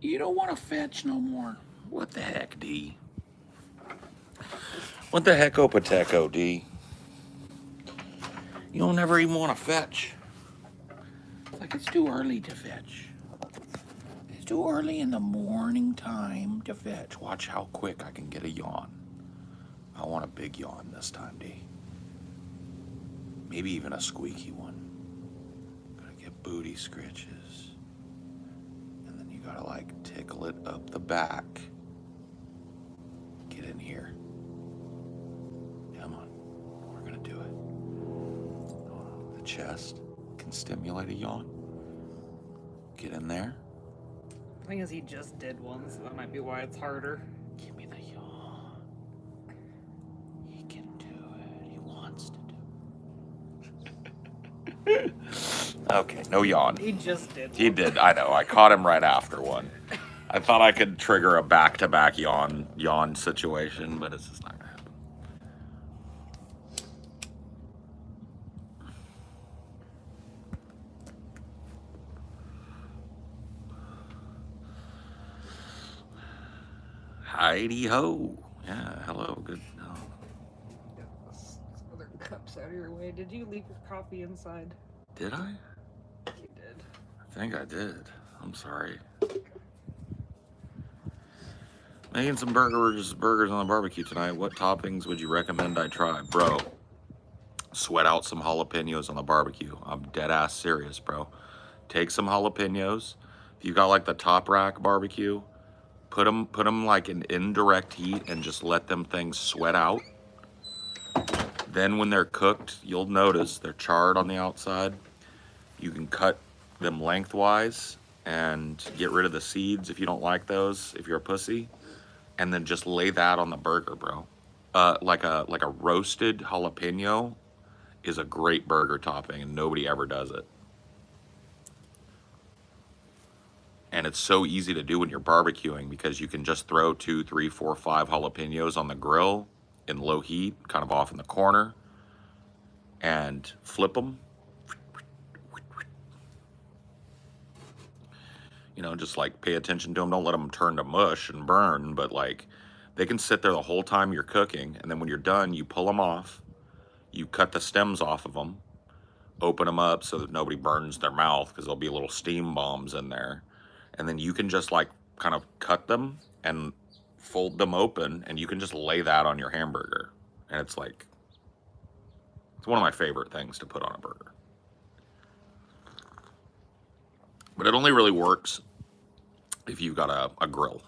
You don't want to fetch no more. What the heck, D? What the heck, Opateco, D? You don't ever even want to fetch. It's like it's too early to fetch. It's too early in the morning time to fetch. Watch how quick I can get a yawn. I want a big yawn this time, D. Maybe even a squeaky one. Gotta get booty scritches. And then you gotta like tickle it up the back. Get in here. Come on. We're gonna do it. The chest can stimulate a yawn. Get in there. The thing is, he just did one, so that might be why it's harder. Give me the yawn. He can do it. He wants to do it. Okay, no yawn. He just did one. He did, I know. I caught him right after one. I thought I could trigger a back-to-back yawn situation, but it's just not gonna happen. Heidi ho. Yeah, hello, good. Oh. Get those other cups out of your way. Did you leave your coffee inside? Did I? You did. I think I did. I'm sorry. Making some burgers on the barbecue tonight. What toppings would you recommend I try? Bro, sweat out some jalapenos on the barbecue. I'm dead ass serious, bro. Take some jalapenos. If you got like the top rack barbecue, put them like in indirect heat and just let them things sweat out. Then when they're cooked, you'll notice they're charred on the outside. You can cut them lengthwise and get rid of the seeds if you don't like those, if you're a pussy. And then just lay that on the burger, bro. Like a roasted jalapeno is a great burger topping, and nobody ever does it. And it's so easy to do when you're barbecuing because you can just throw 2, 3, 4, 5 jalapenos on the grill in low heat, kind of off in the corner, and flip them. You know, just like pay attention to them. Don't let them turn to mush and burn, but like they can sit there the whole time you're cooking. And then when you're done, you pull them off. You cut the stems off of them, open them up so that nobody burns their mouth because there'll be little steam bombs in there. And then you can just like kind of cut them and fold them open, and you can just lay that on your hamburger. And it's like, it's one of my favorite things to put on a burger. But it only really works if you've got a grill.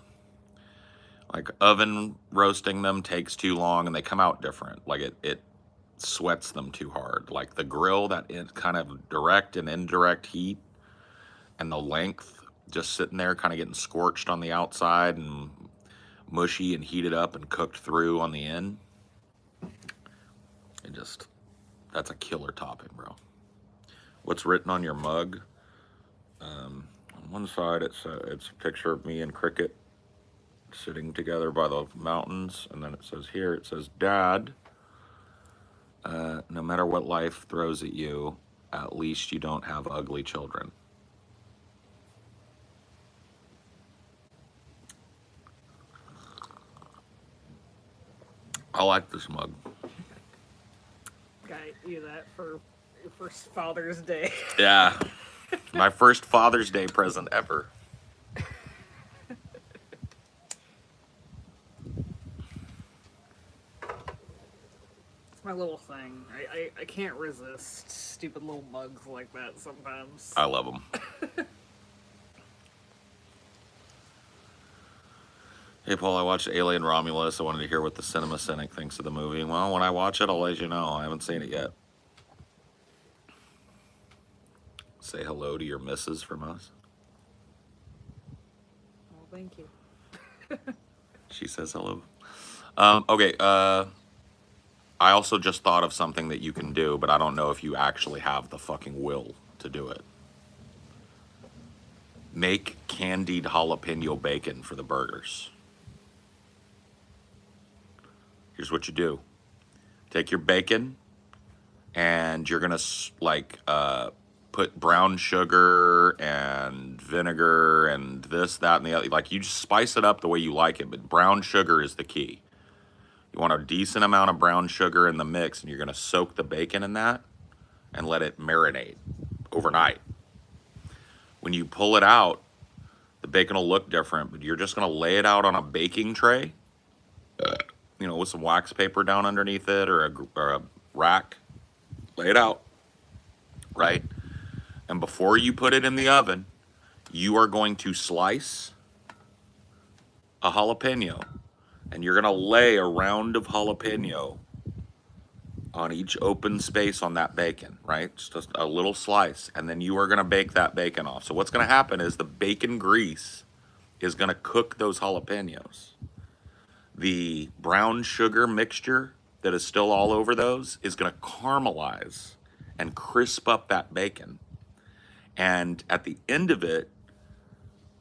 Like oven roasting them takes too long and they come out different. Like it sweats them too hard. Like the grill, that kind of direct and indirect heat and the length just sitting there kind of getting scorched on the outside and mushy and heated up and cooked through on the end. It just, that's a killer topping, bro. What's written on your mug? On one side, it's a picture of me and Cricket sitting together by the mountains, and then it says here, it says, Dad, no matter what life throws at you, at least you don't have ugly children. I like this mug. Got you that for your first Father's Day. Yeah. My first Father's Day present ever. It's my little thing. I can't resist stupid little mugs like that sometimes. I love them. Hey, Paul, I watched Alien Romulus. I wanted to hear what the Cinema Cynic thinks of the movie. Well, when I watch it, I'll let you know. I haven't seen it yet. Say hello to your missus from us. Well, thank you. She says hello. Okay, I also just thought of something that you can do, but I don't know if you actually have the fucking will to do it. Make candied jalapeno bacon for the burgers. Here's what you do. Take your bacon, and you're gonna like put brown sugar and vinegar and this, that, and the other. Like, you just spice it up the way you like it, but brown sugar is the key. You want a decent amount of brown sugar in the mix, and you're going to soak the bacon in that and let it marinate overnight. When you pull it out, the bacon will look different, but you're just going to lay it out on a baking tray, you know, with some wax paper down underneath it, or a rack. Lay it out, right? And before you put it in the oven, you are going to slice a jalapeno, and you're going to lay a round of jalapeno on each open space on that bacon, right? Just a little slice, and then you are going to bake that bacon off. So what's going to happen is the bacon grease is going to cook those jalapenos. The brown sugar mixture that is still all over those is going to caramelize and crisp up that bacon. And at the end of it,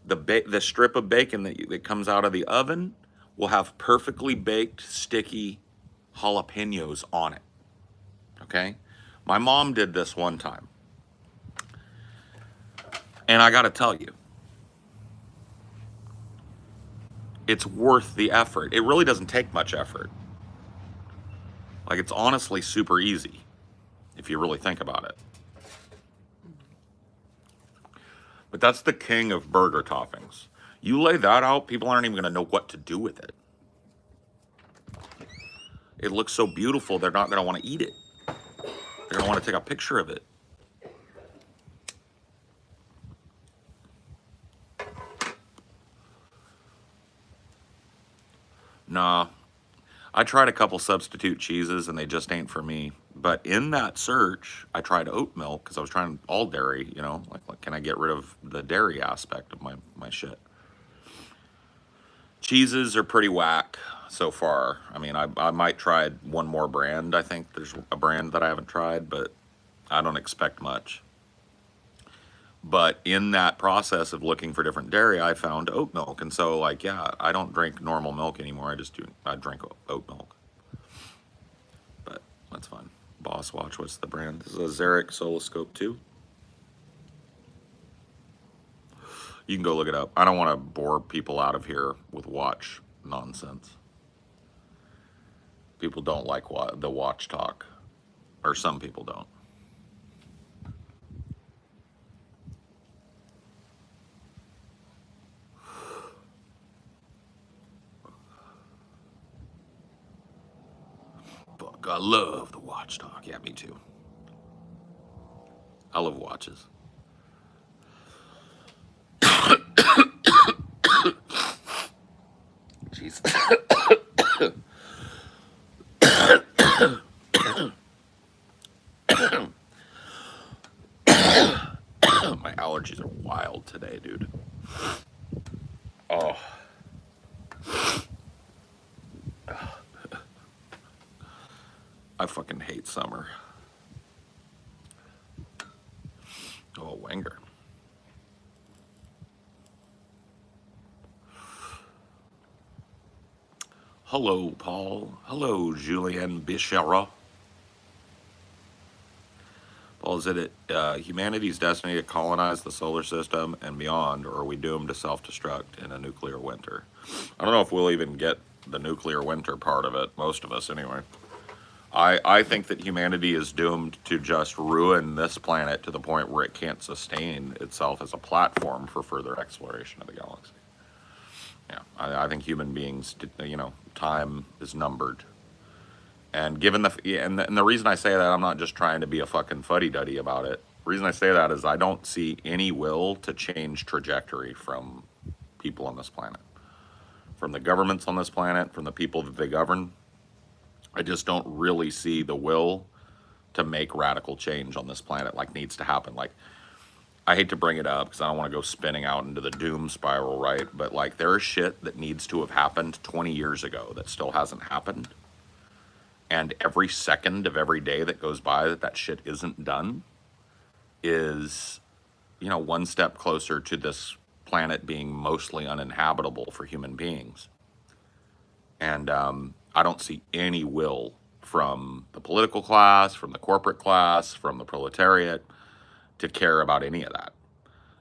the strip of bacon that comes out of the oven will have perfectly baked, sticky jalapenos on it. Okay? My mom did this one time. And I got to tell you, it's worth the effort. It really doesn't take much effort. Like, it's honestly super easy if you really think about it. But that's the king of burger toppings. You lay that out, people aren't even going to know what to do with it. It looks so beautiful, they're not going to want to eat it. They're going to want to take a picture of it. Nah, I tried a couple substitute cheeses and they just ain't for me. But in that search, I tried oat milk because I was trying all dairy, you know, like can I get rid of the dairy aspect of my shit? Cheeses are pretty whack so far. I mean, I might try one more brand. I think there's a brand that I haven't tried, but I don't expect much. But in that process of looking for different dairy, I found oat milk. And so, like, yeah, I don't drink normal milk anymore. I drink oat milk. But that's fine. Boss Watch, what's the brand? This is a Xeric Soloscope 2. You can go look it up. I don't want to bore people out of here with watch nonsense. People don't like the watch talk. Or some people don't. Fuck, I love the watch talk. Yeah, me too. I love watches. Jesus. My allergies are wild today, dude. Oh. I fucking hate summer. Oh, Wenger. Hello, Paul. Hello, Julien Bichera. Paul, is it humanity's destiny to colonize the solar system and beyond, or are we doomed to self-destruct in a nuclear winter? I don't know if we'll even get the nuclear winter part of it, most of us anyway. I think that humanity is doomed to just ruin this planet to the point where it can't sustain itself as a platform for further exploration of the galaxy. Yeah, I think human beings, you know, time is numbered. And given the reason I say that, I'm not just trying to be a fucking fuddy-duddy about it. The reason I say that is I don't see any will to change trajectory from people on this planet. From the governments on this planet, from the people that they govern. I just don't really see the will to make radical change on this planet like needs to happen. Like, I hate to bring it up because I don't want to go spinning out into the doom spiral, right? But like, there is shit that needs to have happened 20 years ago that still hasn't happened. And every second of every day that goes by that shit isn't done is, you know, one step closer to this planet being mostly uninhabitable for human beings. And I don't see any will from the political class, from the corporate class, from the proletariat, to care about any of that.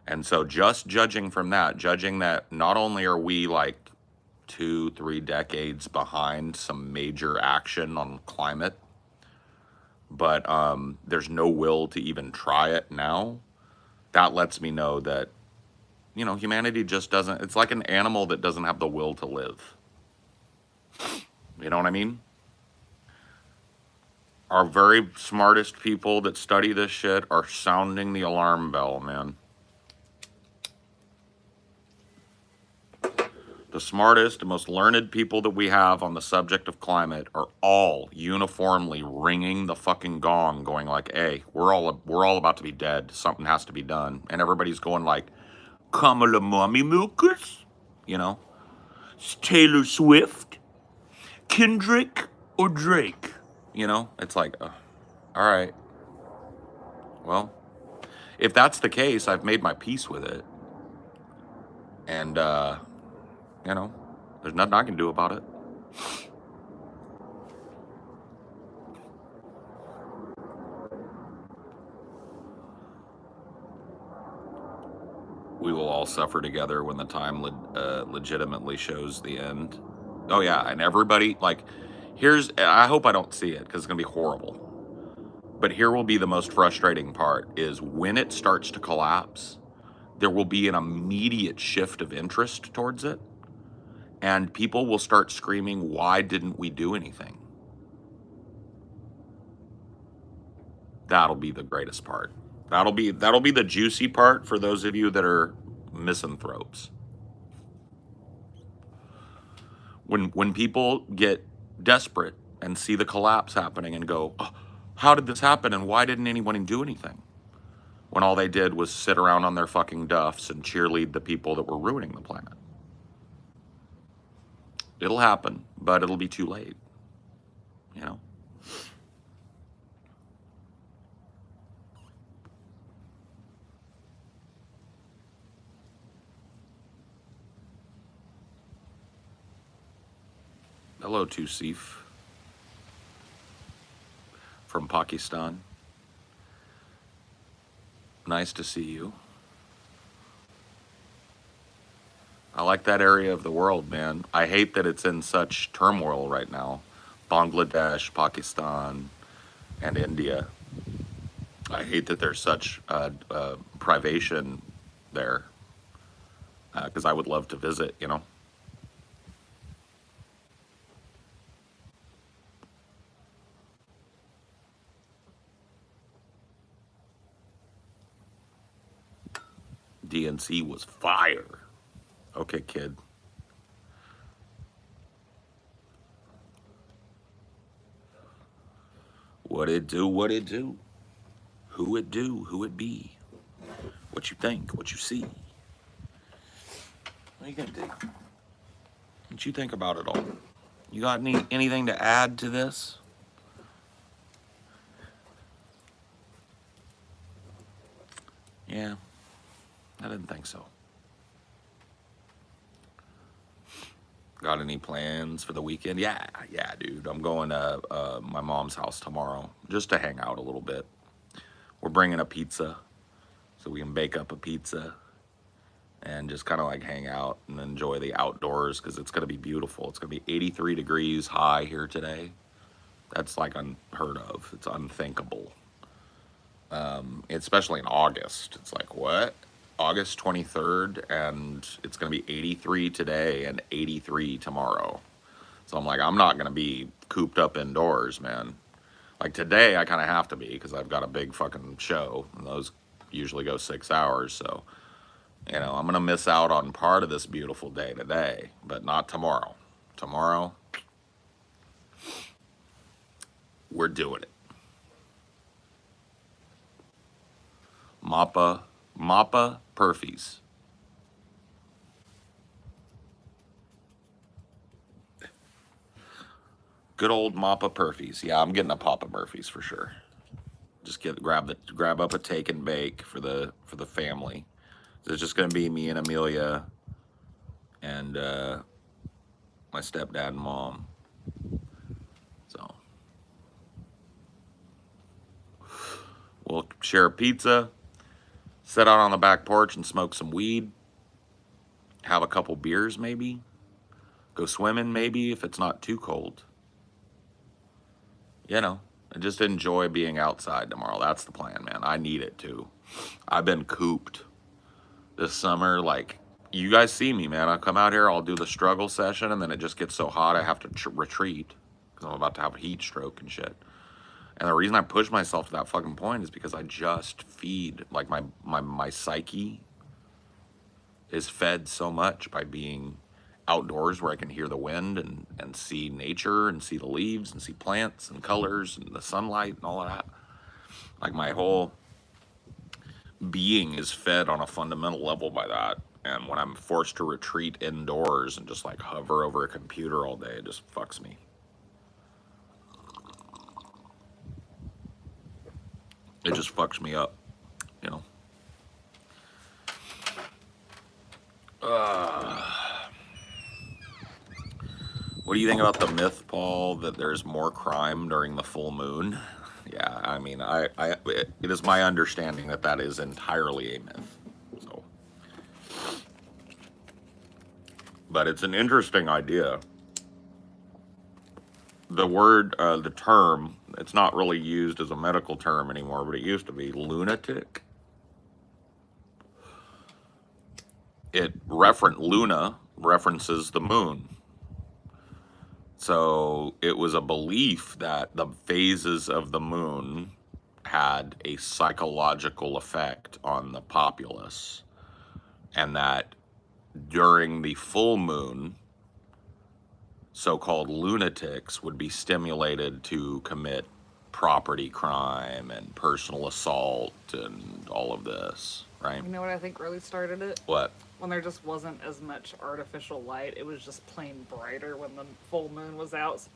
And so just judging from that, judging that not only are we like 2-3 decades behind some major action on climate, but there's no will to even try it now, that lets me know that, you know, humanity just doesn't, it's like an animal that doesn't have the will to live. You know what I mean? Our very smartest people that study this shit are sounding the alarm bell, man. The smartest and most learned people that we have on the subject of climate are all uniformly ringing the fucking gong, going like, hey, we're all about to be dead. Something has to be done. And everybody's going like, Kamala Mommy Milkers? You know? It's Taylor Swift? Kendrick or Drake? You know? It's like, all right. Well, if that's the case, I've made my peace with it. And, you know, there's nothing I can do about it. We will all suffer together when the time legitimately shows the end. Oh yeah, and everybody, like, I hope I don't see it because it's gonna be horrible. But here will be the most frustrating part is when it starts to collapse, there will be an immediate shift of interest towards it. And people will start screaming, why didn't we do anything? That'll be the greatest part. That'll be the juicy part for those of you that are misanthropes. When people get desperate and see the collapse happening and go, oh, how did this happen and why didn't anyone do anything? When all they did was sit around on their fucking duffs and cheerlead the people that were ruining the planet. It'll happen, but it'll be too late, you know? Hello, Tusif from Pakistan. Nice to see you. I like that area of the world, man. I hate that it's in such turmoil right now. Bangladesh, Pakistan, and India. I hate that there's such privation there because I would love to visit, you know. DNC was fire. Okay, kid. What it do, what it do. Who it do, who it be. What you think, what you see. What you gonna do? What you think about it all? You got anything to add to this? Yeah, I didn't think so. Got any plans for the weekend? Yeah, dude. I'm going to my mom's house tomorrow just to hang out a little bit. We're bringing a pizza so we can bake up a pizza and just kind of like hang out and enjoy the outdoors because it's going to be beautiful. It's going to be 83 degrees high here today. That's like unheard of. It's unthinkable. Especially in August. It's like, what? August 23rd, and it's going to be 83 today and 83 tomorrow. So I'm like, I'm not going to be cooped up indoors, man. Like today, I kind of have to be because I've got a big fucking show, and those usually go 6 hours. So, you know, I'm going to miss out on part of this beautiful day today, but not tomorrow. Tomorrow, we're doing it. Mappa Perfys. Good old Mappa Perfys. Yeah, I'm getting a Papa Murphy's for sure. Just grab up a take and bake for the family. So it's just gonna be me and Amelia and my stepdad and mom. So we'll share a pizza. Sit out on the back porch and smoke some weed, have a couple beers maybe, go swimming maybe if it's not too cold. You know, and just enjoy being outside tomorrow. That's the plan, man. I need it too. I've been cooped this summer. Like, you guys see me, man. I come out here, I'll do the struggle session, and then it just gets so hot I have to retreat because I'm about to have a heat stroke and shit. And the reason I push myself to that fucking point is because I just feed, like, my psyche is fed so much by being outdoors where I can hear the wind and see nature and see the leaves and see plants and colors and the sunlight and all of that. Like, my whole being is fed on a fundamental level by that. And when I'm forced to retreat indoors and just like hover over a computer all day, it just fucks me. It just fucks me up, you know. What do you think about the myth, Paul, that there's more crime during the full moon? Yeah, I mean, it is my understanding that that is entirely a myth. So, but it's an interesting idea. The word, the term, it's not really used as a medical term anymore, but it used to be lunatic. Luna references the moon. So it was a belief that the phases of the moon had a psychological effect on the populace, and that during the full moon, so-called lunatics would be stimulated to commit property crime and personal assault and all of this, right? You know what I think really started it? What? When there just wasn't as much artificial light, it was just plain brighter when the full moon was out, so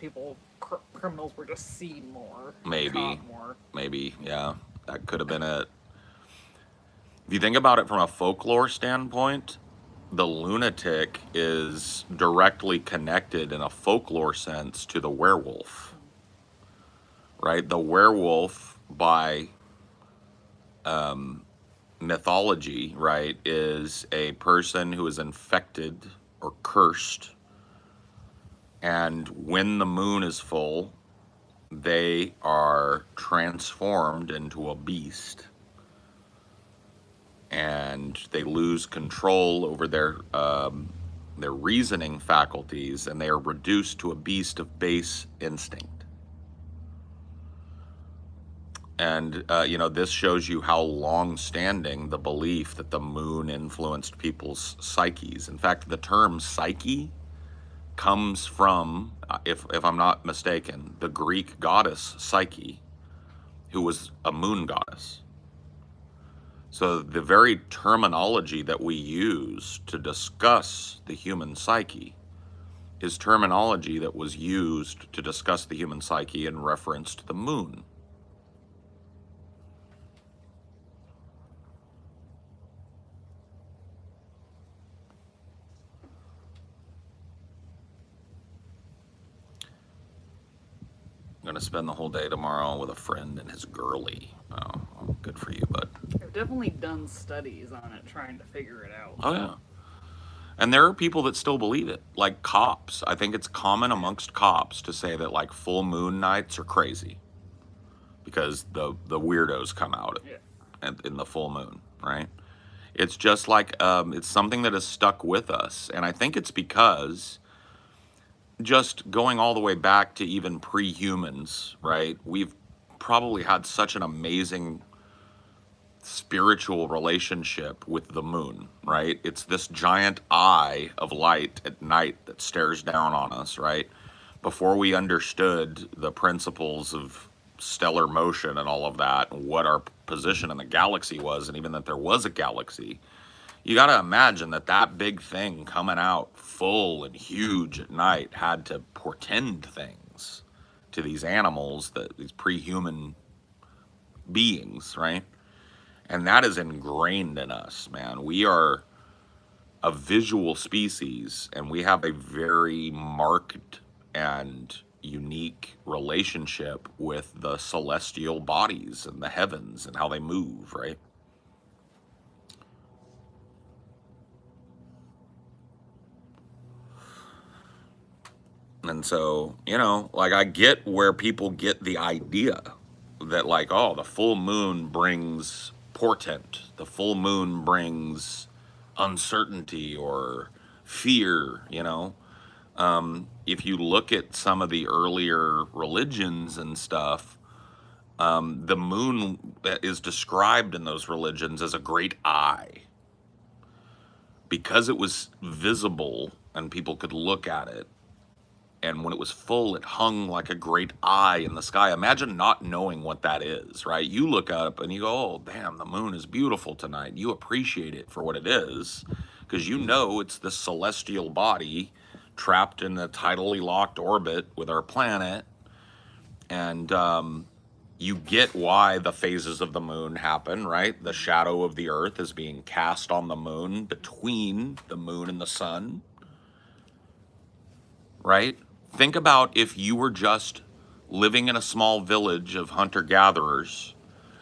criminals were just seen more. Maybe. More. Maybe, yeah. That could have been it. If you think about it from a folklore standpoint, the lunatic is directly connected in a folklore sense to the werewolf, right? The werewolf, by mythology, right, is a person who is infected or cursed, and when the moon is full, they are transformed into a beast, and they lose control over their reasoning faculties, and they are reduced to a beast of base instinct. And, you know, this shows you how long-standing the belief that the moon influenced people's psyches. In fact, the term psyche comes from, if I'm not mistaken, the Greek goddess Psyche, who was a moon goddess. So the very terminology that we use to discuss the human psyche is terminology that was used to discuss the human psyche in reference to the moon. I'm gonna spend the whole day tomorrow with a friend and his girlie. Oh, well, good for you, bud. I've definitely done studies on it, trying to figure it out. Oh yeah. And there are people that still believe it, like cops. I think it's common amongst cops to say that like full moon nights are crazy because the weirdos come out in the full moon, right? It's just like it's something that has stuck with us, and I think it's because, just going all the way back to even pre-humans, right? We've probably had such an amazing spiritual relationship with the moon, right? It's this giant eye of light at night that stares down on us, right? Before we understood the principles of stellar motion and all of that, and what our position in the galaxy was, and even that there was a galaxy, you got to imagine that that big thing coming out full and huge at night had to portend things to these animals, these pre-human beings, right? And that is ingrained in us, man. We are a visual species, and we have a very marked and unique relationship with the celestial bodies and the heavens and how they move, right? And so, you know, like I get where people get the idea that like, oh, the full moon brings portent. The full moon brings uncertainty or fear, you know. If you look at some of the earlier religions and stuff, the moon is described in those religions as a great eye because it was visible and people could look at it. And when it was full, it hung like a great eye in the sky. Imagine not knowing what that is, right? You look up and you go, oh, damn, the moon is beautiful tonight. You appreciate it for what it is because you know it's this celestial body trapped in a tidally locked orbit with our planet. And you get why the phases of the moon happen, right? The shadow of the earth is being cast on the moon between the moon and the sun, right? Think about if you were just living in a small village of hunter-gatherers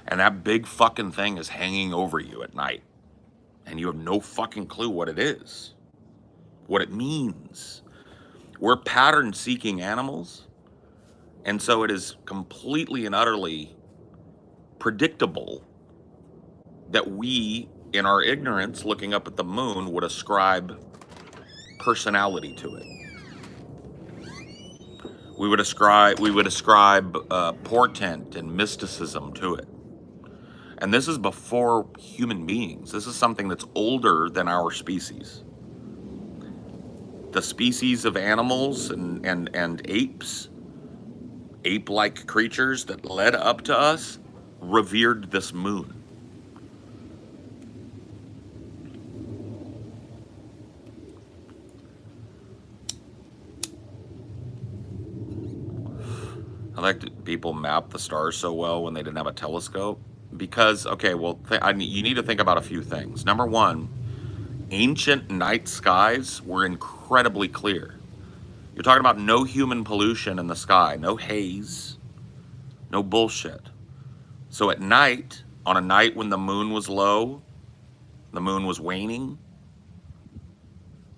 and that big fucking thing is hanging over you at night and you have no fucking clue what it is, what it means. We're pattern-seeking animals, and so it is completely and utterly predictable that we, in our ignorance, looking up at the moon, would ascribe personality to it. We would ascribe portent and mysticism to it. And this is before human beings. This is something that's older than our species. The species of animals and apes, ape-like creatures that led up to us, revered this moon. I like that people map the stars so well when they didn't have a telescope. Because, okay, well, you need to think about a few things. Number one, ancient night skies were incredibly clear. You're talking about no human pollution in the sky, no haze, no bullshit. So at night, on a night when the moon was low, the moon was waning,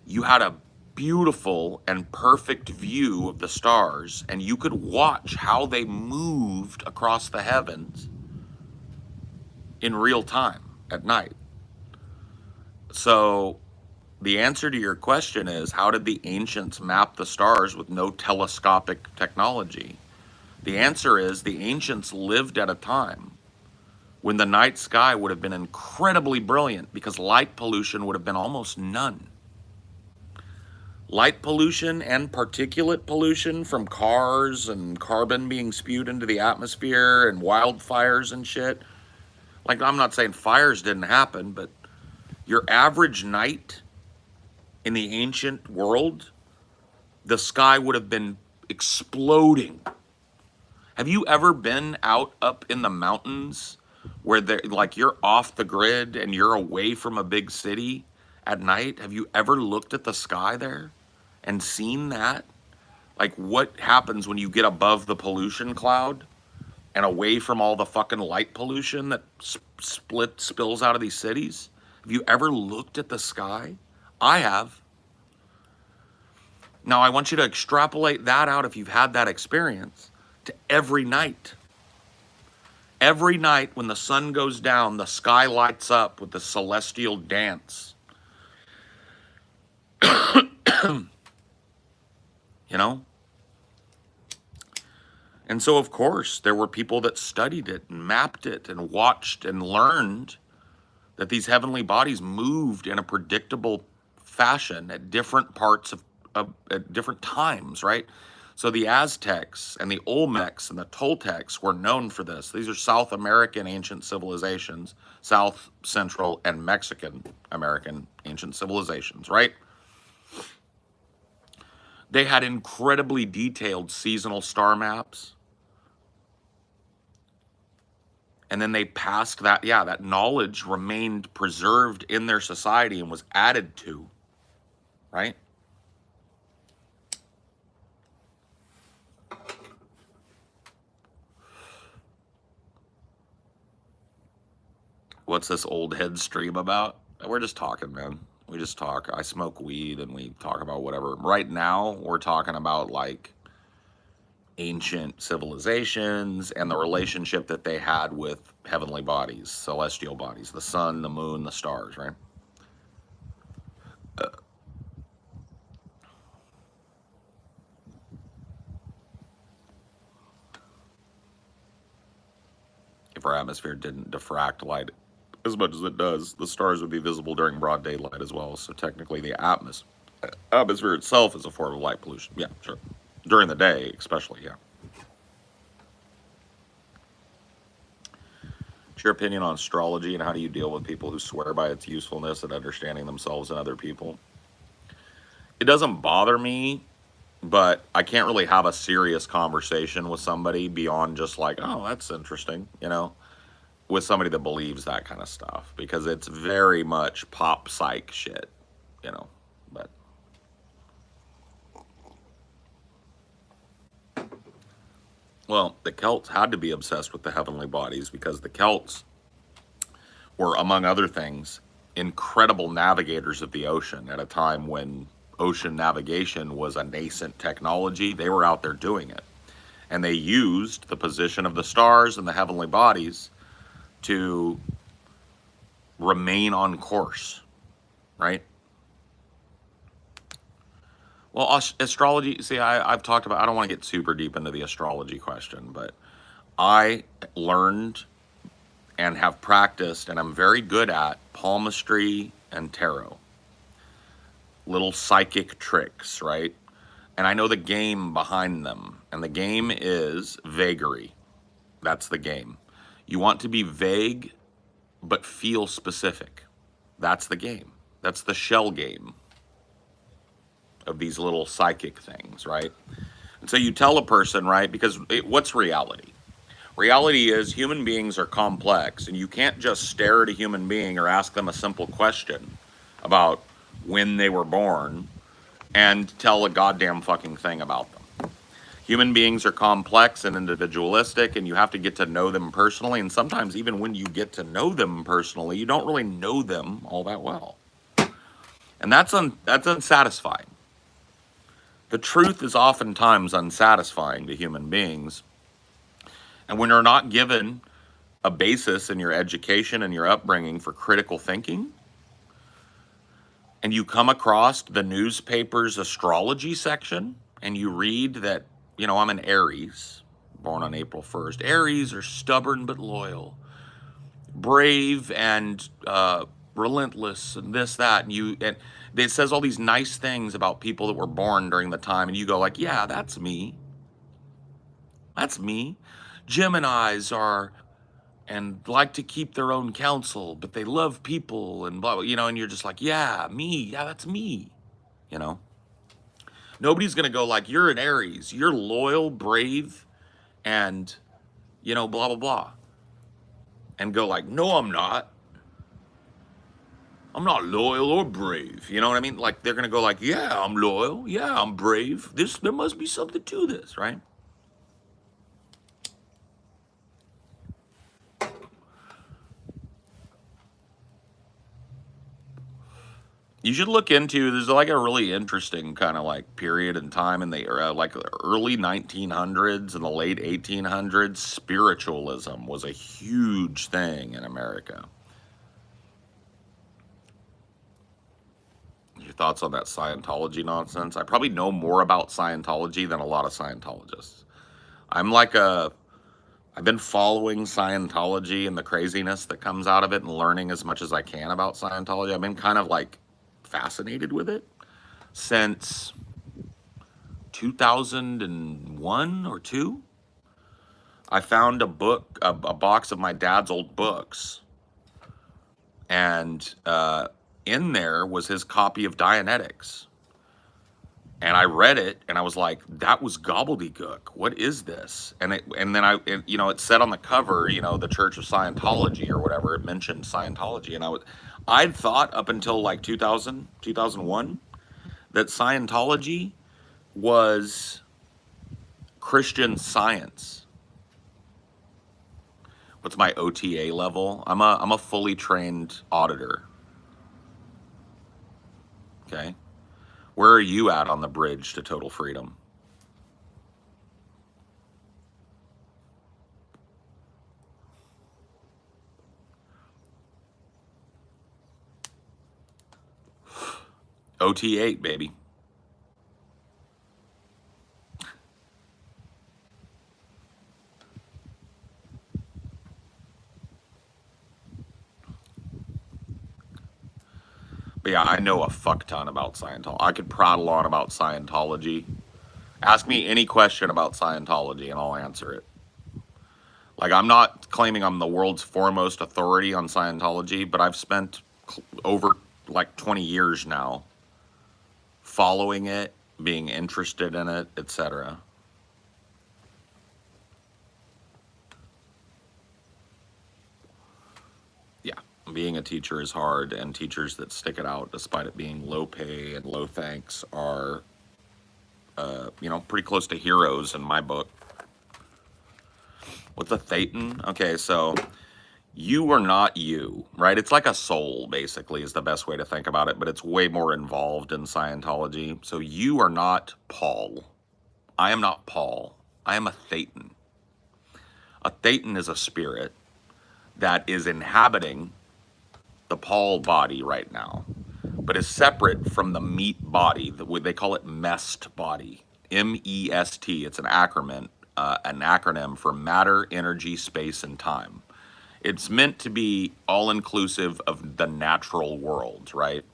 you had a beautiful and perfect view of the stars, and you could watch how they moved across the heavens in real time at night. So the answer to your question is, how did the ancients map the stars with no telescopic technology? The answer is the ancients lived at a time when the night sky would have been incredibly brilliant because light pollution would have been almost none. Light pollution and particulate pollution from cars and carbon being spewed into the atmosphere and wildfires and shit. Like, I'm not saying fires didn't happen, but your average night in the ancient world, the sky would have been exploding. Have you ever been out up in the mountains where like you're off the grid and you're away from a big city at night? Have you ever looked at the sky there and seen that? Like what happens when you get above the pollution cloud and away from all the fucking light pollution that spills out of these cities? Have you ever looked at the sky? I have. Now I want you to extrapolate that out, if you've had that experience, to every night. Every night when the sun goes down, the sky lights up with the celestial dance. You know? And so, of course, there were people that studied it and mapped it and watched and learned that these heavenly bodies moved in a predictable fashion at different parts at different times, right? So the Aztecs and the Olmecs and the Toltecs were known for this. These are South American ancient civilizations, South, Central, and Mexican American ancient civilizations, right? They had incredibly detailed seasonal star maps. And then they passed that, that knowledge remained preserved in their society and was added to, right? What's this old head stream about? We're just talking, man. We just talk. I smoke weed and we talk about whatever. Right now, we're talking about like ancient civilizations and the relationship that they had with heavenly bodies, celestial bodies, the sun, the moon, the stars, right? If our atmosphere didn't diffract light as much as it does, the stars would be visible during broad daylight as well. So technically, the atmosphere itself is a form of light pollution. Yeah, sure. During the day, especially, yeah. What's your opinion on astrology, and how do you deal with people who swear by its usefulness and understanding themselves and other people? It doesn't bother me, but I can't really have a serious conversation with somebody beyond just like, oh, that's interesting, with somebody that believes that kind of stuff, because it's very much pop psych shit, but well, the Celts had to be obsessed with the heavenly bodies because the Celts were, among other things, incredible navigators of the ocean at a time when ocean navigation was a nascent technology. They were out there doing it. And they used the position of the stars and the heavenly bodies to remain on course, right? Well, astrology, see, I've talked about, I don't want to get super deep into the astrology question, but I learned and have practiced, and I'm very good at palmistry and tarot. Little psychic tricks, right? And I know the game behind them. And the game is vagary. That's the game. You want to be vague, but feel specific. That's the game. That's the shell game of these little psychic things, right? And so you tell a person, right? Because what's reality? Reality is human beings are complex, and you can't just stare at a human being or ask them a simple question about when they were born and tell a goddamn fucking thing about them. Human beings are complex and individualistic, and you have to get to know them personally. And sometimes, even when you get to know them personally, you don't really know them all that well. And that's unsatisfying. The truth is oftentimes unsatisfying to human beings. And when you're not given a basis in your education and your upbringing for critical thinking, and you come across the newspaper's astrology section, and you read that, I'm an Aries, born on April 1st. Aries are stubborn but loyal, brave and relentless, and this, that, and it says all these nice things about people that were born during the time, and you go like, yeah, that's me. That's me. Geminis are and like to keep their own counsel, but they love people and blah, and you're just like, yeah, me. Yeah, that's me. You know, nobody's going to go like, you're an Aries, you're loyal, brave, and, blah, blah, blah. And go like, no, I'm not. I'm not loyal or brave. You know what I mean? Like, they're going to go like, yeah, I'm loyal. Yeah, I'm brave. There must be something to this, right? You should look into, there's like a really interesting kind of like period in time in the like early 1900s and the late 1800s. Spiritualism was a huge thing in America. Your thoughts on that Scientology nonsense? I probably know more about Scientology than a lot of Scientologists. I've been following Scientology and the craziness that comes out of it and learning as much as I can about Scientology. I've been kind of like fascinated with it since 2001 or 2. I found a book, a box of my dad's old books, and in there was his copy of Dianetics. And I read it, and I was like, "That was gobbledygook. What is this?" And then it said on the cover, the Church of Scientology or whatever. It mentioned Scientology, and I'd thought up until like 2000, 2001, that Scientology was Christian Science. What's my OTA level? I'm a fully trained auditor. Okay? Where are you at on the bridge to total freedom? OT8, baby. But yeah, I know a fuck ton about Scientology. I could prattle on about Scientology. Ask me any question about Scientology and I'll answer it. Like, I'm not claiming I'm the world's foremost authority on Scientology, but I've spent over like 20 years now following it, being interested in it, etc. Yeah, being a teacher is hard, and teachers that stick it out despite it being low pay and low thanks are, pretty close to heroes in my book. What's a thetan? Okay, so you are not you, right? It's like a soul, basically, is the best way to think about it, but it's way more involved in Scientology. So you are not Paul. I am not Paul. I am a thetan. A thetan is a spirit that is inhabiting the Paul body right now, but is separate from the meat body. They call it MEST body. MEST. It's an acronym for matter, energy, space, and time. It's meant to be all-inclusive of the natural world, right?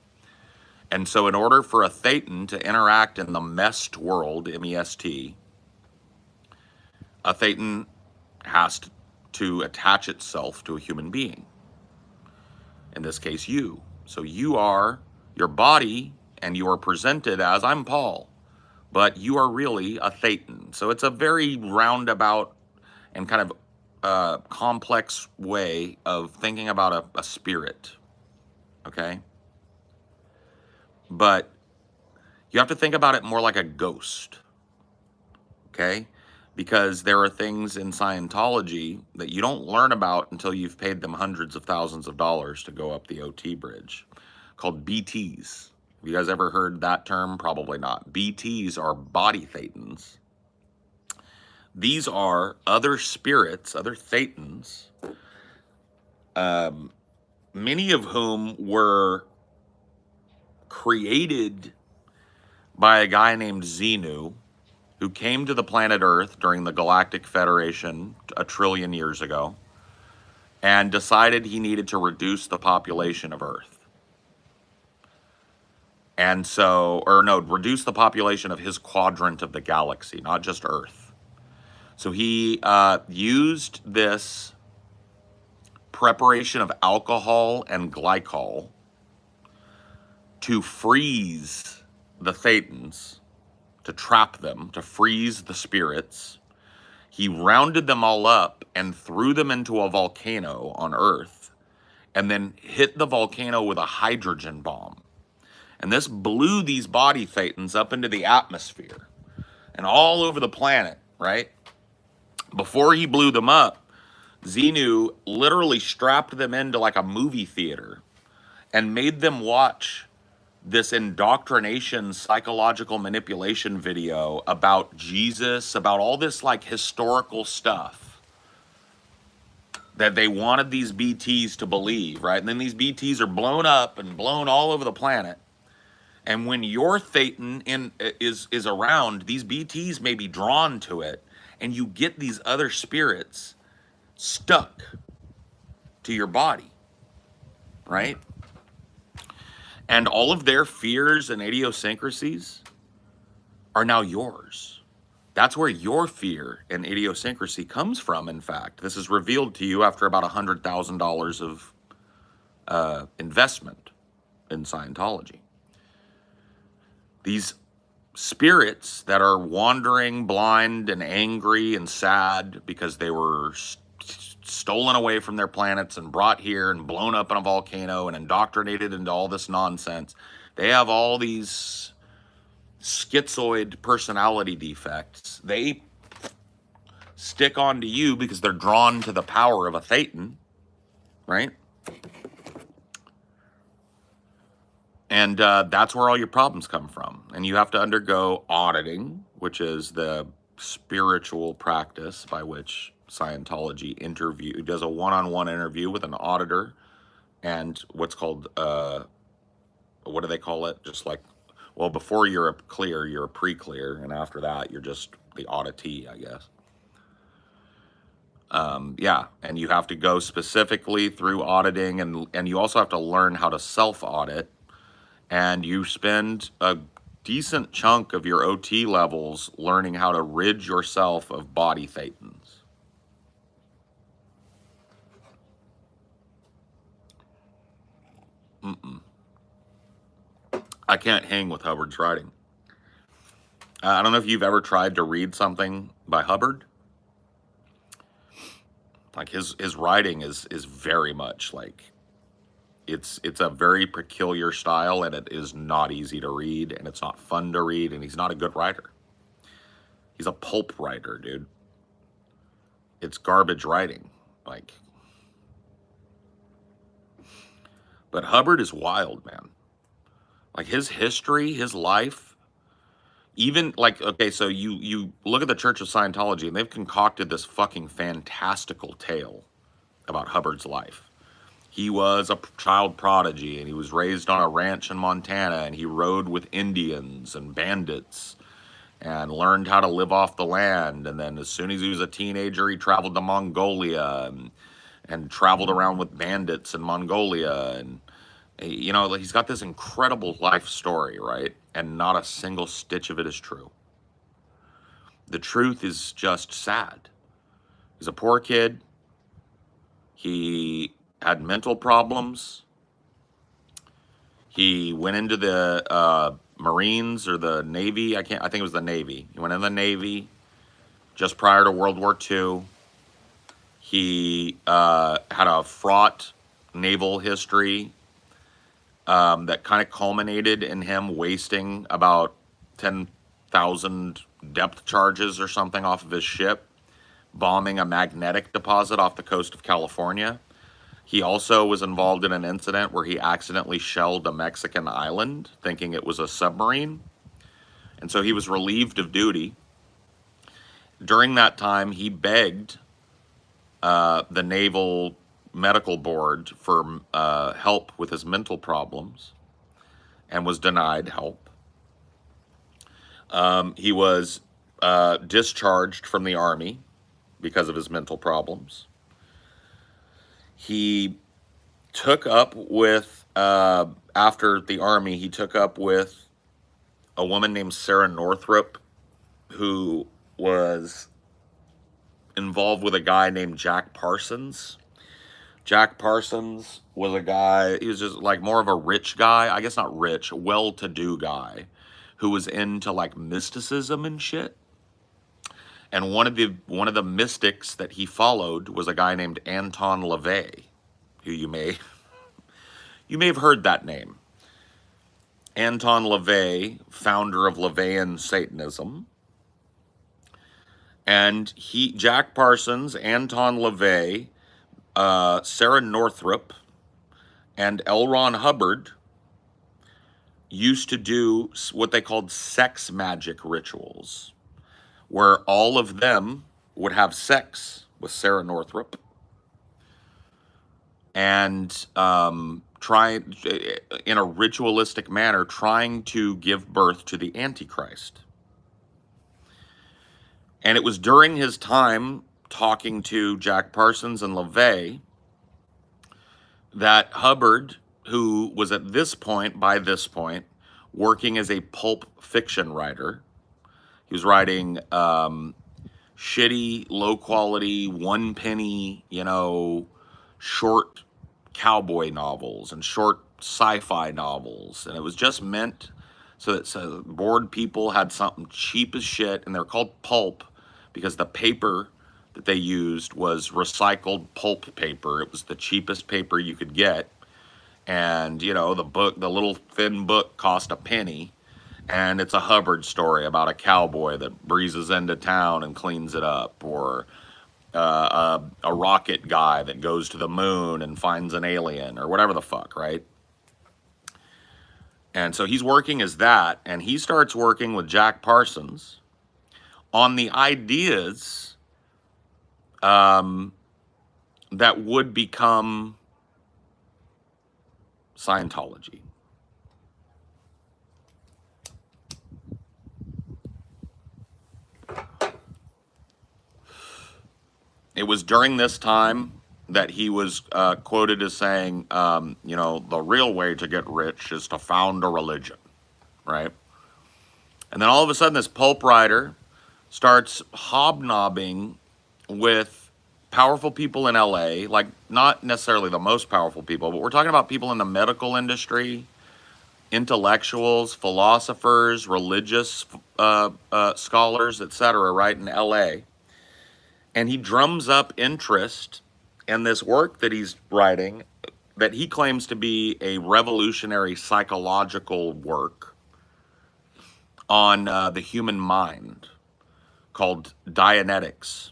And so in order for a thetan to interact in the MEST world, MEST, a thetan has to attach itself to a human being. In this case, you. So you are your body, and you are presented as, I'm Paul, but you are really a thetan. So it's a very roundabout and kind of complex way of thinking about a spirit, okay? But you have to think about it more like a ghost, okay? Because there are things in Scientology that you don't learn about until you've paid them hundreds of thousands of dollars to go up the OT bridge, called BTs. Have you guys ever heard that term? Probably not. BTs are body thetans. These are other spirits, other thetans, many of whom were created by a guy named Xenu, who came to the planet Earth during the Galactic Federation 1 trillion years ago and decided he needed to reduce the population of Earth. And so, reduce the population of his quadrant of the galaxy, not just Earth. So he used this preparation of alcohol and glycol to freeze the thetans, to trap them, to freeze the spirits. He rounded them all up and threw them into a volcano on Earth, and then hit the volcano with a hydrogen bomb. And this blew these body thetans up into the atmosphere and all over the planet, right? Before he blew them up, Xenu literally strapped them into like a movie theater and made them watch this indoctrination, psychological manipulation video about Jesus, about all this like historical stuff that they wanted these BTs to believe, right? And then these BTs are blown up and blown all over the planet. And when your thetan is around, these BTs may be drawn to it, and you get these other spirits stuck to your body, right? And all of their fears and idiosyncrasies are now yours. That's where your fear and idiosyncrasy comes from, in fact. This is revealed to you after about $100,000 of investment in Scientology. These spirits that are wandering blind and angry and sad because they were stolen away from their planets and brought here and blown up in a volcano and indoctrinated into all this nonsense. They have all these schizoid personality defects. They stick onto you because they're drawn to the power of a thetan, right? And that's where all your problems come from. And you have to undergo auditing, which is the spiritual practice by which Scientology does a one-on-one interview with an auditor and what's called, what do they call it? Just like, well, before you're a clear, you're a pre-clear. And after that, you're just the auditee, I guess. Yeah, and you have to go specifically through auditing, and you also have to learn how to self-audit, and you spend a decent chunk of your OT levels learning how to rid yourself of body thetans. I can't hang with Hubbard's writing. I don't know if you've ever tried to read something by Hubbard. Like his writing is very much like it's a very peculiar style, and it is not easy to read, and it's not fun to read, and he's not a good writer. He's a pulp writer, dude. It's garbage writing. Like, but Hubbard is wild, man. Like his history, his life, even like, okay, so you look at the Church of Scientology, and they've concocted this fucking fantastical tale about Hubbard's life. He was a child prodigy, and he was raised on a ranch in Montana, and he rode with Indians and bandits and learned how to live off the land. And then as soon as he was a teenager, he traveled to Mongolia and traveled around with bandits in Mongolia. And, you know, he's got this incredible life story, right? And not a single stitch of it is true. The truth is just sad. He's a poor kid. He had mental problems. He went into the Marines or the Navy. I think it was the Navy. He went in the Navy just prior to World War II. He had a fraught naval history that kind of culminated in him wasting about 10,000 depth charges or something off of his ship, bombing a magnetic deposit off the coast of California. He also was involved in an incident where he accidentally shelled a Mexican island, thinking it was a submarine. And so he was relieved of duty. During that time, he begged the Naval Medical Board for help with his mental problems and was denied help. He was discharged from the Army because of his mental problems. He took up with, after the Army, he took up with a woman named Sarah Northrop, who was involved with a guy named Jack Parsons. Jack Parsons was a guy, he was just like more of a rich guy, I guess not rich, a well-to-do guy, who was into like mysticism and shit. And one of the mystics that he followed was a guy named Anton LaVey, who you may have heard that name. Anton LaVey, founder of LaVeyan Satanism. And Jack Parsons, Anton LaVey, Sarah Northrop, and L. Ron Hubbard used to do what they called sex magic rituals, where all of them would have sex with Sarah Northrop and try in a ritualistic manner, trying to give birth to the Antichrist. And it was during his time talking to Jack Parsons and LaVey that Hubbard, who was at this point, working as a pulp fiction writer, he was writing shitty, low-quality, one-penny, short cowboy novels and short sci-fi novels. And it was just meant so that bored people had something cheap as shit, and they're called pulp because the paper that they used was recycled pulp paper. It was the cheapest paper you could get. And, the little thin book cost a penny. And it's a Hubbard story about a cowboy that breezes into town and cleans it up, or a rocket guy that goes to the moon and finds an alien, or whatever the fuck, right? And so he's working as that, and he starts working with Jack Parsons on the ideas that would become Scientology. It was during this time that he was quoted as saying, the real way to get rich is to found a religion, right? And then all of a sudden, this pulp writer starts hobnobbing with powerful people in LA, like not necessarily the most powerful people, but we're talking about people in the medical industry, intellectuals, philosophers, religious scholars, etc., right, in LA. And he drums up interest in this work that he's writing that he claims to be a revolutionary psychological work on the human mind called Dianetics.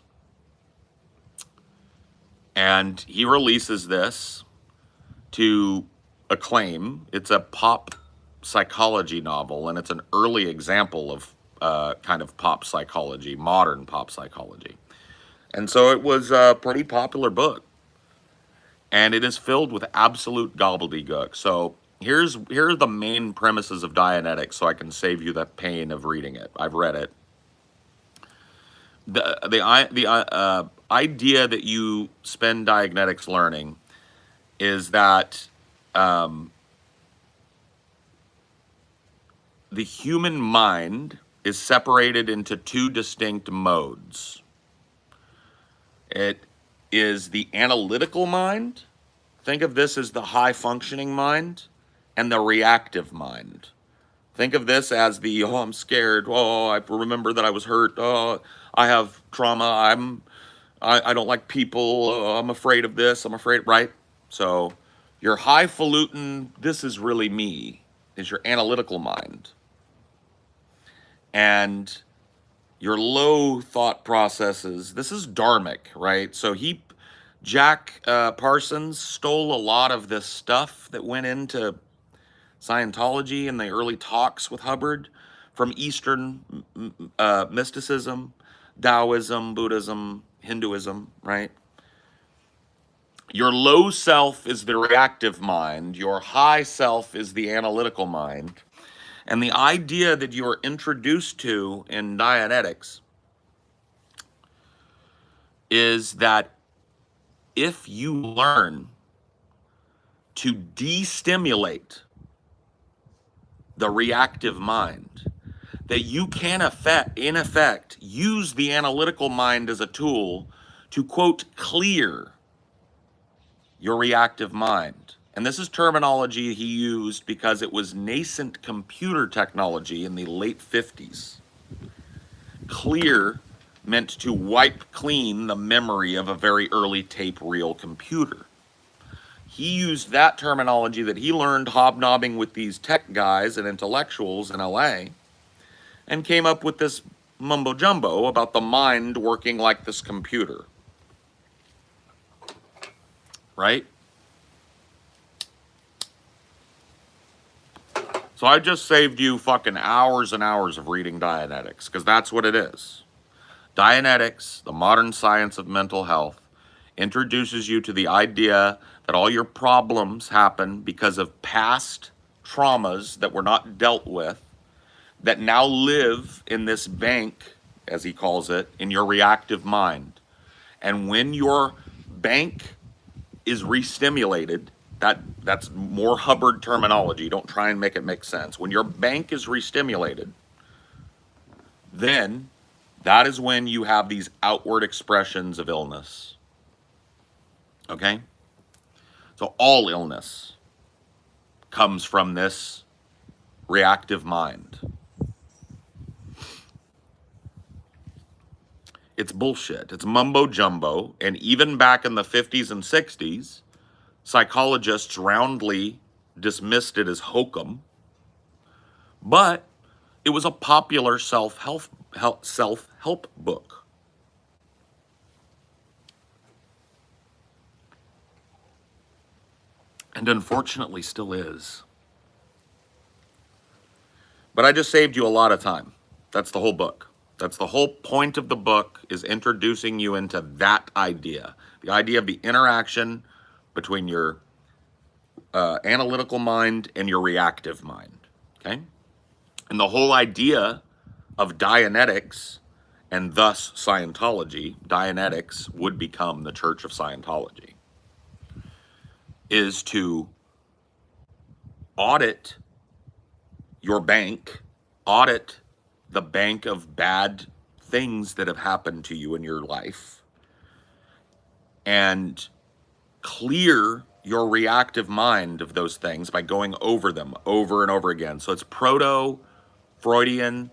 And he releases this to acclaim. It's a pop psychology novel, and it's an early example of kind of pop psychology, modern pop psychology. And so it was a pretty popular book. And it is filled with absolute gobbledygook. So here are the main premises of Dianetics, so I can save you the pain of reading it. I've read it. The idea that you spend Dianetics learning is that the human mind is separated into two distinct modes. It is the analytical mind. Think of this as the high functioning mind, and the reactive mind. Think of this as the, oh, I'm scared. Oh, I remember that I was hurt. Oh, I have trauma. I don't like people. Oh, I'm afraid of this. I'm afraid, right? So your highfalutin, this is really me, is your analytical mind. And your low thought processes, this is dharmic, right? So Jack Parsons stole a lot of this stuff that went into Scientology and the early talks with Hubbard from Eastern mysticism, Taoism, Buddhism, Hinduism, right? Your low self is the reactive mind. Your high self is the analytical mind. And the idea that you're introduced to in Dianetics is that if you learn to destimulate the reactive mind, that you can in effect use the analytical mind as a tool to, quote, clear your reactive mind. And this is terminology he used because it was nascent computer technology in the late 50s. Clear meant to wipe clean the memory of a very early tape reel computer. He used that terminology that he learned hobnobbing with these tech guys and intellectuals in LA, and came up with this mumbo jumbo about the mind working like this computer. Right? So I just saved you fucking hours and hours of reading Dianetics, because that's what it is. Dianetics, the modern science of mental health, introduces you to the idea that all your problems happen because of past traumas that were not dealt with, that now live in this bank, as he calls it, in your reactive mind. And when your bank is re-stimulated, that's more Hubbard terminology. Don't try and make it make sense. When your bank is re-stimulated, then that is when you have these outward expressions of illness. Okay? So all illness comes from this reactive mind. It's bullshit. It's mumbo jumbo. And even back in the 50s and 60s, psychologists roundly dismissed it as hokum. But it was a popular self-help book. And unfortunately still is. But I just saved you a lot of time. That's the whole book. That's the whole point of the book, is introducing you into that idea. The idea of the interaction between your analytical mind and your reactive mind. Okay? And the whole idea of Dianetics, and thus Scientology, Dianetics would become the Church of Scientology, is to audit your bank, audit the bank of bad things that have happened to you in your life, and clear your reactive mind of those things by going over them over and over again. So it's proto-Freudian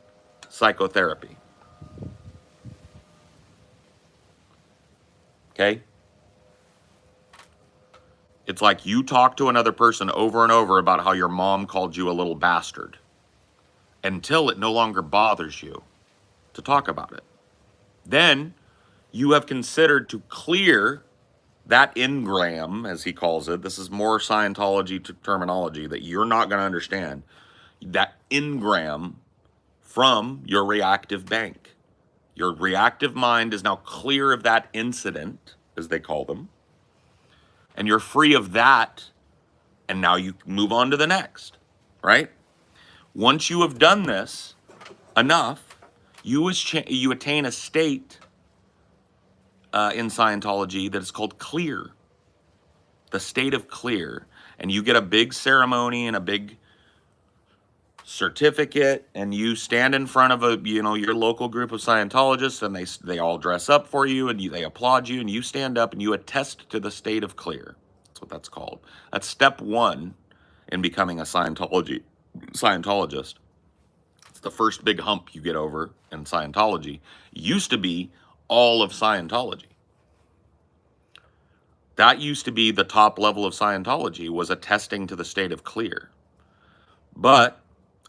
psychotherapy. Okay? It's like you talk to another person over and over about how your mom called you a little bastard until it no longer bothers you to talk about it. Then you have considered to clear that engram, as he calls it. This is more Scientology terminology that you're not going to understand. That engram from your reactive bank. Your reactive mind is now clear of that incident, as they call them, and you're free of that, and now you move on to the next, right? Once you have done this enough, you attain a state in Scientology that is called clear, the state of clear. And you get a big ceremony and a big certificate, and you stand in front of your local group of Scientologists, and they all dress up for you, and they applaud you, and you stand up and you attest to the state of clear. That's what that's called. That's step one in becoming a Scientologist. It's the first big hump you get over in Scientology. It used to be all of Scientology. That used to be the top level of Scientology, was attesting to the state of clear. But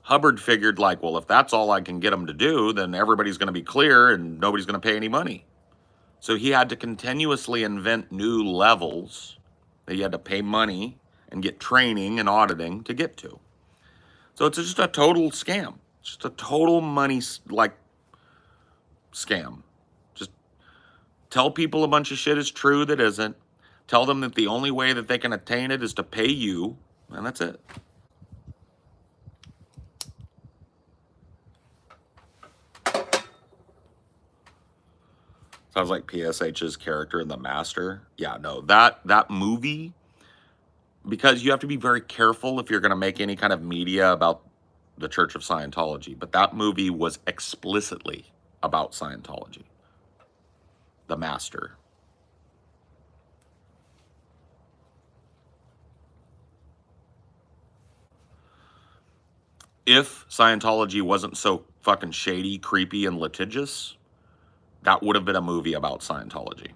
Hubbard figured, like, well, if that's all I can get them to do, then everybody's going to be clear and nobody's going to pay any money. So he had to continuously invent new levels that you had to pay money and get training and auditing to get to. So it's just a total scam. It's just a total money, scam. Just tell people a bunch of shit is true that isn't. Tell them that the only way that they can attain it is to pay you, and that's it. Sounds like PSH's character in The Master. Yeah, no, that movie, because you have to be very careful if you're going to make any kind of media about the Church of Scientology, but that movie was explicitly about Scientology. The Master. If Scientology wasn't so fucking shady, creepy, and litigious, that would have been a movie about Scientology.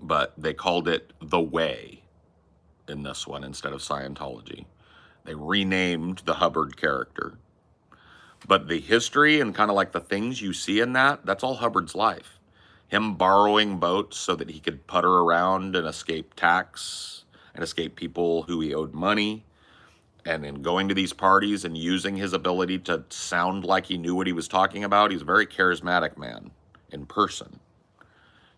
But they called it The Way in this one instead of Scientology. They renamed the Hubbard character. But the history and kind of like the things you see in that's all Hubbard's life. Him borrowing boats so that he could putter around and escape tax and escape people who he owed money. And in going to these parties and using his ability to sound like he knew what he was talking about. He's a very charismatic man in person.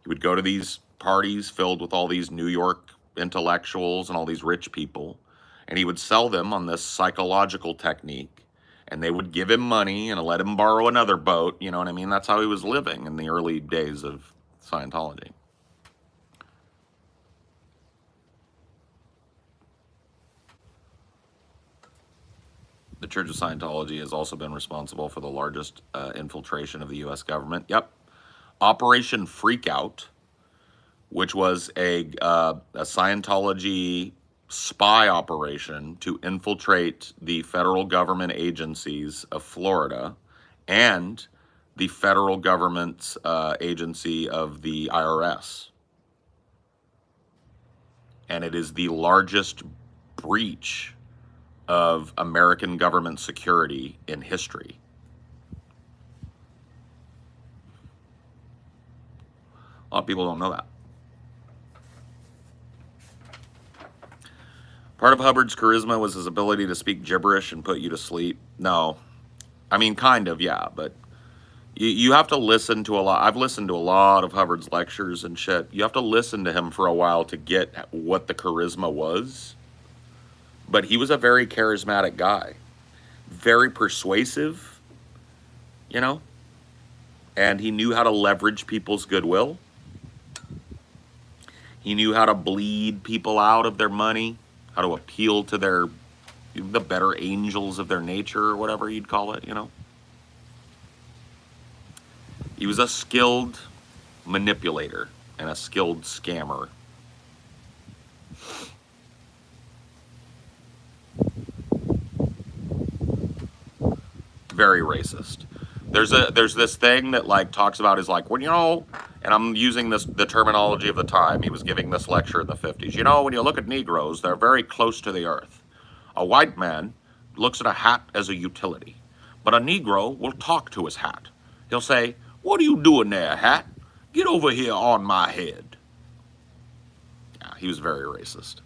He would go to these parties filled with all these New York intellectuals and all these rich people, and he would sell them on this psychological technique, and they would give him money and let him borrow another boat. You know what I mean? That's how he was living in the early days of Scientology. The Church of Scientology has also been responsible for the largest infiltration of the U.S. government. Yep. Operation Freakout, which was a Scientology spy operation to infiltrate the federal government agencies of Florida and the federal government's agency of the IRS. And it is the largest breach of American government security in history. A lot of people don't know that. Part of Hubbard's charisma was his ability to speak gibberish and put you to sleep. No. I mean, kind of, yeah, but you have to listen to a lot. I've listened to a lot of Hubbard's lectures and shit. You have to listen to him for a while to get what the charisma was. But he was a very charismatic guy. Very persuasive, you know? And he knew how to leverage people's goodwill. He knew how to bleed people out of their money, how to appeal to the better angels of their nature, or whatever you'd call it, you know? He was a skilled manipulator and a skilled scammer. Very racist. There's this thing that like talks about is like, when you know, and I'm using the terminology of the time. He was giving this lecture in the 50s. You know, when you look at Negroes, they're very close to the earth. A white man looks at a hat as a utility, but a Negro will talk to his hat. He'll say, "What are you doing there, hat? Get over here on my head." Yeah, he was very racist.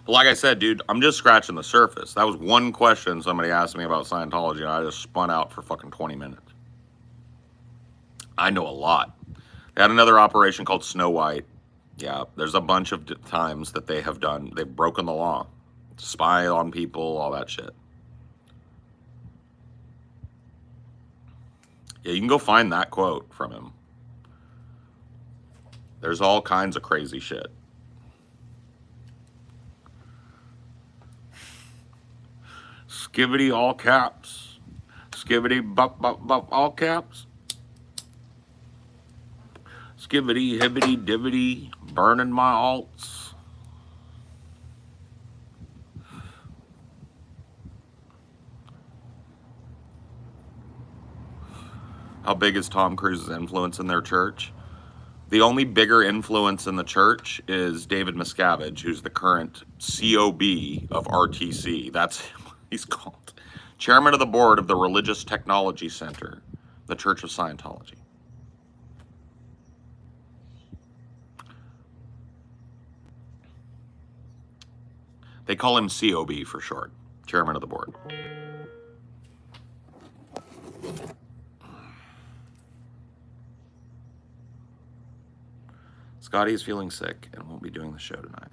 Like I said, dude, I'm just scratching the surface. That was one question somebody asked me about Scientology, and I just spun out for fucking 20 minutes. I know a lot. They had another operation called Snow White. Yeah, there's a bunch of times that they have done. They've broken the law. Spy on people, all that shit. Yeah, you can go find that quote from him. There's all kinds of crazy shit. Skibbity all caps. Skibbity bop bop bop all caps. Skibbity hibbity dibbity burning my alts. How big is Tom Cruise's influence in their church? The only bigger influence in the church is David Miscavige, who's the current COB of RTC. That's he's called. Chairman of the board of the Religious Technology Center, the Church of Scientology. They call him COB for short, Chairman of the board. Scotty is feeling sick and won't be doing the show tonight.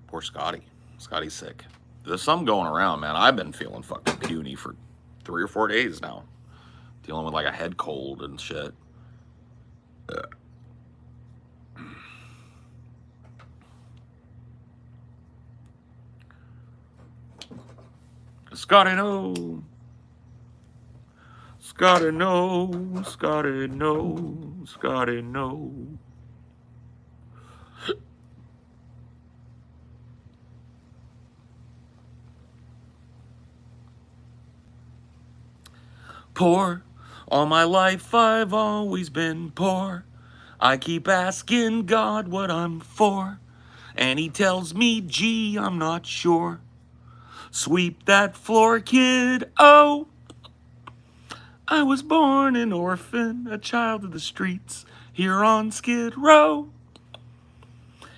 Poor Scotty. Scotty's sick. There's some going around, man. I've been feeling fucking puny for 3 or 4 days now. Dealing with like a head cold and shit. Scotty, no. Scotty, no. Scotty, no. Scotty, no. Poor. All my life I've always been poor. I keep asking God what I'm for, and he tells me, gee, I'm not sure. Sweep that floor, kid, oh. I was born an orphan, a child of the streets, here on Skid Row.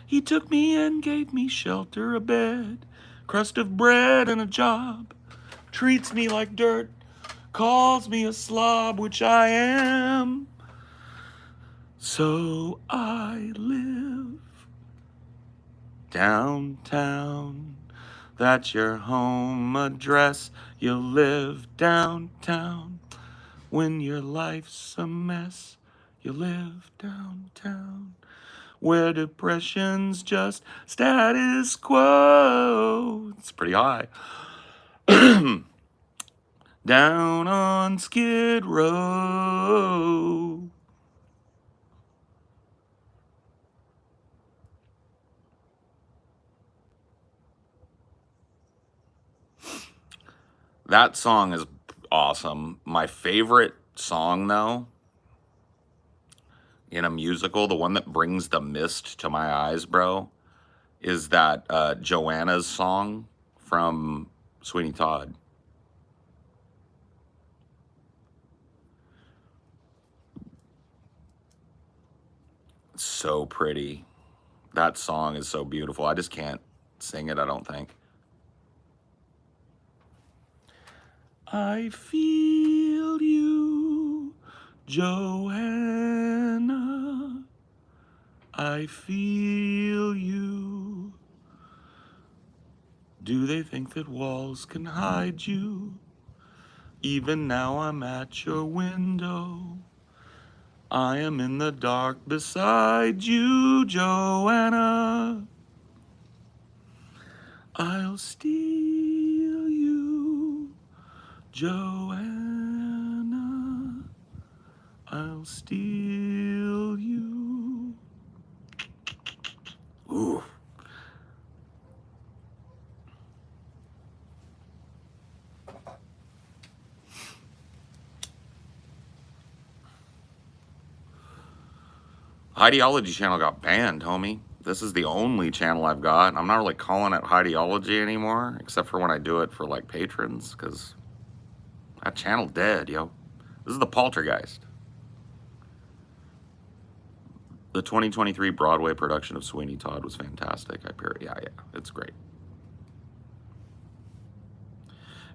He took me and gave me shelter, a bed, crust of bread and a job. Treats me like dirt, calls me a slob, which I am. So I live downtown. That's your home address. You live downtown. When your life's a mess, you live downtown. Where depression's just status quo. It's pretty high. down on Skid Row. That song is awesome. My favorite song, though, in a musical, the one that brings the mist to my eyes, bro, is that Joanna's song from Sweeney Todd. It's so pretty. That song is so beautiful. I just can't sing it, I don't think. I feel you, Joanna. I feel you. Do they think that walls can hide you? Even now I'm at your window. I am in the dark beside you, Joanna. I'll steal you, Joanna. I'll steal you. Ooh. Ideology channel got banned, homie. This is the only channel I've got. I'm not really calling it Ideology anymore, except for when I do it for like patrons, because that channel dead, yo. This is the Poltergeist. The 2023 Broadway production of Sweeney Todd was fantastic. Yeah, it's great.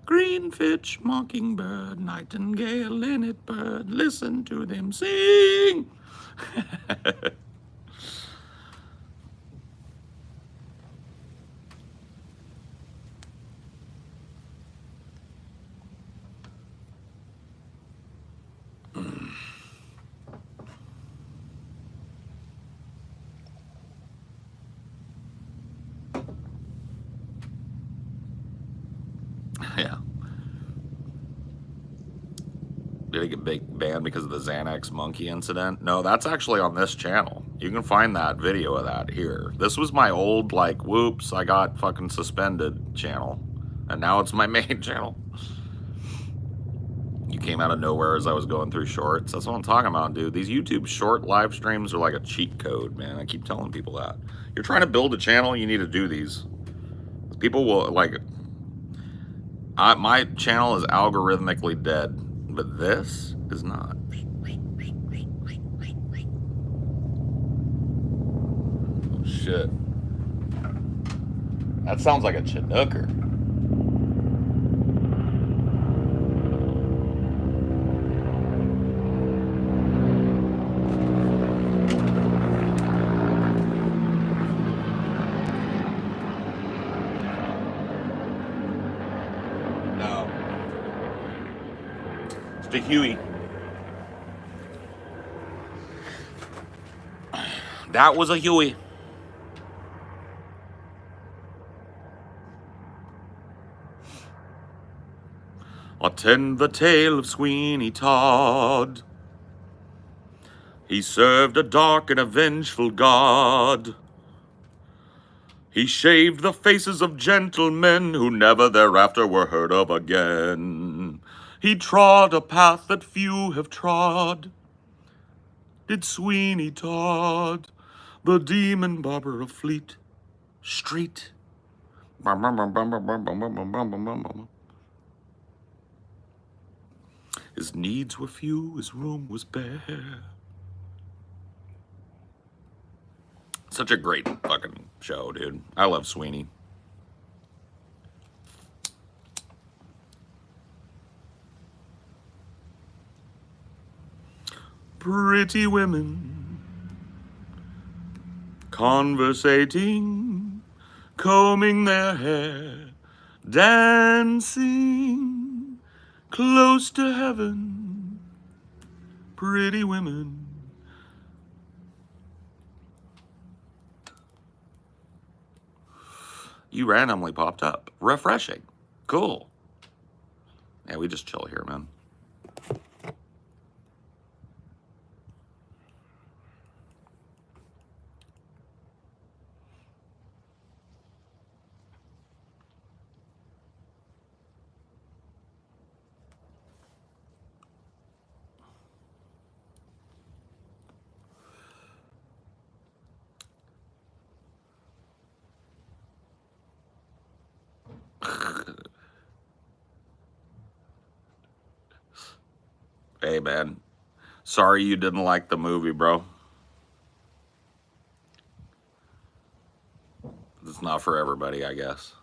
Greenfinch, mockingbird, nightingale, linnet bird, listen to them sing. Yeah. Did it get banned because of the Xanax monkey incident? No, that's actually on this channel. You can find that video of that here. This was my old, like, whoops, I got fucking suspended channel. And now it's my main channel. You came out of nowhere as I was going through shorts. That's what I'm talking about, dude. These YouTube short live streams are like a cheat code, man. I keep telling people that. You're trying to build a channel, you need to do these. People will, like... my channel is algorithmically dead, but this is not. Oh, shit. That sounds like a Chinooker. No. It's the Huey. That was a Huey. Attend the tale of Sweeney Todd. He served a dark and a vengeful God. He shaved the faces of gentlemen who never thereafter were heard of again. He trod a path that few have trod. Did Sweeney Todd, the demon barber of Fleet Street. His needs were few, his room was bare. Such a great fucking show, dude. I love Sweeney. Pretty women conversating, combing their hair, dancing close to heaven. Pretty women. You randomly popped up. Refreshing. Cool. Yeah, we just chill here, man. Hey, man. Sorry you didn't like the movie, bro. It's not for everybody, I guess.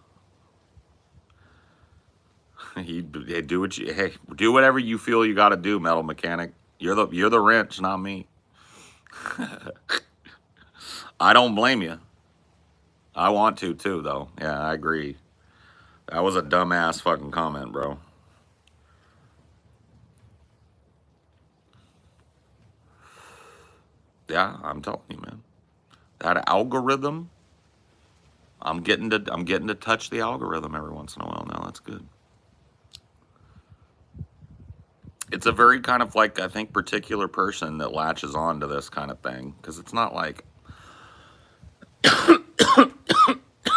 Hey, do whatever you feel you got to do, metal mechanic. You're the wrench, not me. I don't blame you. I want to too, though. Yeah, I agree. That was a dumbass fucking comment, bro. Yeah, I'm telling you, man. That algorithm, I'm getting to touch the algorithm every once in a while now. That's good. It's a very kind of like, I think, particular person that latches on to this kind of thing, because it's not like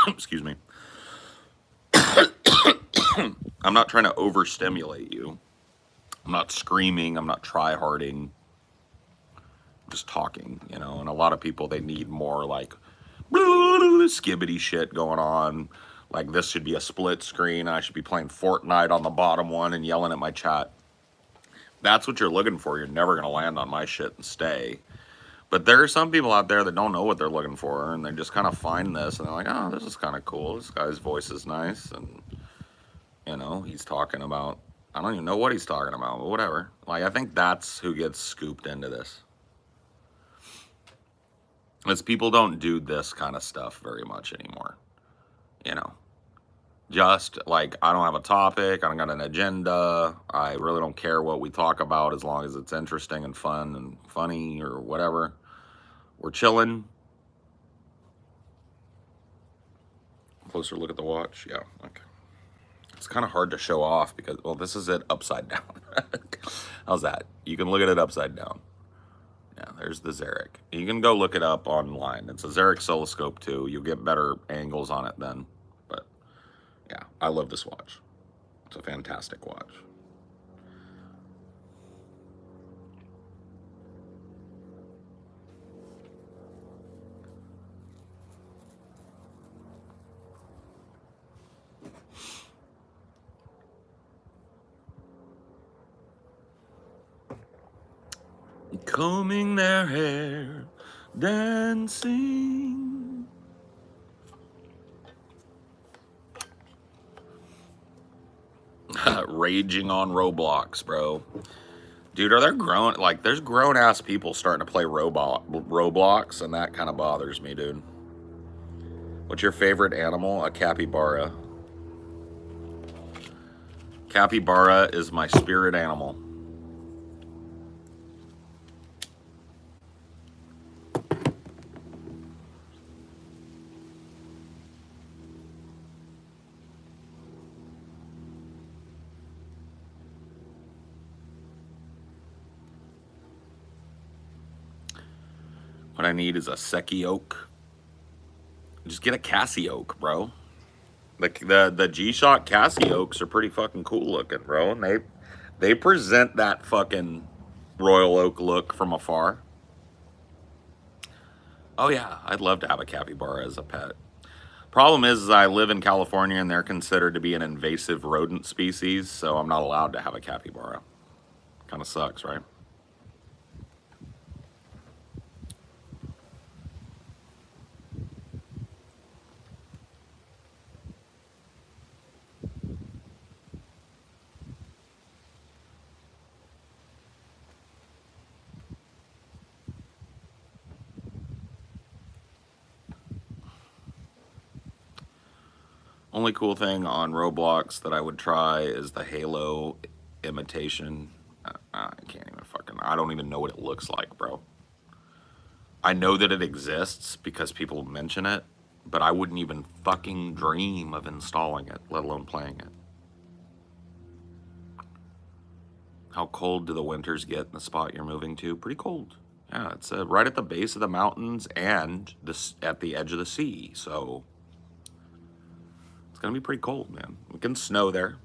excuse me. I'm not trying to overstimulate you. I'm not screaming, I'm not try-harding. I'm just talking, you know, and a lot of people, they need more like skibbity shit going on. Like, this should be a split screen. I should be playing Fortnite on the bottom one and yelling at my chat. That's what you're looking for. You're never going to land on my shit and stay. But there are some people out there that don't know what they're looking for, and they just kind of find this, and they're like, oh, this is kind of cool. This guy's voice is nice, and, you know, he's talking about, I don't even know what he's talking about, but whatever. Like, I think that's who gets scooped into this. Is people don't do this kind of stuff very much anymore, you know. Just like, I don't have a topic, I don't got an agenda, I really don't care what we talk about as long as it's interesting and fun and funny or whatever. We're chilling. Closer look at the watch. Yeah, okay. It's kind of hard to show off because, well, this is it upside down. How's that? You can look at it upside down. Yeah, there's the Xeric. You can go look it up online. It's a Xeric Soloscope too. You'll get better angles on it then. But yeah, I love this watch. It's a fantastic watch. Combing their hair, dancing. Raging on Roblox, bro. Dude, are there there's grown ass people starting to play Roblox, and that kind of bothers me, dude. What's your favorite animal? A capybara. Capybara is my spirit animal. What I need is a Seki oak. Just get a Cassie oak, bro. The G-Shock Cassie oaks are pretty fucking cool looking, bro. And they present that fucking royal oak look from afar. Oh yeah, I'd love to have a capybara as a pet. Problem is I live in California and they're considered to be an invasive rodent species, so I'm not allowed to have a capybara. Kind of sucks, right? Only cool thing on Roblox that I would try is the Halo imitation. I can't even I don't even know what it looks like, bro. I know that it exists because people mention it, but I wouldn't even fucking dream of installing it, let alone playing it. How cold do the winters get in the spot you're moving to? Pretty cold. Yeah, it's right at the base of the mountains and at the edge of the sea. So it's gonna be pretty cold, man. It can snow there.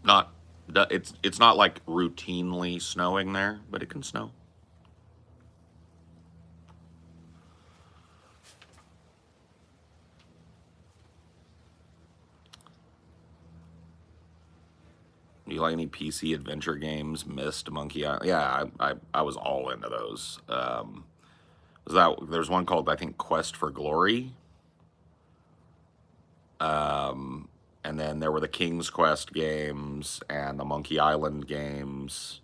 Not it's not like routinely snowing there, but it can snow. You like any PC adventure games? Myst, Monkey Island. Yeah, I was all into those. There's one called, I think, Quest for Glory. And then there were the King's Quest games and the Monkey Island games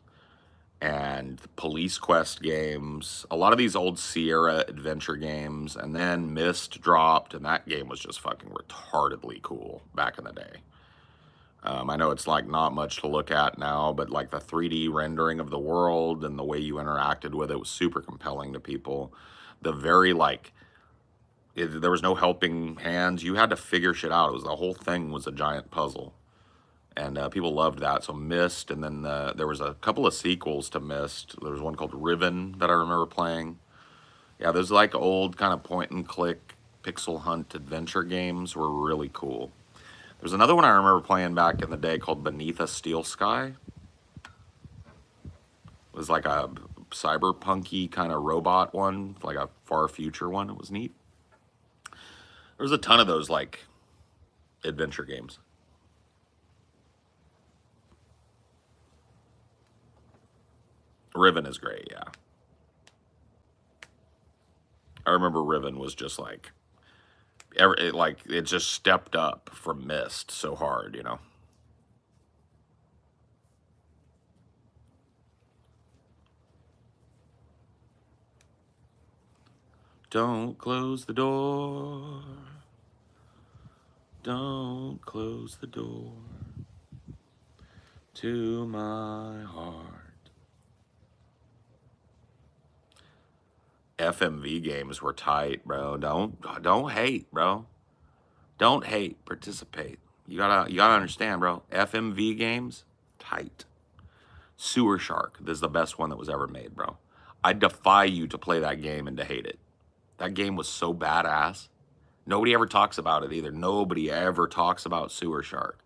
and the Police Quest games. A lot of these old Sierra adventure games. And then Myst dropped, and that game was just fucking retardedly cool back in the day. I know it's like not much to look at now, but like the 3D rendering of the world and the way you interacted with it was super compelling to people. The very there was no helping hands. You had to figure shit out. The whole thing was a giant puzzle, and people loved that. So Myst, and then there was a couple of sequels to Myst. There was one called Riven that I remember playing. Yeah, those like old kind of point and click pixel hunt adventure games were really cool. There's another one I remember playing back in the day called Beneath a Steel Sky. It was like a cyberpunky kind of robot one, like a far future one. It was neat. There was a ton of those like adventure games. Riven is great, yeah. I remember Riven was just like, it just stepped up from Myst so hard, you know. Don't close the door. Don't close the door to my heart. FMV games were tight, bro. Don't hate, bro. Don't hate. Participate. You gotta understand, bro. FMV games, tight. Sewer Shark. This is the best one that was ever made, bro. I defy you to play that game and to hate it. That game was so badass. Nobody ever talks about it either. Nobody ever talks about Sewer Shark.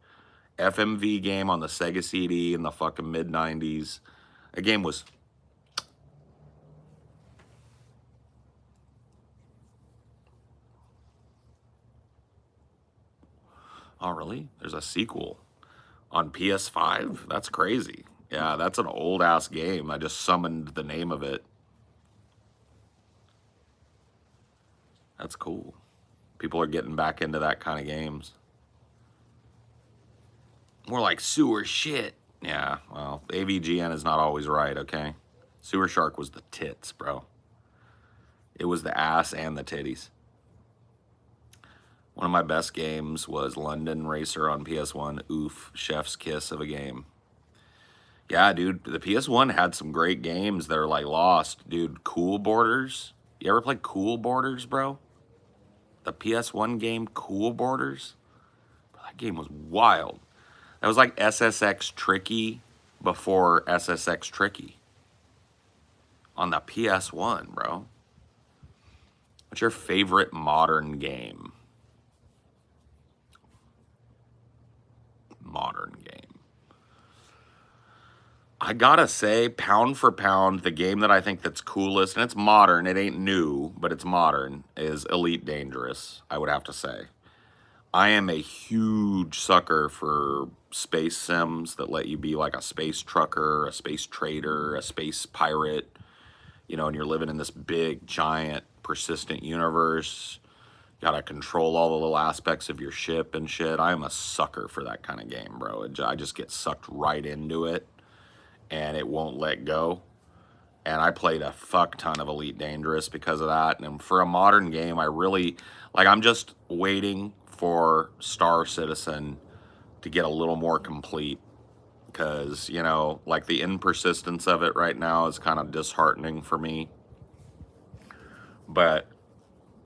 FMV game on the Sega CD in the fucking mid-90s. The game was... Oh, really? There's a sequel on PS5? That's crazy. Yeah, that's an old-ass game. I just summoned the name of it. That's cool. People are getting back into that kind of games. More like sewer shit. Yeah, well, AVGN is not always right, okay? Sewer Shark was the tits, bro. It was the ass and the titties. One of my best games was London Racer on PS1. Oof, chef's kiss of a game. Yeah, dude, the PS1 had some great games that are like lost. Dude, Cool Borders. You ever play Cool Borders, bro? The PS1 game, Cool Borders? Bro, that game was wild. That was like SSX Tricky before SSX Tricky. On the PS1, bro. What's your favorite modern game? Modern game. I gotta say, pound for pound, the game that I think that's coolest, and it's modern, it ain't new, but it's modern, is Elite Dangerous, I would have to say. I am a huge sucker for space sims that let you be like a space trucker, a space trader, a space pirate, you know, and you're living in this big, giant, persistent universe. Gotta control all the little aspects of your ship and shit. I am a sucker for that kind of game, bro. I just get sucked right into it, and it won't let go. And I played a fuck ton of Elite Dangerous because of that. And for a modern game, I really, like, I'm just waiting for Star Citizen to get a little more complete. Because, you know, like the persistence of it right now is kind of disheartening for me. But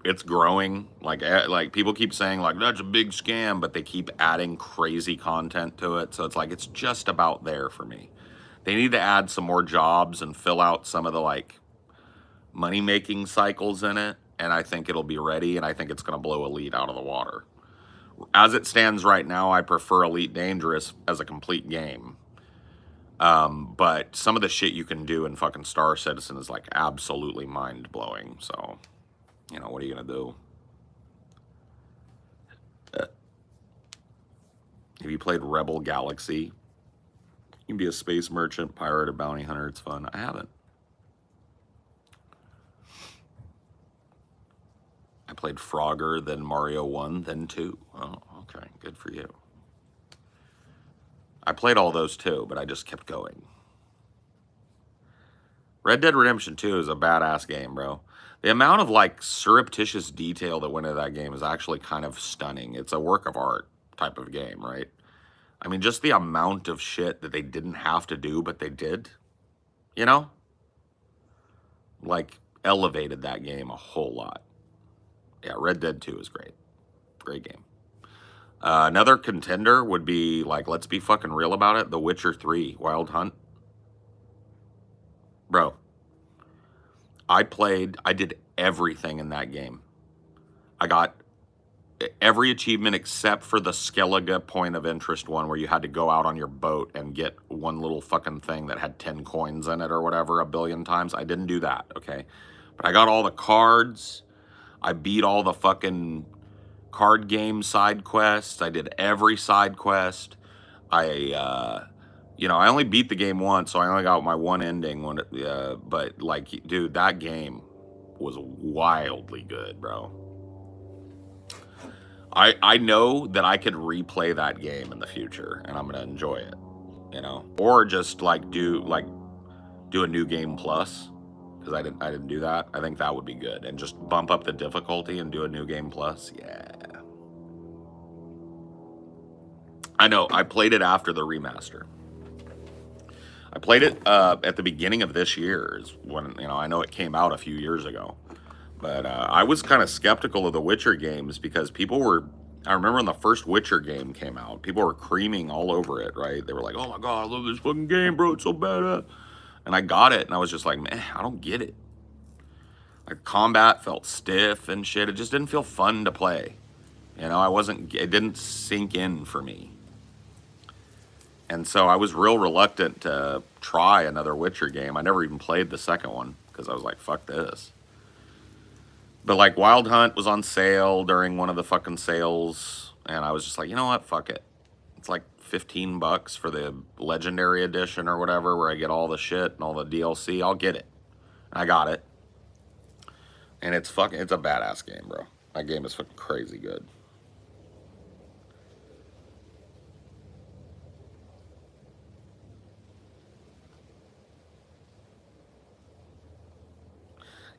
it's growing. Like people keep saying, like, that's a big scam, but they keep adding crazy content to it. So it's like, it's just about there for me. They need to add some more jobs and fill out some of the like money-making cycles in it, and I think it'll be ready, and I think it's going to blow Elite out of the water. As it stands right now, I prefer Elite Dangerous as a complete game. But some of the shit you can do in fucking Star Citizen is like absolutely mind-blowing. So, you know, what are you going to do? Have you played Rebel Galaxy? You can be a space merchant, pirate, or bounty hunter. It's fun. I haven't. I played Frogger, then Mario 1, then 2. Oh, okay. Good for you. I played all those too, but I just kept going. Red Dead Redemption 2 is a badass game, bro. The amount of like surreptitious detail that went into that game is actually kind of stunning. It's a work of art type of game, right? I mean, just the amount of shit that they didn't have to do, but they did, you know? Like, elevated that game a whole lot. Yeah, Red Dead 2 is great. Great game. Another contender would be, like, let's be fucking real about it, The Witcher 3, Wild Hunt. Bro, I did everything in that game. I got every achievement except for the Skellige point of interest one where you had to go out on your boat and get one little fucking thing that had 10 coins in it or whatever a billion times. I didn't do that, okay? But I got all the cards. I beat all the fucking card game side quests. I did every side quest. You know, I only beat the game once, so I only got my one ending. But, like, dude, that game was wildly good, bro. I know that I could replay that game in the future, and I'm gonna enjoy it, you know, or just like do a new game plus, because I didn't do that. I think that would be good, and just bump up the difficulty and do a new game plus. Yeah, I know. I played it after the remaster. I played it at the beginning of this year, is when, you know, I know it came out a few years ago. But I was kind of skeptical of the Witcher games because I remember when the first Witcher game came out, people were creaming all over it, right? They were like, oh my God, I love this fucking game, bro. It's so badass. And I got it, and I was just like, man, I don't get it. Like, combat felt stiff and shit. It just didn't feel fun to play. You know, it didn't sink in for me. And so I was real reluctant to try another Witcher game. I never even played the second one because I was like, fuck this. But like Wild Hunt was on sale during one of the fucking sales, and I was just like, you know what, fuck it. It's like $15 for the Legendary Edition or whatever, where I get all the shit and all the DLC. I'll get it. And I got it. And it's a badass game, bro. That game is fucking crazy good.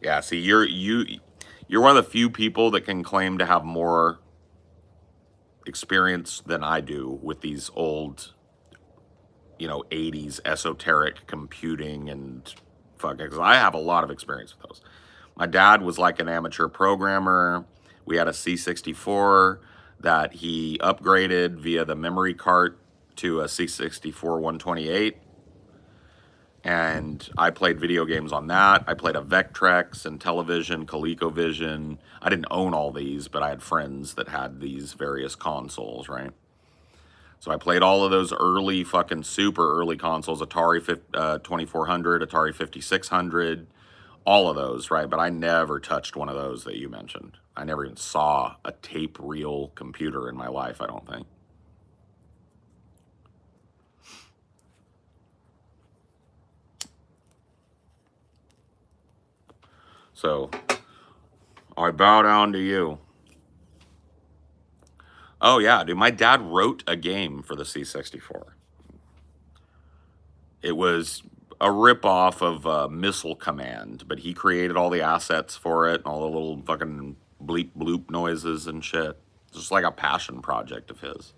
Yeah, see, you're one of the few people that can claim to have more experience than I do with these old, you know, 80s esoteric computing and fucking, because I have a lot of experience with those. My dad was like an amateur programmer. We had a C64 that he upgraded via the memory cart to a C64 128. And I played video games on that. I played a Vectrex and Television, ColecoVision. I didn't own all these, but I had friends that had these various consoles, right? So I played all of those early, fucking super early consoles, Atari 2400, Atari 5600, all of those, right? But I never touched one of those that you mentioned. I never even saw a tape reel computer in my life, I don't think. So I bow down to you. Oh yeah, dude, my dad wrote a game for the C64. It was a ripoff of Missile Command, but he created all the assets for it and all the little fucking bleep bloop noises and shit. It's just like a passion project of his.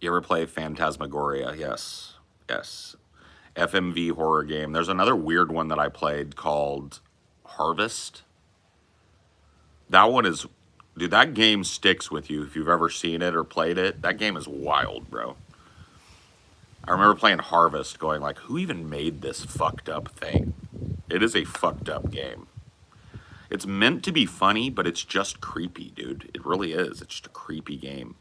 You ever play Phantasmagoria? Yes. Yes. FMV horror game. There's another weird one that I played called Harvest. That one is, dude, that game sticks with you if you've ever seen it or played it. That game is wild, bro. I remember playing Harvest going like, who even made this fucked up thing? It is a fucked up game. It's meant to be funny, but it's just creepy, dude. It really is. It's just a creepy game.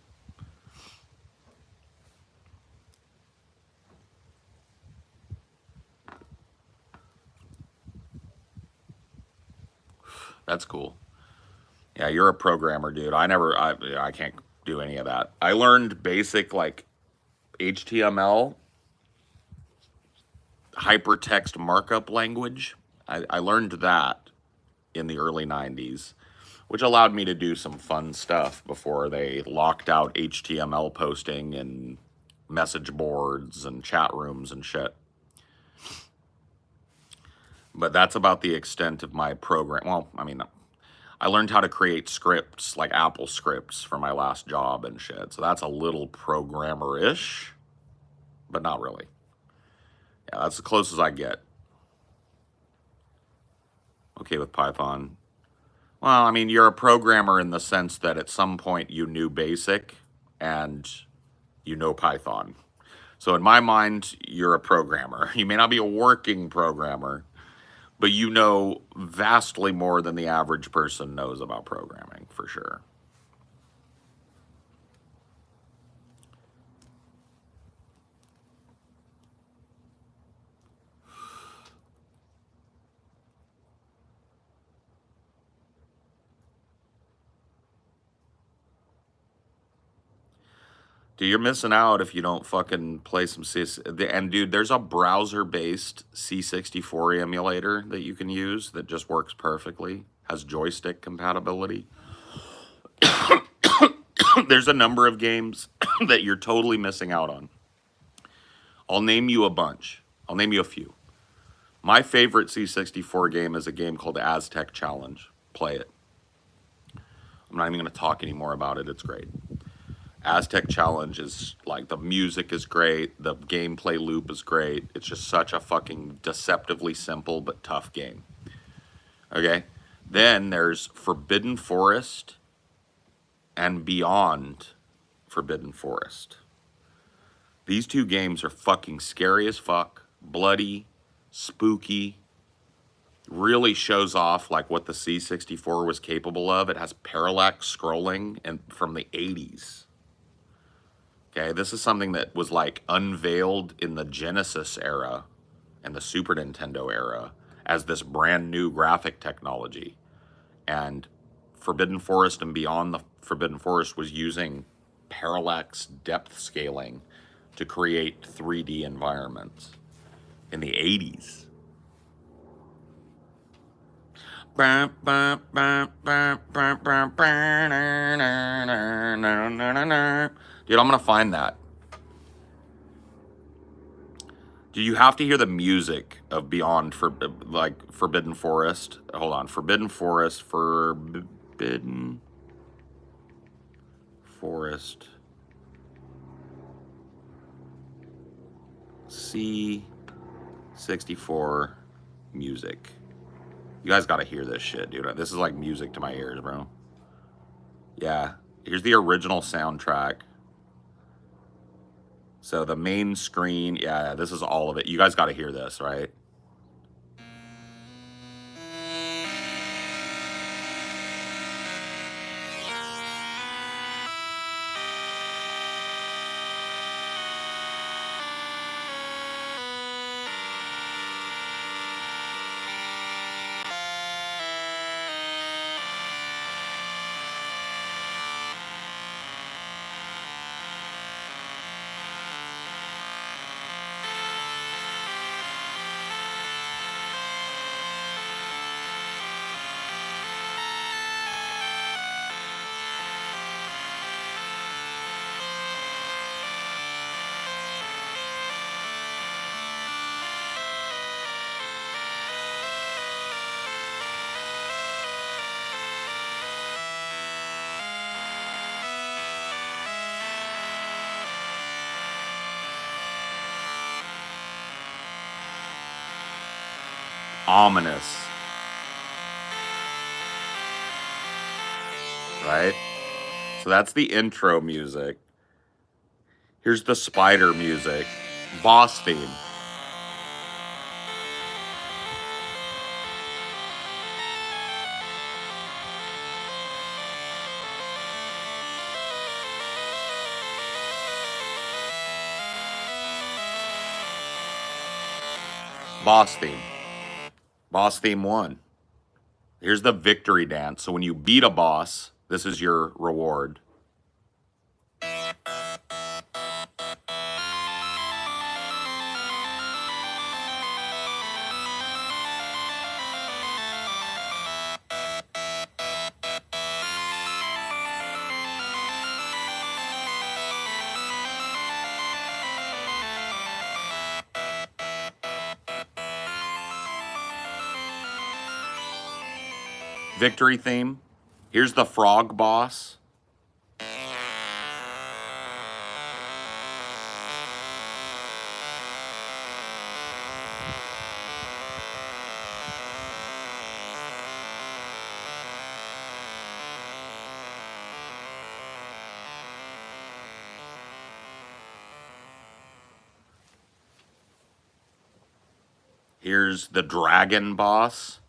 That's cool. Yeah, you're a programmer, dude. I can't do any of that. I learned basic like HTML, hypertext markup language. I learned that in the early 90s, which allowed me to do some fun stuff before they locked out HTML posting and message boards and chat rooms and shit. But that's about the extent of my program. Well, I mean, I learned how to create scripts, like Apple scripts, for my last job and shit. So that's a little programmer-ish, but not really. Yeah, that's the closest I get. Okay with Python. Well, I mean, you're a programmer in the sense that at some point you knew BASIC and you know Python. So in my mind, you're a programmer. You may not be a working programmer, but you know vastly more than the average person knows about programming, for sure. Dude, you're missing out if you don't fucking play some C. And dude, there's a browser-based C64 emulator that you can use that just works perfectly. Has joystick compatibility. There's a number of games that you're totally missing out on. I'll name you a bunch. I'll name you a few. My favorite C64 game is a game called Aztec Challenge. Play it. I'm not even going to talk anymore about it. It's great. Aztec Challenge is like, the music is great, the gameplay loop is great. It's just such a fucking deceptively simple but tough game. Okay? Then there's Forbidden Forest and Beyond Forbidden Forest. These two games are fucking scary as fuck, bloody, spooky, really shows off like what the C64 was capable of. It has parallax scrolling and from the 80s. Okay, this is something that was like unveiled in the Genesis era and the Super Nintendo era as this brand new graphic technology. And Forbidden Forest and Beyond the Forbidden Forest was using parallax depth scaling to create 3D environments in the 80s. Dude, I'm gonna find that. Do you have to hear the music of Beyond for like Forbidden Forest? Hold on, Forbidden Forest, C64 music. You guys gotta hear this shit, dude. This is like music to my ears, bro. Yeah, here's the original soundtrack. So the main screen, yeah, this is all of it. You guys got to hear this, right? ominous. Right? So that's the intro music. Here's the spider music. Boss theme. Boss theme. Boss theme 1. Here's the victory dance. So when you beat a boss, this is your reward. Victory theme. Here's the frog boss. Here's the dragon boss.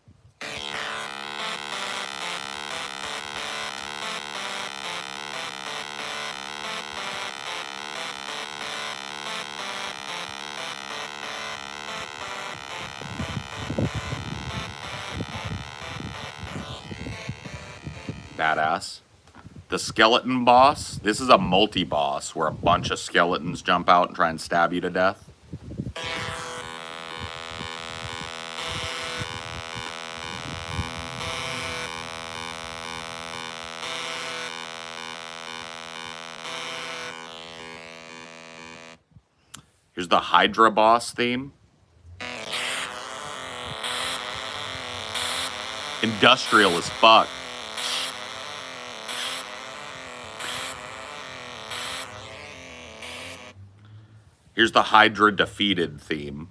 Badass. The skeleton boss. This is a multi-boss where a bunch of skeletons jump out and try and stab you to death. Here's the Hydra boss theme. Industrial as fuck. Here's the Hydra defeated theme.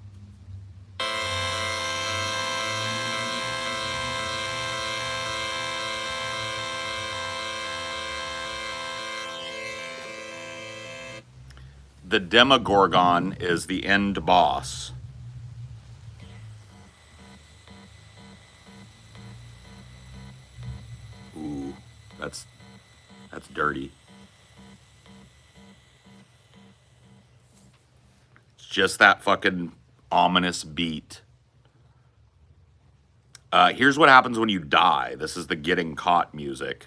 The Demogorgon is the end boss. Ooh, that's dirty. It's just that fucking ominous beat. Here's what happens when you die. This is the getting caught music.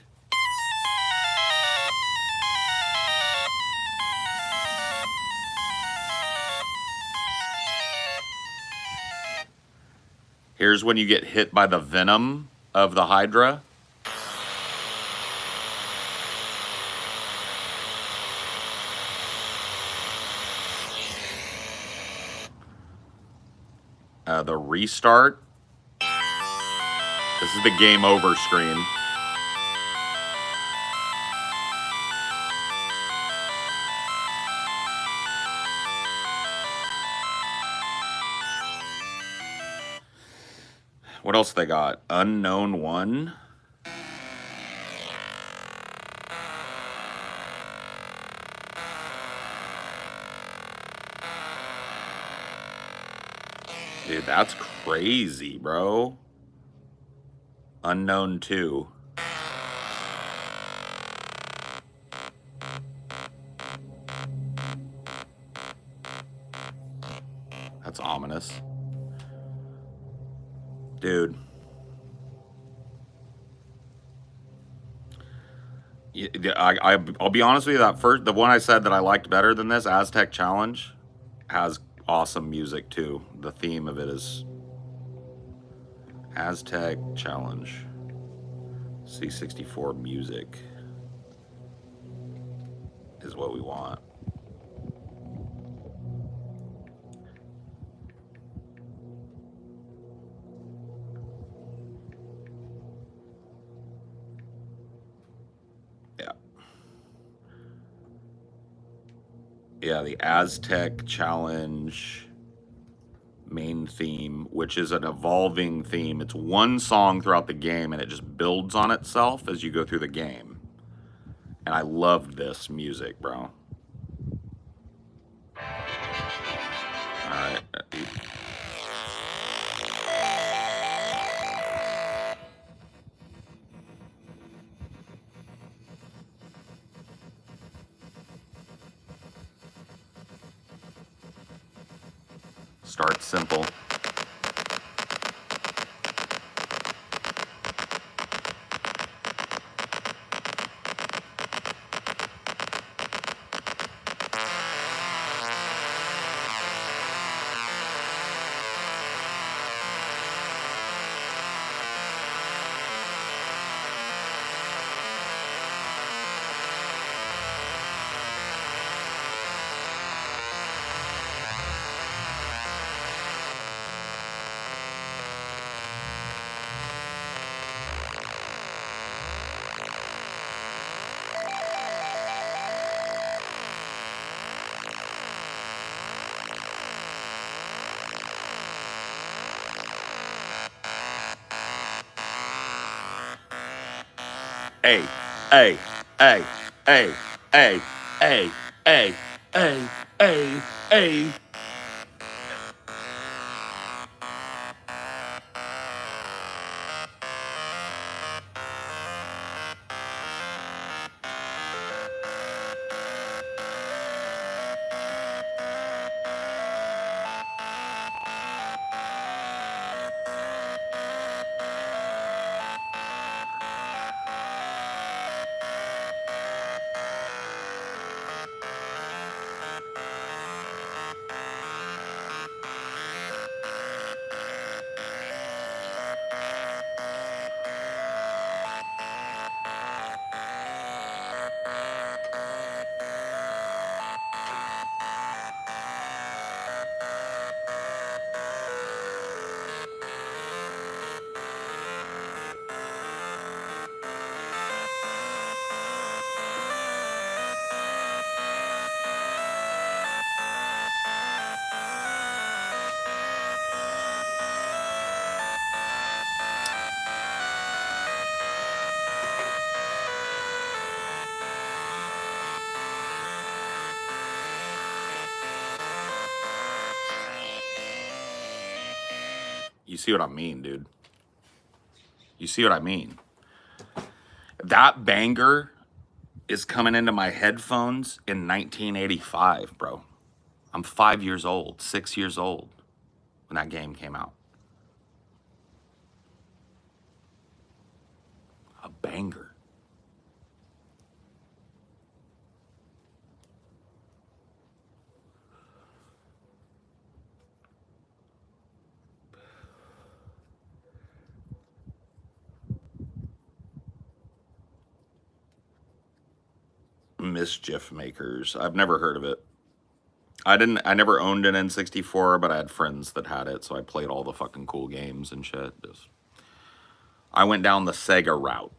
Here's when you get hit by the venom of the Hydra. The restart. This is the game over screen. What else they got? Unknown One. Dude, that's crazy, bro. Unknown 2. That's ominous. Dude. I'll be honest with you, the one I said that I liked better than this, Aztec Challenge, has awesome music too. The theme of it is Aztec Challenge. C64 music is what we want. Yeah, the Aztec Challenge main theme, which is an evolving theme. It's one song throughout the game, and it just builds on itself as you go through the game. And I loved this music, bro. All right. Start simple. Hey, hey, hey, hey, hey, hey, hey, hey, hey, hey. You see what I mean, dude? You see what I mean? That banger is coming into my headphones in 1985, bro. I'm 5 years old, 6 years old when that game came out. A banger. Mischief Makers. I've never heard of it. I never owned an N64, but I had friends that had it, so I played all the fucking cool games and shit. I went down the Sega route.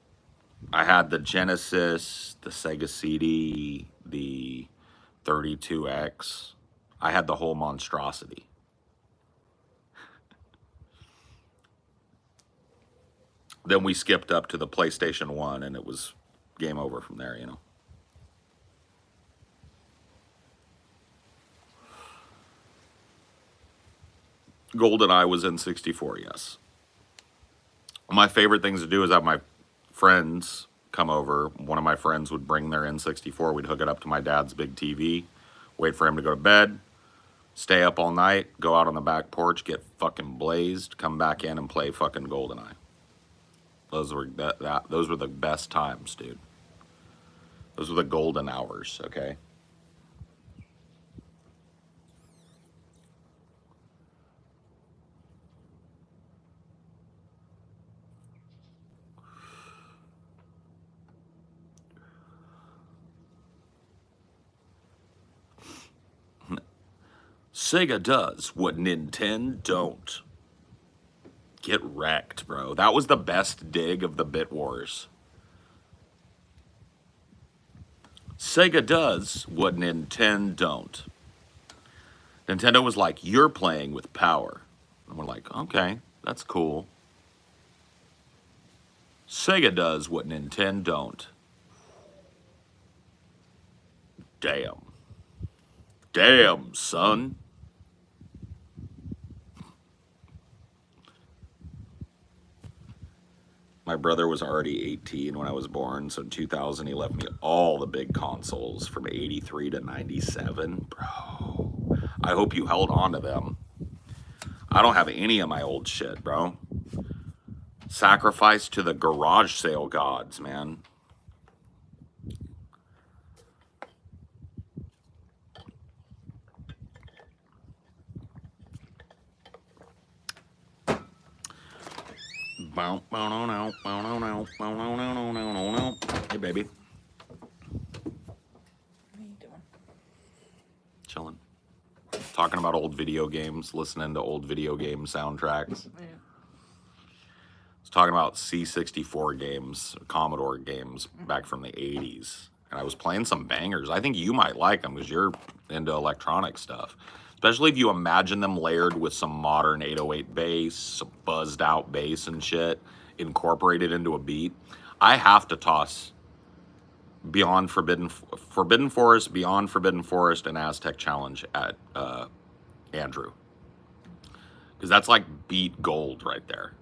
I had the Genesis, the Sega CD, the 32X. I had the whole monstrosity. Then we skipped up to the PlayStation 1, and it was game over from there, you know. GoldenEye was in 64, yes. My favorite things to do is have my friends come over. One of my friends would bring their N64. We'd hook it up to my dad's big TV, wait for him to go to bed, stay up all night, go out on the back porch, get fucking blazed, come back in and play fucking GoldenEye. Those were those were the best times, dude. Those were the golden hours, okay? Sega does what Nintendo don't. Get wrecked, bro. That was the best dig of the Bit Wars. Sega does what Nintendo don't. Nintendo was like, you're playing with power. And we're like, okay, that's cool. Sega does what Nintendo don't. Damn. Damn, son. My brother was already 18 when I was born, so in 2000 he left me all the big consoles from 83 to 97. Bro, I hope you held on to them. I don't have any of my old shit, bro. Sacrifice to the garage sale gods, man. Hey, baby. What are you doing? Chilling. Talking about old video games, listening to old video game soundtracks. Yeah. I was talking about C64 games, Commodore games back from the 80s. And I was playing some bangers. I think you might like them because you're into electronic stuff. Especially if you imagine them layered with some modern 808 bass, some buzzed out bass and shit, incorporated into a beat. I have to toss Beyond Forbidden Forest, Beyond Forbidden Forest, and Aztec Challenge at Andrew. Because that's like beat gold right there.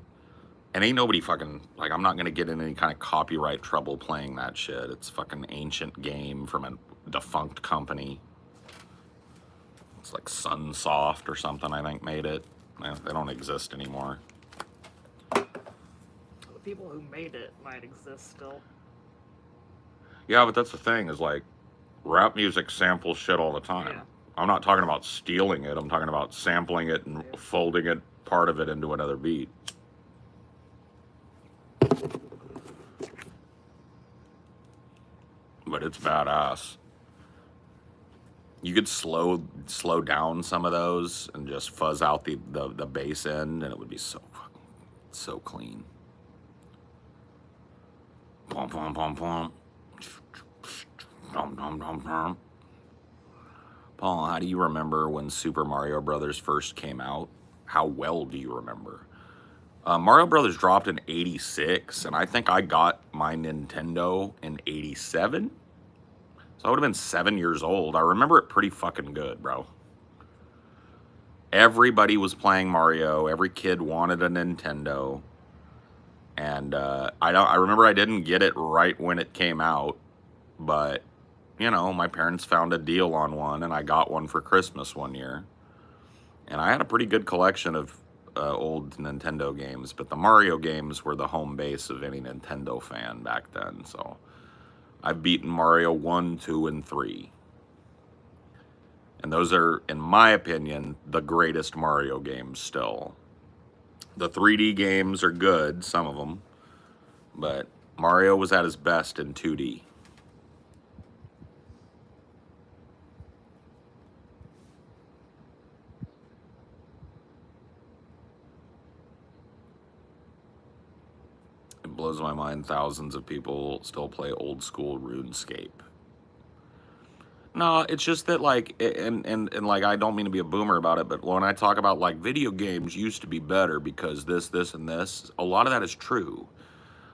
And ain't nobody fucking, like, I'm not going to get in any kind of copyright trouble playing that shit. It's fucking ancient game from a defunct company. It's like Sunsoft or something, I think, made it. They don't exist anymore. The people who made it might exist still. Yeah, but that's the thing, is like, rap music samples shit all the time. Yeah. I'm not talking about stealing it. I'm talking about sampling it and folding it, part of it, into another beat. But it's badass. You could slow down some of those and just fuzz out the bass end, and it would be so clean. Pom pom pom pom. Dum dum dum dum. Paul, how do you remember when Super Mario Brothers first came out? How well do you remember? Mario Brothers dropped in '86, and I think I got my Nintendo in '87. So I would have been 7 years old. I remember it pretty fucking good, bro. Everybody was playing Mario. Every kid wanted a Nintendo. And I remember I didn't get it right when it came out, but you know, my parents found a deal on one, and I got one for Christmas one year. And I had a pretty good collection of old Nintendo games, but the Mario games were the home base of any Nintendo fan back then. So I've beaten Mario 1, 2, and 3. And those are, in my opinion, the greatest Mario games still. The 3D games are good, some of them, but Mario was at his best in 2D. It blows my mind thousands of people still play old school RuneScape. No, it's just that, like, and like, I don't mean to be a boomer about it, but when I talk about, like, video games used to be better because this, and this, a lot of that is true.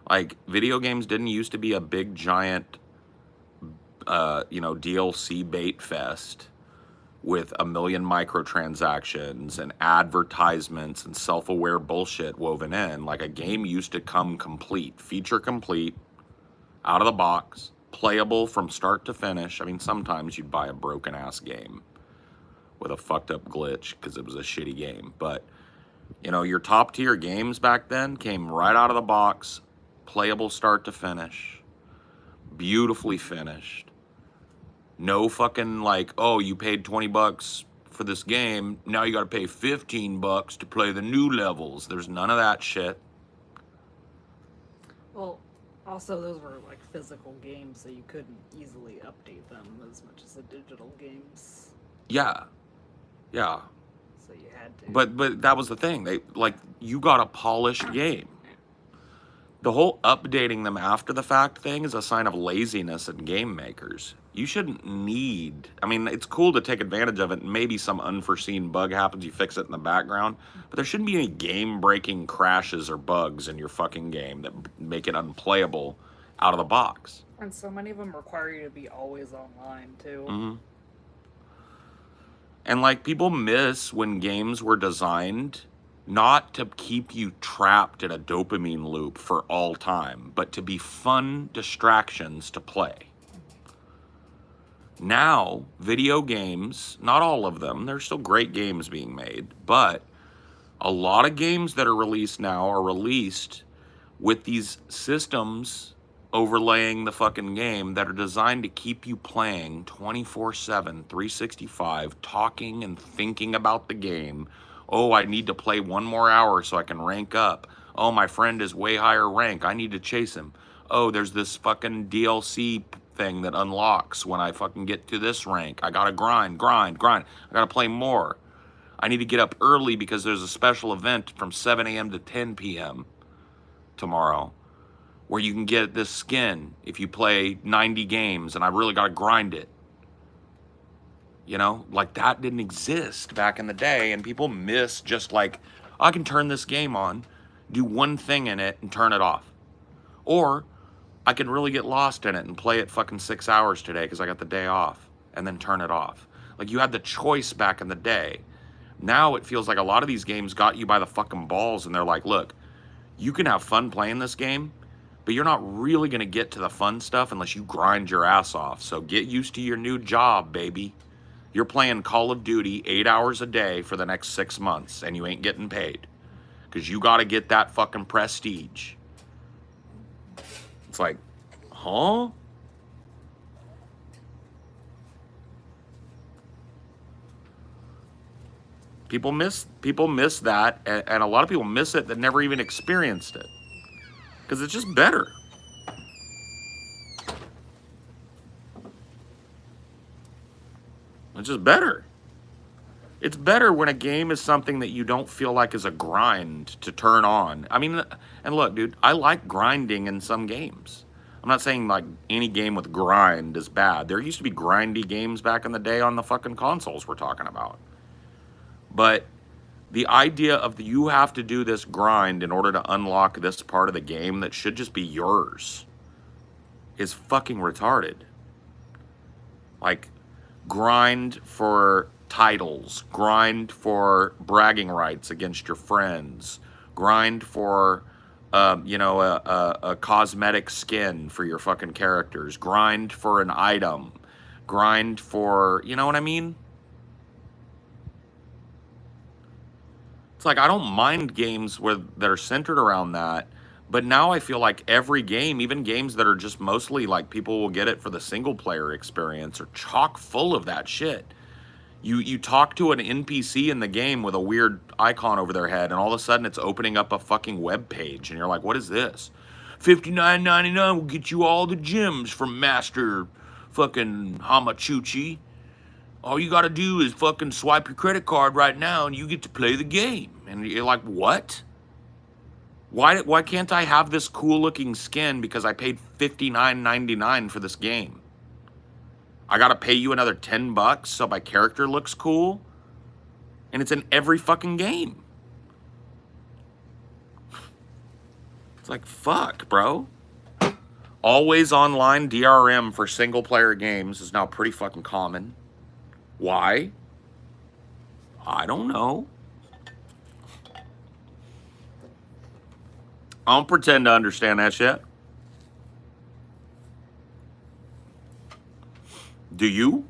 Like, video games didn't used to be a big, giant, DLC bait fest with a million microtransactions and advertisements and self-aware bullshit woven in. Like, a game used to come complete, feature complete, out of the box, playable from start to finish. I mean, sometimes you'd buy a broken ass game with a fucked up glitch because it was a shitty game. But, you know, your top tier games back then came right out of the box, playable start to finish, beautifully finished. No fucking like, oh, you paid $20 for this game, now you gotta pay $15 to play the new levels. There's none of that shit. Well, also those were like physical games, so you couldn't easily update them as much as the digital games. Yeah. So you had to. But that was the thing. You got a polished game. The whole updating them after the fact thing is a sign of laziness in game makers. You shouldn't need, I mean, it's cool to take advantage of it, and maybe some unforeseen bug happens, you fix it in the background, but there shouldn't be any game-breaking crashes or bugs in your fucking game that make it unplayable out of the box. And so many of them require you to be always online, too. Mm-hmm. And, like, people miss when games were designed not to keep you trapped in a dopamine loop for all time, but to be fun distractions to play. Now, video games, not all of them, there's still great games being made, but a lot of games that are released now are released with these systems overlaying the fucking game that are designed to keep you playing 24/7, 365, talking and thinking about the game. Oh, I need to play one more hour so I can rank up. Oh, my friend is way higher rank. I need to chase him. Oh, there's this fucking DLC thing that unlocks when I fucking get to this rank. I gotta grind. I gotta play more. I need to get up early because there's a special event from 7 a.m. to 10 p.m. tomorrow where you can get this skin if you play 90 games, and I really gotta grind it. You know, like that didn't exist back in the day, and people miss just like, I can turn this game on, do one thing in it, and turn it off. Or I can really get lost in it and play it fucking 6 hours today because I got the day off, and then turn it off. Like, you had the choice back in the day. Now it feels like a lot of these games got you by the fucking balls, and they're like, look, you can have fun playing this game, but you're not really going to get to the fun stuff unless you grind your ass off. So get used to your new job, baby. You're playing Call of Duty 8 hours a day for the next 6 months, and you ain't getting paid because you got to get that fucking prestige. It's like, huh? People miss that, and a lot of people miss it that never even experienced it because it's just better. It's just better. It's better when a game is something that you don't feel like is a grind to turn on. I mean, and look, dude, I like grinding in some games. I'm not saying like any game with grind is bad. There used to be grindy games back in the day on the fucking consoles we're talking about. But the idea of you have to do this grind in order to unlock this part of the game that should just be yours is fucking retarded. Like, grind for titles, grind for bragging rights against your friends, grind for, a cosmetic skin for your fucking characters, grind for an item, grind for, you know what I mean? It's like, I don't mind games that are centered around that, but now I feel like every game, even games that are just mostly like people will get it for the single player experience, are chock full of that shit. You talk to an NPC in the game with a weird icon over their head, and all of a sudden it's opening up a fucking web page, and you're like, what is this? $59.99 will get you all the gems from Master fucking Hamachuchi. All you gotta do is fucking swipe your credit card right now, and you get to play the game. And you're like, what? Why can't I have this cool looking skin because I paid $59.99 for this game? I gotta pay you another $10 so my character looks cool? And it's in every fucking game. It's like, fuck, bro. Always online DRM for single player games is now pretty fucking common. Why? I don't know. I don't pretend to understand that shit. Do you?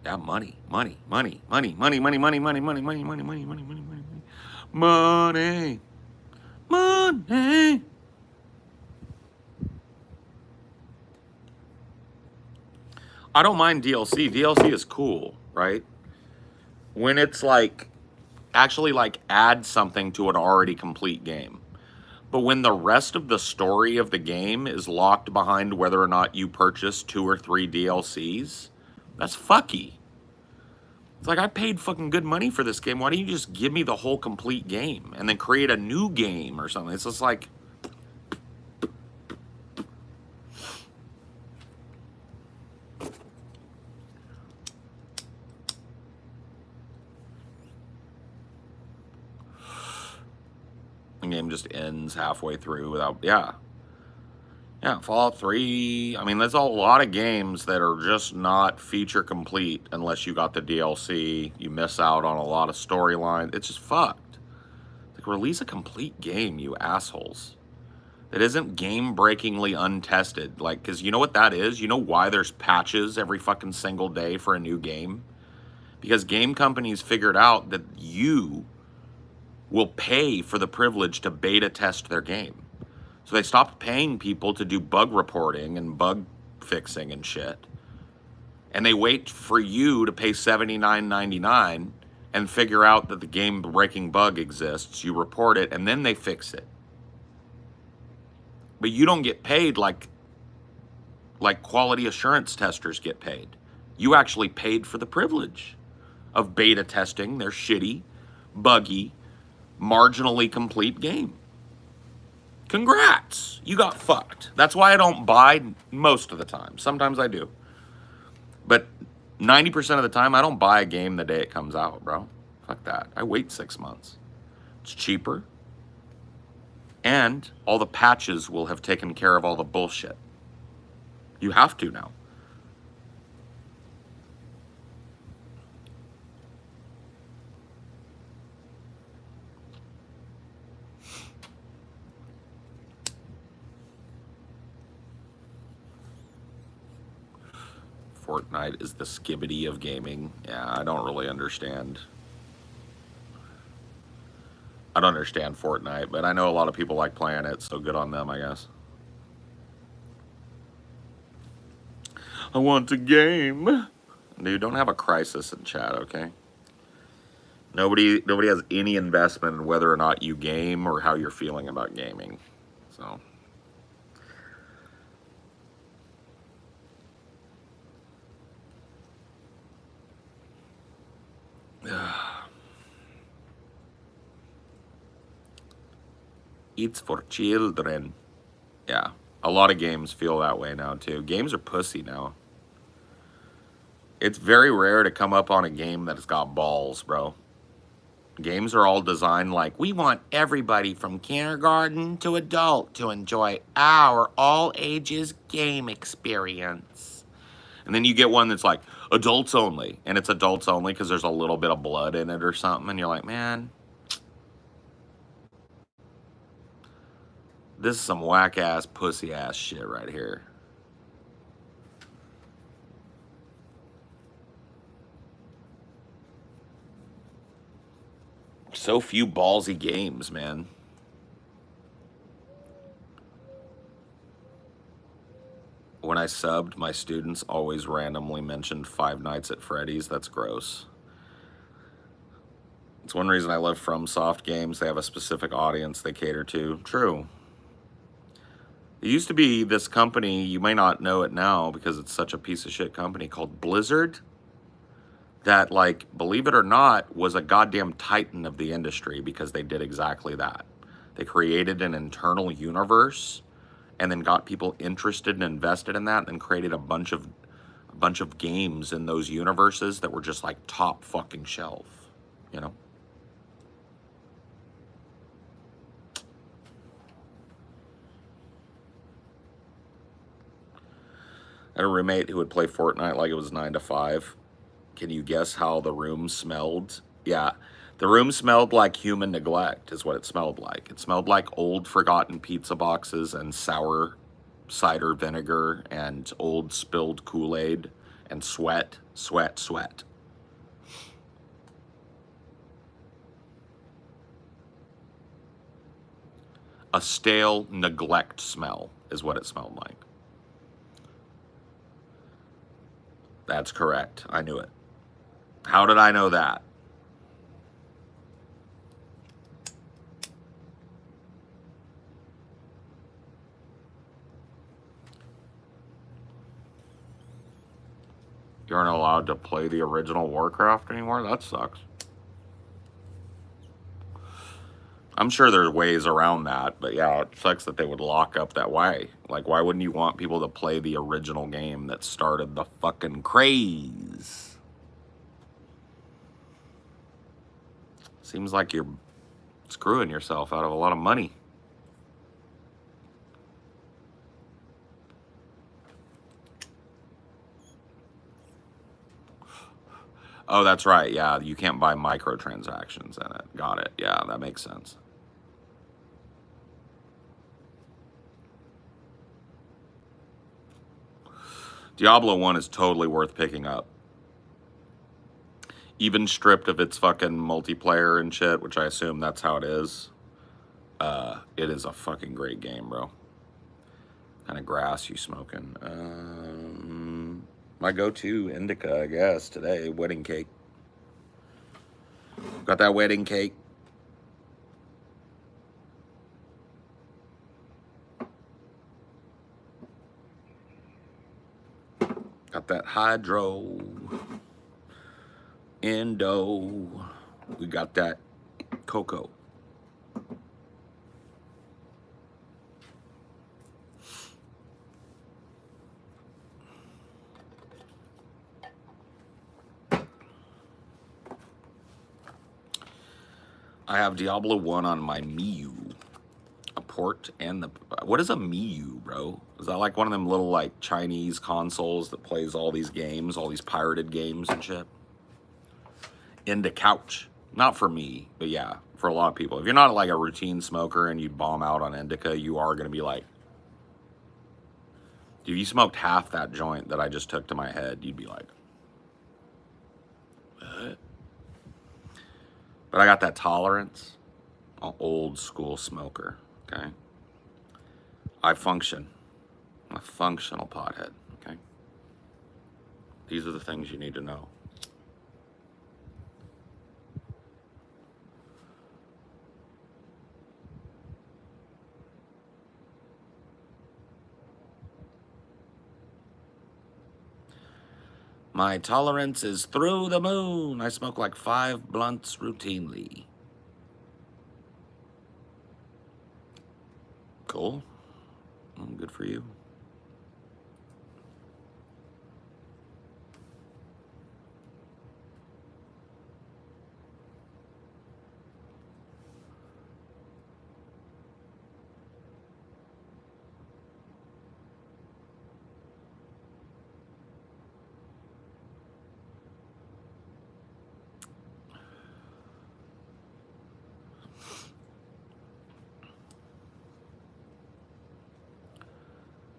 That money. I don't mind DLC. DLC is cool, right? When it's like, actually like add something to an already complete game. But when the rest of the story of the game is locked behind whether or not you purchase 2 or 3 DLCs, that's fucky. It's like, I paid fucking good money for this game. Why don't you just give me the whole complete game and then create a new game or something? It's just like, the game just ends halfway through without, yeah. Yeah, Fallout 3, I mean, there's a lot of games that are just not feature complete unless you got the DLC. You miss out on a lot of storyline. It's just fucked. Like, release a complete game, you assholes. It isn't game-breakingly untested. Like, because you know what that is? You know why there's patches every fucking single day for a new game? Because game companies figured out that you will pay for the privilege to beta test their game. So they stopped paying people to do bug reporting and bug fixing and shit. And they wait for you to pay $79.99 and figure out that the game-breaking bug exists. You report it, and then they fix it. But you don't get paid like quality assurance testers get paid. You actually paid for the privilege of beta testing their shitty, buggy, marginally complete game. Congrats, you got fucked. That's why I don't buy most of the time. Sometimes I do. But 90% of the time, I don't buy a game the day it comes out, bro. Fuck that. I wait 6 months. It's cheaper. And all the patches will have taken care of all the bullshit. You have to now. Fortnite is the skibbity of gaming. Yeah, I don't really understand. I don't understand Fortnite, but I know a lot of people like playing it, so good on them, I guess. I want a game. Dude, don't have a crisis in chat, okay? Nobody has any investment in whether or not you game or how you're feeling about gaming. So it's for children. Yeah. A lot of games feel that way now too. Games are pussy now. It's very rare to come up on a game that's got balls, bro. Games are all designed like, we want everybody from kindergarten to adult to enjoy our all ages game experience. And then you get one that's like, adults only. And it's adults only because there's a little bit of blood in it or something. And you're like, man, this is some whack ass, pussy ass shit right here. So few ballsy games, man. When I subbed, my students always randomly mentioned Five Nights at Freddy's. That's gross. It's one reason I love FromSoft games. They have a specific audience they cater to. True. It used to be this company, you may not know it now because it's such a piece of shit company, called Blizzard, that, like, believe it or not, was a goddamn titan of the industry because they did exactly that. They created an internal universe and then got people interested and invested in that and created a bunch of games in those universes that were just like top fucking shelf, you know? I had a roommate who would play Fortnite like it was 9 to 5. Can you guess how the room smelled? Yeah, the room smelled like human neglect is what it smelled like. It smelled like old forgotten pizza boxes and sour cider vinegar and old spilled Kool-Aid and sweat, sweat, sweat. A stale neglect smell is what it smelled like. That's correct. I knew it. How did I know that? You aren't allowed to play the original Warcraft anymore? That sucks. I'm sure there's ways around that, but yeah, it sucks that they would lock up that way. Like, why wouldn't you want people to play the original game that started the fucking craze? Seems like you're screwing yourself out of a lot of money. Oh, that's right. Yeah, you can't buy microtransactions in it. Got it. Yeah, that makes sense. Diablo 1 is totally worth picking up. Even stripped of its fucking multiplayer and shit, which I assume that's how it is. It is a fucking great game, bro. Kind of grass you smoking? My go-to indica, I guess, today, wedding cake. Got that wedding cake. Got that hydro. Indo. We got that cocoa. I have Diablo 1 on my Miu. A port and the... What is a Miu, bro? Is that like one of them little like Chinese consoles that plays all these games, all these pirated games and shit? Into couch. Not for me, but yeah, for a lot of people. If you're not like a routine smoker and you bomb out on indica, you are going to be like... If you smoked half that joint that I just took to my head, you'd be like... What? But I got that tolerance. An old school smoker, okay? I function. I'm a functional pothead, okay? These are the things you need to know. My tolerance is through the moon. I smoke like 5 blunts routinely. Cool. Good for you.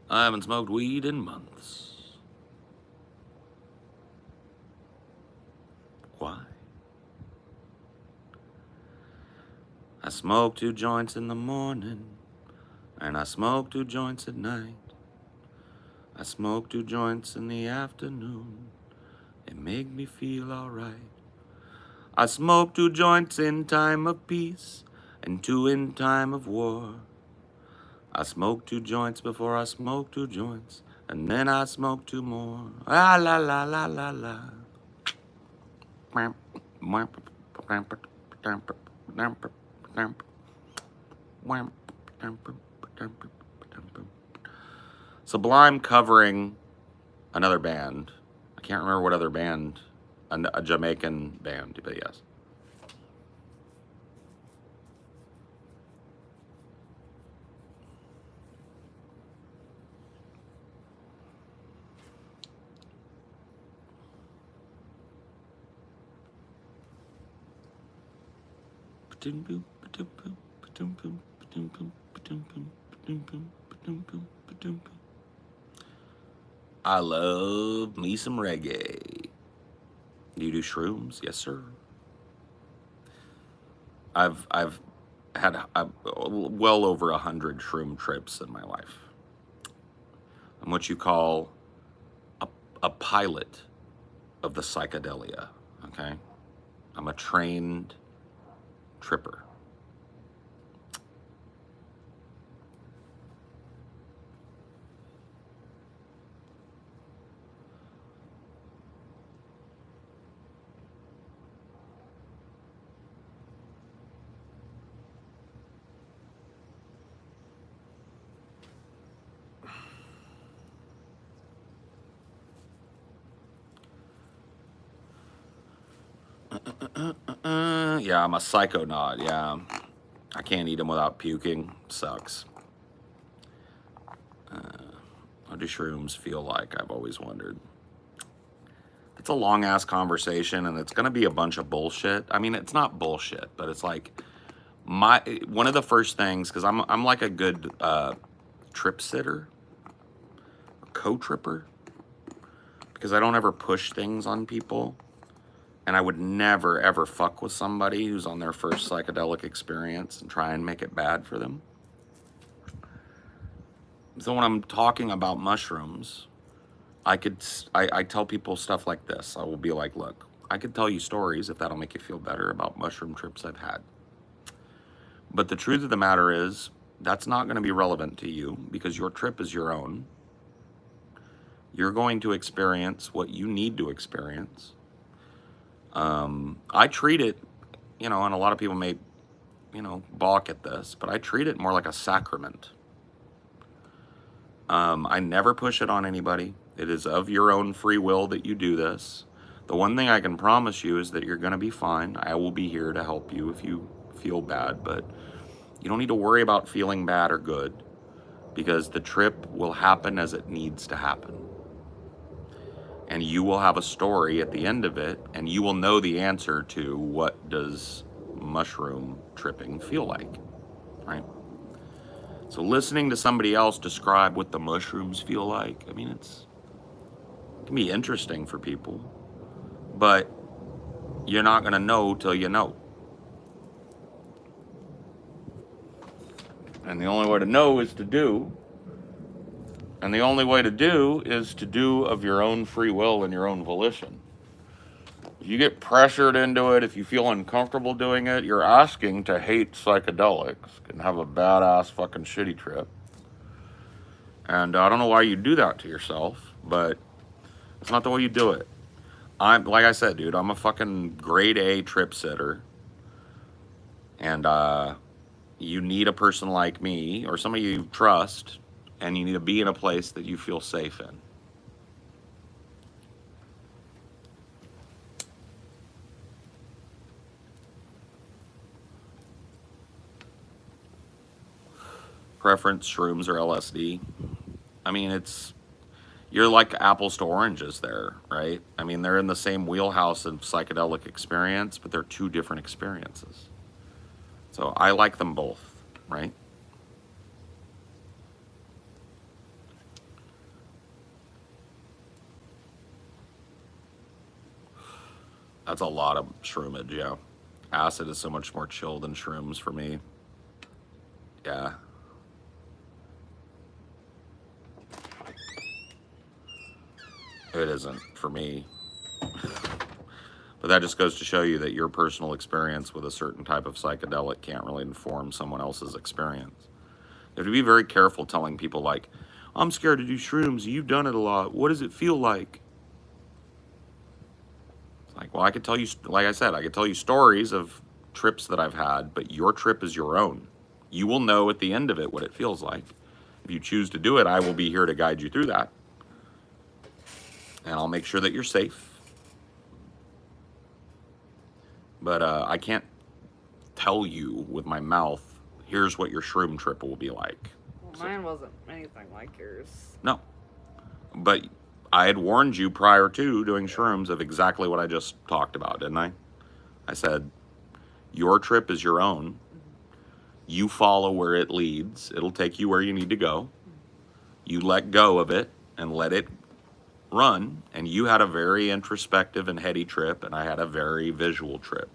I haven't smoked weed in months. Why? I smoke 2 joints in the morning, and I smoke 2 joints at night. I smoke 2 joints in the afternoon. It make me feel alright. I smoke 2 joints in time of peace, and 2 in time of war. I smoke 2 joints before I smoke 2 joints, and then I smoke 2 more. Ah la la la la la. Sublime covering another band. I can't remember what other band, a Jamaican band, but yes. I love me some reggae. You do shrooms? Yes, sir. I've had well over 100 shroom trips in my life. I'm what you call a pilot of the psychedelia, okay? I'm a trained tripper. Yeah, I'm a psychonaut. Yeah, I can't eat them without puking. Sucks. What do shrooms feel like? I've always wondered. It's a long ass conversation, and it's gonna be a bunch of bullshit. I mean, it's not bullshit, but it's like one of the first things, because I'm like a good trip sitter, co-tripper, because I don't ever push things on people, and I would never ever fuck with somebody who's on their first psychedelic experience and try and make it bad for them. So when I'm talking about mushrooms, I tell people stuff like this. I will be like, look, I could tell you stories if that'll make you feel better about mushroom trips I've had. But the truth of the matter is, that's not going to be relevant to you because your trip is your own. You're going to experience what you need to experience. I treat it, and a lot of people may, balk at this, but I treat it more like a sacrament. I never push it on anybody. It is of your own free will that you do this. The one thing I can promise you is that you're going to be fine. I will be here to help you if you feel bad, but you don't need to worry about feeling bad or good because the trip will happen as it needs to happen. And you will have a story at the end of it, and you will know the answer to what does mushroom tripping feel like, right? So listening to somebody else describe what the mushrooms feel like, I mean, it can be interesting for people, but you're not going to know till you know. And the only way to know is to do. And the only way to do is to do of your own free will and your own volition. If you get pressured into it, if you feel uncomfortable doing it, you're asking to hate psychedelics and have a badass fucking shitty trip. And I don't know why you do that to yourself, but it's not the way you do it. Like I said, dude, I'm a fucking grade A trip sitter. And you need a person like me or somebody you trust, and you need to be in a place that you feel safe in. Preference, shrooms or LSD. I mean, you're like apples to oranges there, right? I mean, they're in the same wheelhouse of psychedelic experience, but they're two different experiences. So I like them both, right? That's a lot of shroomage, yeah. Acid is so much more chill than shrooms for me. Yeah. It isn't for me. But that just goes to show you that your personal experience with a certain type of psychedelic can't really inform someone else's experience. You have to be very careful telling people like, I'm scared to do shrooms, you've done it a lot, what does it feel like? It's like, well, I could tell you, like I said, I could tell you stories of trips that I've had, but your trip is your own. You will know at the end of it what it feels like. If you choose to do it, I will be here to guide you through that. And I'll make sure that you're safe. But I can't tell you with my mouth, here's what your shroom trip will be like. Well, mine wasn't anything like yours. No. But I had warned you prior to doing shrooms of exactly what I just talked about, didn't I? I said, your trip is your own. Mm-hmm. You follow where it leads. It'll take you where you need to go. Mm-hmm. You let go of it and let it run. And you had a very introspective and heady trip, and I had a very visual trip.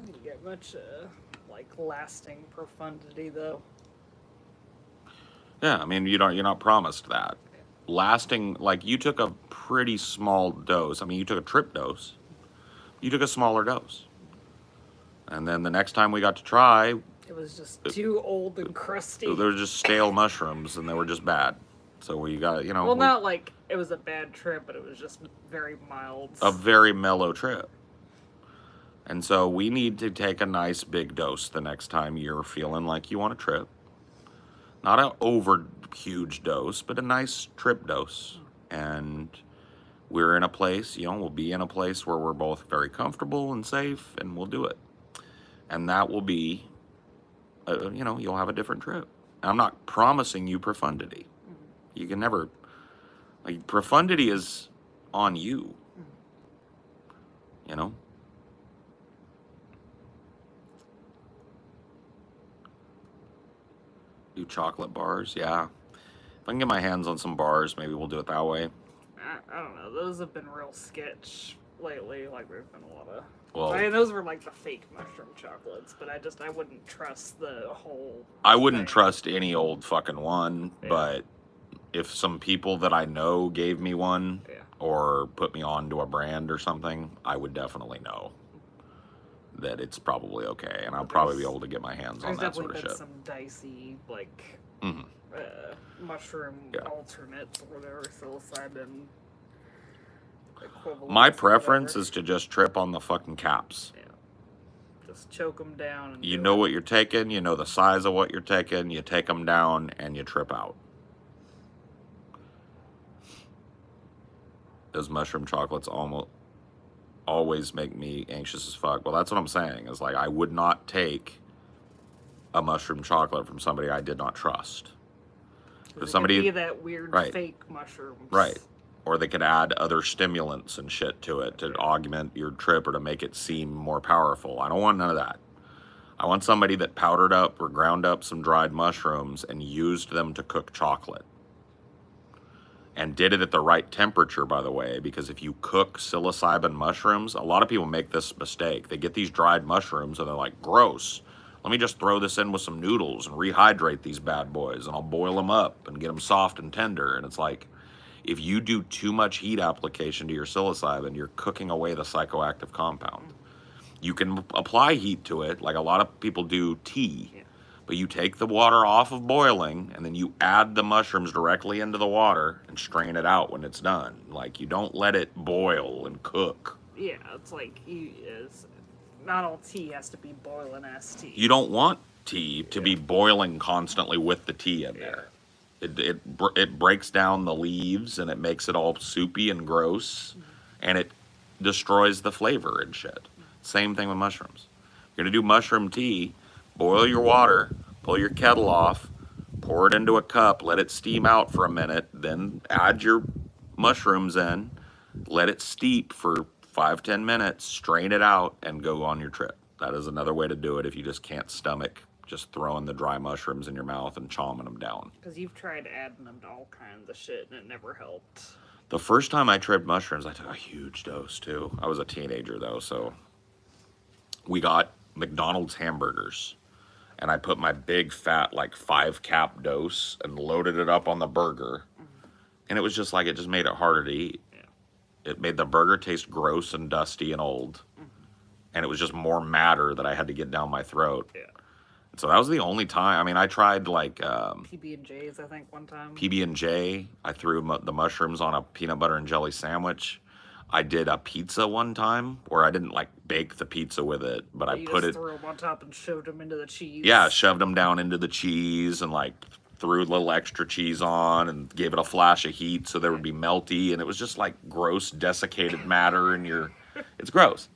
You get much like lasting profundity though. Yeah, I mean, you're not promised that. Lasting, like you took a pretty small dose. I mean, you took a trip dose. You took a smaller dose. And then the next time we got to try, It was just too old and crusty. They were just stale mushrooms, and they were just bad. So we got, Well, not like it was a bad trip, but it was just very mild. A very mellow trip. And so we need to take a nice big dose the next time you're feeling like you want a trip. Not an over huge dose, but a nice trip dose. And we're in a place, we'll be in a place where we're both very comfortable and safe, and we'll do it. And that will be, you'll have a different trip. I'm not promising you profundity. You can never, profundity is on you, Do chocolate bars, yeah. If I can get my hands on some bars, maybe we'll do it that way. I don't know. Those have been real sketch lately. Like, there's been a lot of... Well, I mean, those were like the fake mushroom chocolates, but I wouldn't trust the whole I wouldn't thing. trust any old fucking one, but if some people that I know gave me one or put me on to a brand or something, I would definitely know that it's probably okay, and I'll probably be able to get my hands on that sort of shit. There's definitely been some dicey, like, mushroom alternates or whatever, psilocybin equivalent. My preference is to just trip on the fucking caps. Yeah. Just choke them down. And you know what you're taking, you know the size of what you're taking, you take them down, and you trip out. Those mushroom chocolates always make me anxious as fuck. Well, that's what I'm saying. Is like I would not take a mushroom chocolate from somebody I did not trust. Because somebody could be that weird fake mushrooms. Right. Or they could add other stimulants and shit to it to augment your trip or to make it seem more powerful. I don't want none of that. I want somebody that powdered up or ground up some dried mushrooms and used them to cook chocolate. And did it at the right temperature, by the way, because if you cook psilocybin mushrooms, a lot of people make this mistake. They get these dried mushrooms and they're like, gross. Let me just throw this in with some noodles and rehydrate these bad boys, and I'll boil them up and get them soft and tender. And it's like, if you do too much heat application to your psilocybin, you're cooking away the psychoactive compound. You can apply heat to it, like a lot of people do tea. Yeah. But you take the water off of boiling, and then you add the mushrooms directly into the water and strain it out when it's done. Like, you don't let it boil and cook. Yeah, it's like, not all tea has to be boiling-ass tea. You don't want tea to be boiling constantly with the tea in there. It breaks down the leaves, and it makes it all soupy and gross, and it destroys the flavor and shit. Same thing with mushrooms. You're going to do mushroom tea. Boil your water, pull your kettle off, pour it into a cup, let it steam out for a minute, then add your mushrooms in, let it steep for 5-10 minutes, strain it out, and go on your trip. That is another way to do it if you just can't stomach just throwing the dry mushrooms in your mouth and chomping them down. Because you've tried adding them to all kinds of shit, and it never helped. The first time I tripped mushrooms, I took a huge dose, too. I was a teenager, though, so we got McDonald's hamburgers. And I put my big fat, like 5-cap dose and loaded it up on the burger. And it was just like, it just made it harder to eat. Yeah. It made the burger taste gross and dusty and old. And it was just more matter that I had to get down my throat. Yeah. And so that was the only time. I mean, I tried like... PB&J's, I think, one time. PB&J. I threw the mushrooms on a peanut butter and jelly sandwich. I did a pizza one time where I didn't like bake the pizza with it, but I put it. Threw them on top and shoved them into the cheese. Yeah, shoved them down into the cheese and like threw a little extra cheese on and gave it a flash of heat so there would be melty, and it was just like gross desiccated matter in your. It's gross.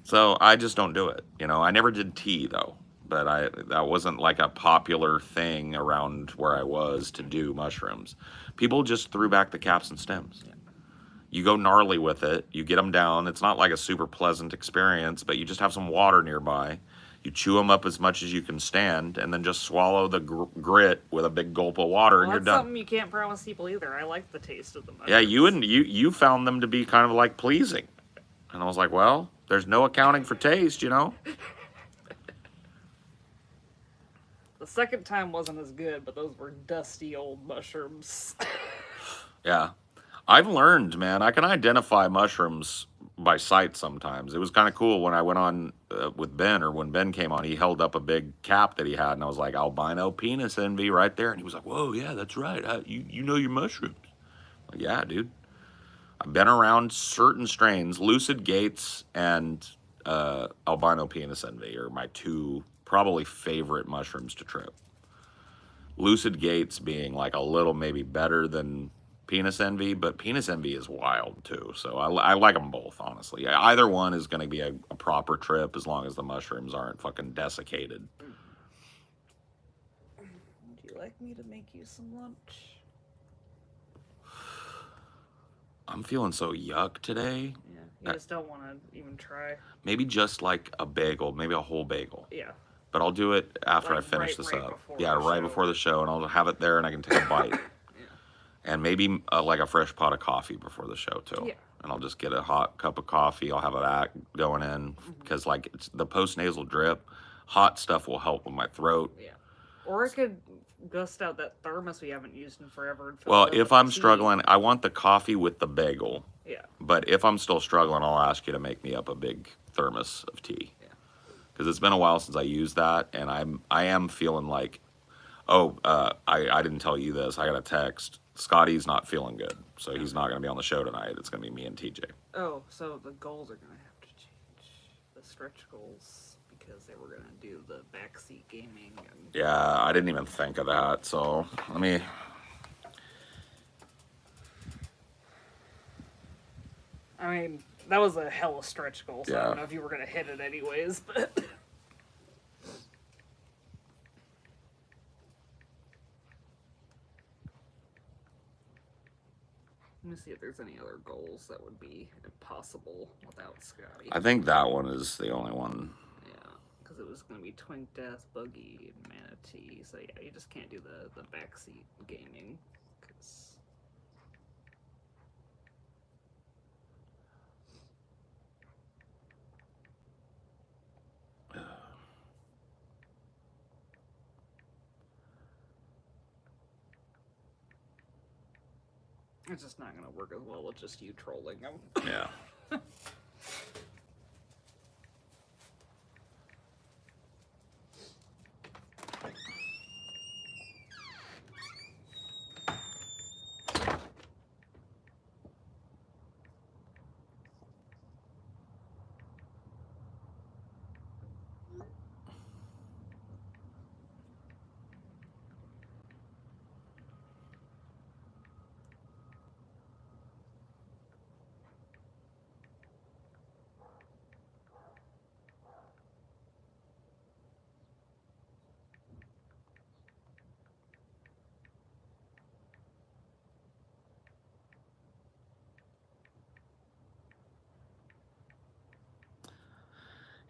So I just don't do it. I never did tea though, but that wasn't like a popular thing around where I was to do mushrooms. People just threw back the caps and stems. You go gnarly with it. You get them down. It's not like a super pleasant experience, but you just have some water nearby. You chew them up as much as you can stand, and then just swallow the grit with a big gulp of water, and you're done. That's something you can't promise people either. I like the taste of the mushrooms. Yeah, you found them to be kind of like pleasing, and I was like, well, there's no accounting for taste, The second time wasn't as good, but those were dusty old mushrooms. Yeah. I've learned, man, I can identify mushrooms by sight sometimes. It was kind of cool when I went on with Ben, or when Ben came on, he held up a big cap that he had, and I was like, albino penis envy right there. And he was like, whoa, yeah, that's right. You know your mushrooms. Like, yeah, dude. I've been around certain strains. Lucid Gates and albino penis envy are my two probably favorite mushrooms to trip. Lucid Gates being like a little maybe better than Penis Envy, but Penis Envy is wild too. So I like them both, honestly. Either one is going to be a proper trip as long as the mushrooms aren't fucking desiccated. Would you like me to make you some lunch? I'm feeling so yuck today. Yeah, you just don't want to even try. Maybe just like a bagel, maybe a whole bagel. Yeah. But I'll do it after Like I finish this right up. before the show. Before the show, and I'll have it there and I can take a bite. And maybe like a fresh pot of coffee before the show too. Yeah. And I'll just get a hot cup of coffee. I'll have that going in because like it's the post-nasal drip, hot stuff will help with my throat. Yeah. Or it could gust out that thermos we haven't used in forever. And fill Well, it up if with I'm tea. struggling, I want the coffee with the bagel. Yeah. But if I'm still struggling, I'll ask you to make me up a big thermos of tea. Yeah. Because it's been a while since I used that, and I am feeling like, I didn't tell you this. I got a text. Scotty's not feeling good, so he's not going to be on the show tonight. It's going to be me and TJ. Oh, so the goals are going to have to change. The stretch goals, because they were going to do the backseat gaming. And... Yeah, I didn't even think of that, so let me... I mean, that was a hella stretch goal, so I Yeah. don't know if you were going to hit it anyways, but... Let me see if there's any other goals that would be impossible without Scotty. I think that one is the only one. Yeah, because it was going to be Twink Death, Buggy, and Manatee. So yeah, you just can't do the backseat gaming. Cause... It's just not going to work as well with just you trolling them. Yeah.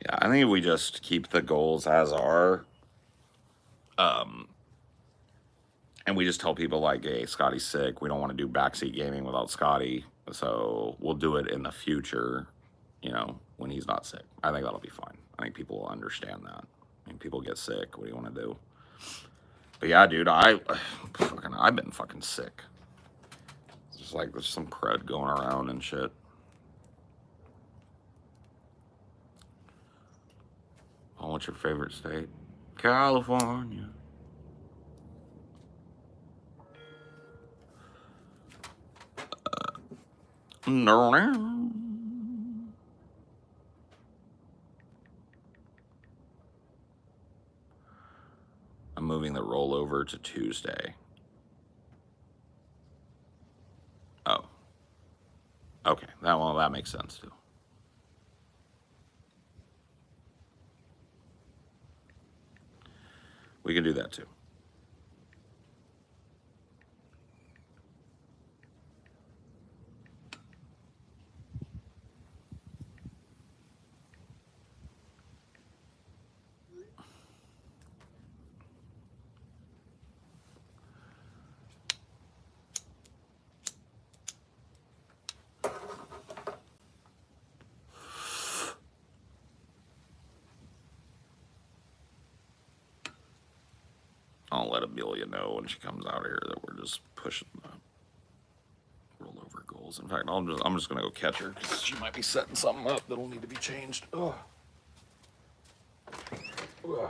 Yeah, I think we just keep the goals as are. And we just tell people like, hey, Scotty's sick. We don't want to do backseat gaming without Scotty. So we'll do it in the future, when he's not sick. I think that'll be fine. I think people will understand that. I mean, people get sick. What do you want to do? But yeah, dude, I've been fucking sick. It's just like there's some crud going around and shit. Oh, what's your favorite state? California. No. I'm moving the rollover to Tuesday. Oh. Okay, that makes sense too. We can do that too. I'll let Amelia know when she comes out here that we're just pushing the rollover goals animals. In fact, I'm just gonna go catch her because she might be setting something up that'll need to be changed. Ugh. Ugh.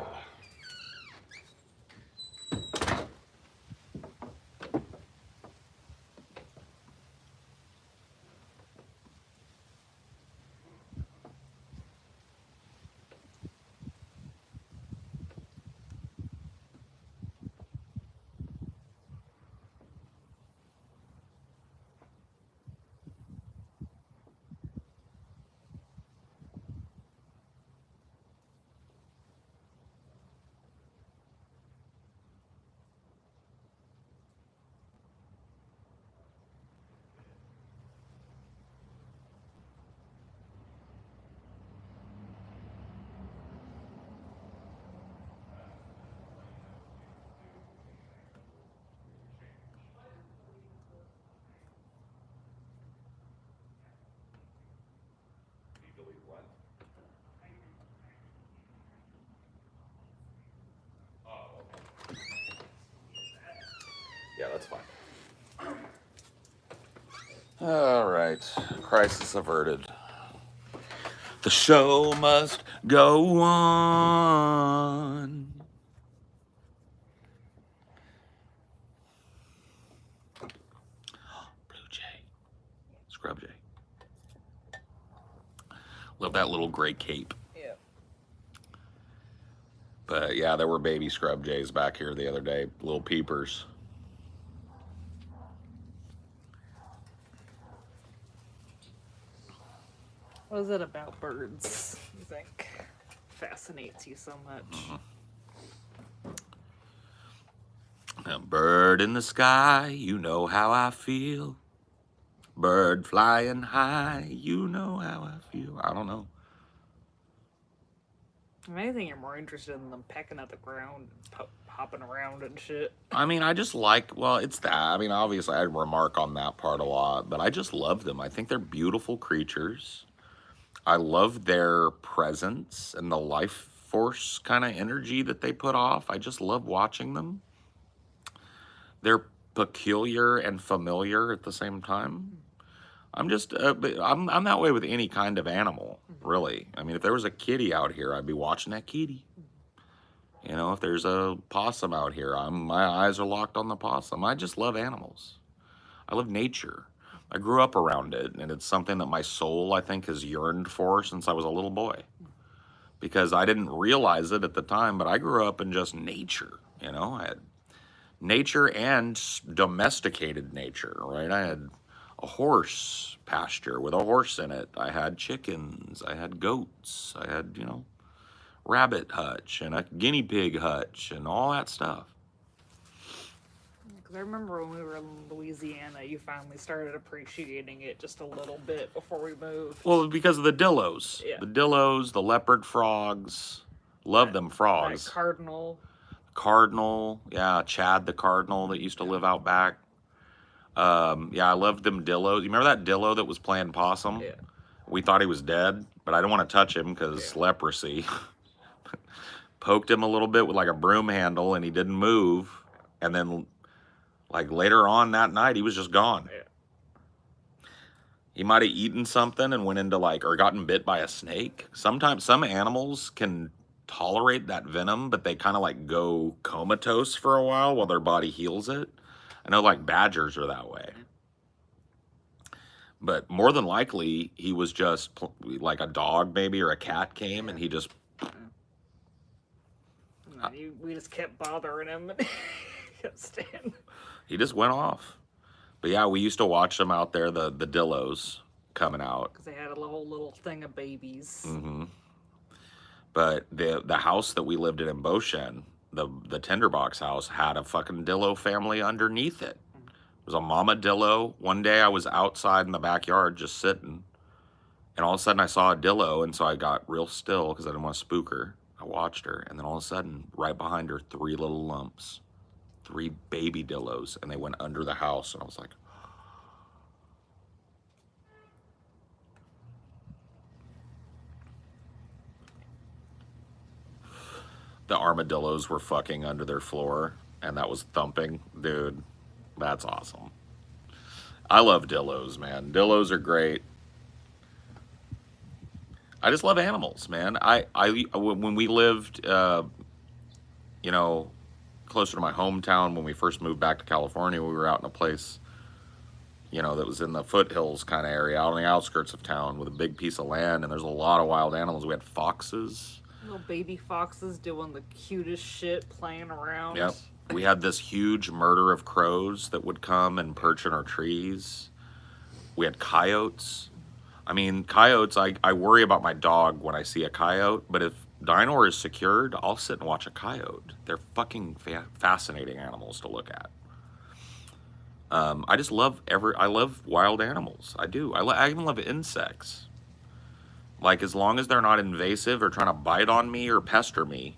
Yeah, that's fine. All right, crisis averted. The show must go on. Blue jay, scrub jay. Love that little gray cape. Yeah. But yeah, there were baby scrub jays back here the other day, little peepers. What is it about birds you think fascinates you so much? A bird in the sky, you know how I feel. Bird flying high, you know how I feel. I don't know. If anything, you're more interested in them pecking at the ground, and hopping around and shit. I mean, I just like, well, it's that. I mean, obviously, I remark on that part a lot, but I just love them. I think they're beautiful creatures. I love their presence and the life force kind of energy that they put off. I just love watching them. They're peculiar and familiar at the same time. I'm just, I'm that way with any kind of animal, really. I mean, if there was a kitty out here, I'd be watching that kitty. You know, if there's a possum out here, my eyes are locked on the possum. I just love animals. I love nature. I grew up around it, and it's something that my soul, I think, has yearned for since I was a little boy. Because I didn't realize it at the time, but I grew up in just nature, you know? I had nature and domesticated nature, right? I had a horse pasture with a horse in it. I had chickens. I had goats. I had, you know, rabbit hutch and a guinea pig hutch and all that stuff. Because I remember when we were in Louisiana, you finally started appreciating it just a little bit before we moved. Well, because of the dillos. Yeah. The dillos, the leopard frogs. Love them frogs. That cardinal. Cardinal. Yeah, Chad the cardinal that used to live out back. Yeah, I loved them dillos. You remember that dillo that was playing possum? Yeah. We thought he was dead, but I didn't want to touch him because leprosy. Poked him a little bit with like a broom handle and he didn't move. And then like later on that night, he was just gone. Yeah. He might have eaten something and went into like, or gotten bit by a snake. Sometimes some animals can tolerate that venom, but they kind of like go comatose for a while their body heals it. I know like badgers are that way. But more than likely, he was just like a dog maybe or a cat came and he just... We just kept bothering him and he kept staying. He just went off. But yeah, we used to watch them out there, the dillos coming out. Because they had a whole little thing of babies. Mm-hmm. But the house that we lived in Beauchene, the tinderbox house, had a fucking dillo family underneath it. It was a mama dillo. One day I was outside in the backyard just sitting, and all of a sudden I saw a dillo, and so I got real still because I didn't want to spook her. I watched her, and then all of a sudden, right behind her, 3 little lumps. 3 baby dillos, and they went under the house, and I was like... The armadillos were fucking under their floor, and that was thumping. Dude, that's awesome. I love dillos, man. Dillos are great. I just love animals, man. When we lived, you know, closer to my hometown, when we first moved back to California, we were out in a place, that was in the foothills kind of area, out on the outskirts of town with a big piece of land, and there's a lot of wild animals. We had foxes. Little baby foxes doing the cutest shit, playing around. Yep. We had this huge murder of crows that would come and perch in our trees. We had coyotes. I mean, coyotes, I worry about my dog when I see a coyote, but if Dinor is secured, I'll sit and watch a coyote. They're fucking fascinating animals to look at. I just love I love wild animals. I do. I even love insects. Like, as long as they're not invasive or trying to bite on me or pester me,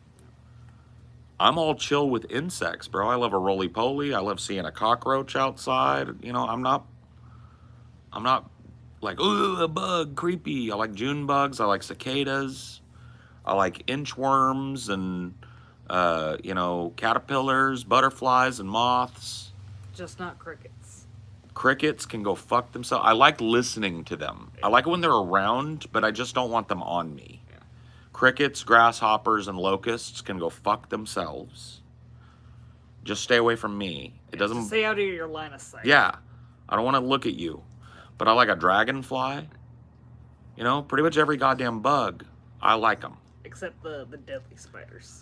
I'm all chill with insects, bro. I love a roly-poly. I love seeing a cockroach outside. I'm not like, ooh, a bug, creepy. I like June bugs. I like cicadas. I like inchworms and, caterpillars, butterflies, and moths. Just not crickets. Crickets can go fuck themselves. I like listening to them. I like it when they're around, but I just don't want them on me. Yeah. Crickets, grasshoppers, and locusts can go fuck themselves. Just stay away from me. It doesn't... Just stay out of your line of sight. Yeah. I don't want to look at you. But I like a dragonfly. Pretty much every goddamn bug. I like them. Except the deadly spiders.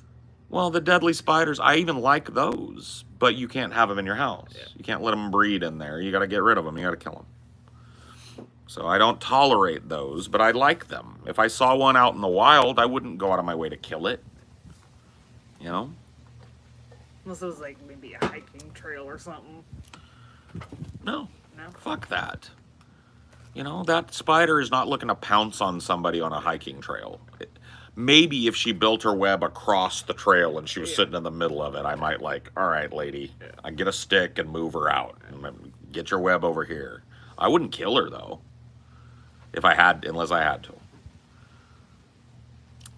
Well, the deadly spiders, I even like those. But you can't have them in your house. Yeah. You can't let them breed in there. You got to get rid of them. You got to kill them. So I don't tolerate those, but I like them. If I saw one out in the wild, I wouldn't go out of my way to kill it. Unless it was like maybe a hiking trail or something. No. No? Fuck that. That spider is not looking to pounce on somebody on a hiking trail. Maybe if she built her web across the trail and she was sitting in the middle of it, I might all right, lady, I get a stick and move her out. And get your web over here. I wouldn't kill her, though. Unless I had to.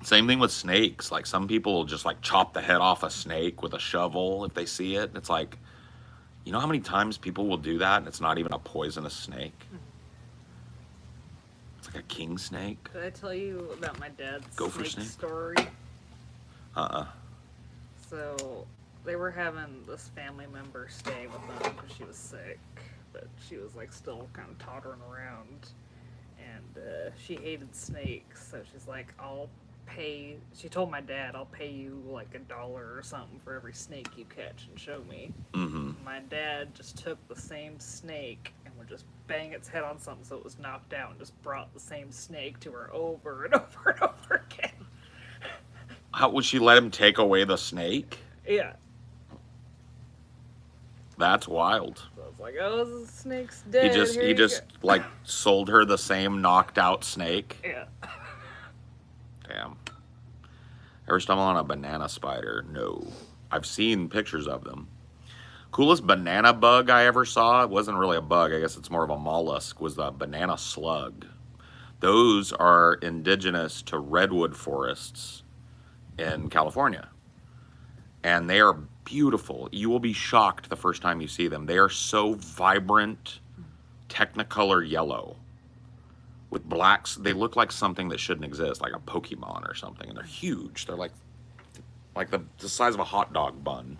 Same thing with snakes. Like, some people will just, chop the head off a snake with a shovel if they see it. It's like, how many times people will do that and it's not even a poisonous snake? It's like a king snake. Did I tell you about my dad's snake story? So, they were having this family member stay with them because she was sick. But she was, still kind of tottering around. And she hated snakes. So she's like, she told my dad, I'll pay you $1 or something for every snake you catch and show me. Mm-hmm. My dad just took the same snake and would just bang its head on something so it was knocked out and just brought the same snake to her over and over and over again. How would she let him take away the snake? Yeah. That's wild. So I was like, oh, the snake's dead. He just sold her the same knocked out snake. Yeah. Damn. Ever stumble on a banana spider? No. I've seen pictures of them. Coolest banana bug I ever saw, it wasn't really a bug, I guess it's more of a mollusk, was the banana slug. Those are indigenous to redwood forests in California. And they are beautiful. You will be shocked the first time you see them. They are so vibrant, technicolor yellow. With blacks, they look like something that shouldn't exist, like a Pokemon or something. And they're huge. They're like the size of a hot dog bun.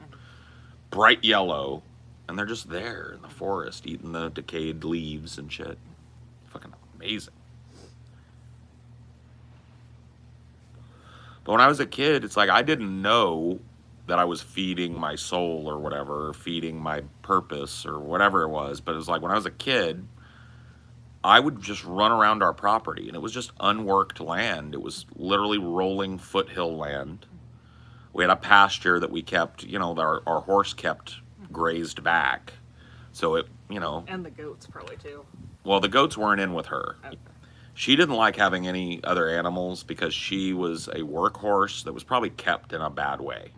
Bright yellow. And they're just there in the forest, eating the decayed leaves and shit. Fucking amazing. But when I was a kid, it's like I didn't know that I was feeding my soul or whatever, or feeding my purpose or whatever it was. But it was like when I was a kid, I would just run around our property, and it was just unworked land. It was literally rolling foothill land. We had a pasture that we kept, our horse kept grazed back. So it, And the goats probably too. Well, the goats weren't in with her. Okay. She didn't like having any other animals because she was a workhorse that was probably kept in a bad way.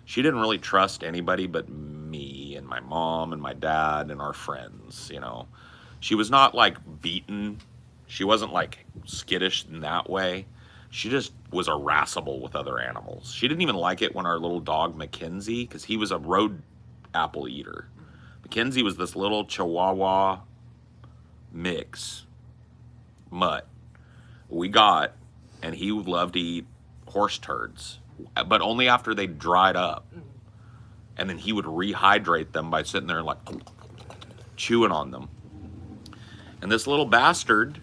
She didn't really trust anybody but me and my mom and my dad and our friends, She was not beaten. She wasn't skittish in that way. She just was irascible with other animals. She didn't even like it when our little dog Mackenzie, because he was a road apple eater. Mackenzie was this little Chihuahua mix mutt we got, and he would love to eat horse turds, but only after they dried up. And then he would rehydrate them by sitting there and like chewing on them. And this little bastard,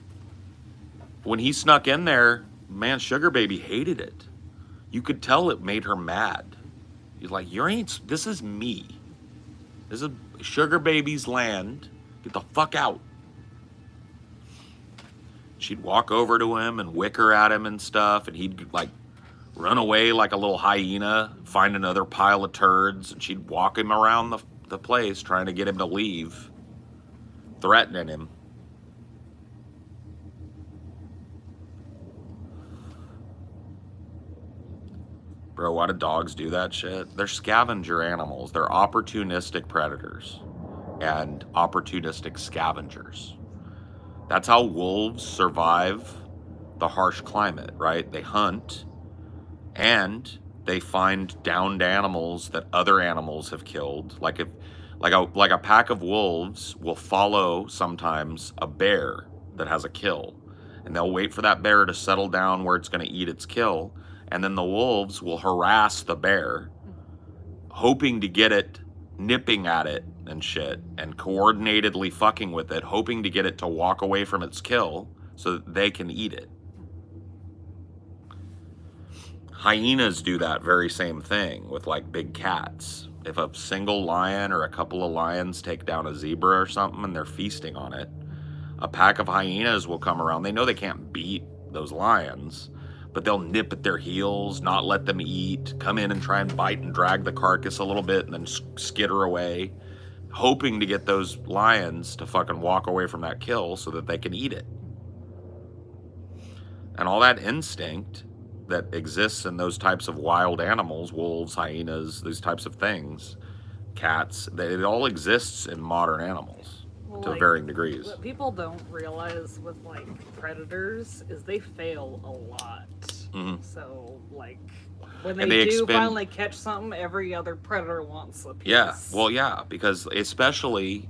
when he snuck in there, man, Sugar Baby hated it. You could tell it made her mad. He's like, this is me. This is Sugar Baby's land. Get the fuck out. She'd walk over to him and wicker at him and stuff, and he'd like run away like a little hyena, find another pile of turds, and she'd walk him around the place trying to get him to leave, threatening him. Bro, why do dogs do that shit? They're scavenger animals. They're opportunistic predators and opportunistic scavengers. That's how wolves survive the harsh climate, right? They hunt and they find downed animals that other animals have killed. Like a pack of wolves will follow sometimes a bear that has a kill, and they'll wait for that bear to settle down where it's going to eat its kill, and then the wolves will harass the bear, hoping to get it, nipping at it and shit, and coordinatedly fucking with it, hoping to get it to walk away from its kill so that they can eat it. Hyenas do that very same thing with like big cats. If a single lion or a couple of lions take down a zebra or something and they're feasting on it, a pack of hyenas will come around. They know they can't beat those lions, but they'll nip at their heels, not let them eat, come in and try and bite and drag the carcass a little bit and then skitter away, hoping to get those lions to fucking walk away from that kill so that they can eat it. And all that instinct that exists in those types of wild animals, wolves, hyenas, these types of things, cats, it all exists in modern animals. Well, to varying degrees. What people don't realize with like predators is they fail a lot. Mm-hmm. So like when they do finally catch something, every other predator wants a piece. Yeah, well, yeah, because especially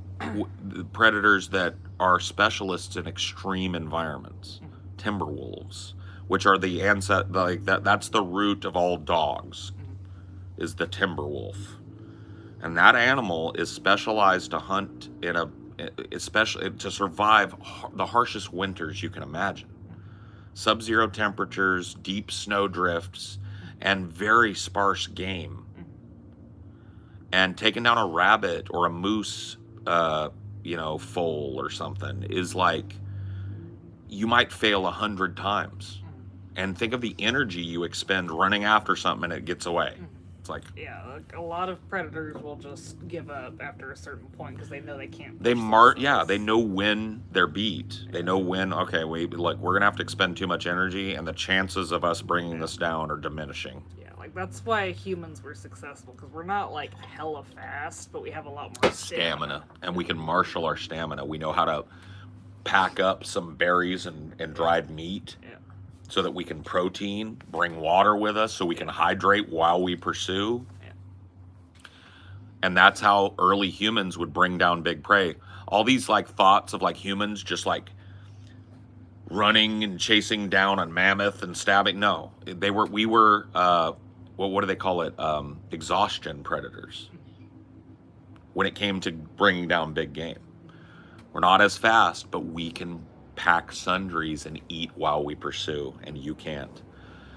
the predators that are specialists in extreme environments, timber wolves, which are the like that's the root of all dogs, is the timber wolf, and that animal is specialized to hunt especially to survive the harshest winters you can imagine. Sub-zero temperatures, deep snow drifts, and very sparse game. And taking down a rabbit or a moose, foal or something is like, you might fail 100 times. And think of the energy you expend running after something and it gets away. It's like, yeah, like a lot of predators will just give up after a certain point because they know they can't. They know when they're beat. They know when, okay, we're gonna have to expend too much energy, and the chances of us bringing this down are diminishing. Yeah, like that's why humans were successful, because we're not like hella fast, but we have a lot more stamina, and we can marshal our stamina. We know how to pack up some berries and dried meat. Yeah. So that we can protein, bring water with us so we can hydrate while we pursue. Yeah. And that's how early humans would bring down big prey. All these like thoughts of like humans just like running and chasing down a mammoth and stabbing. No, we were what do they call it? Exhaustion predators. When it came to bringing down big game. We're not as fast, but we can pack sundries and eat while we pursue, and you can't.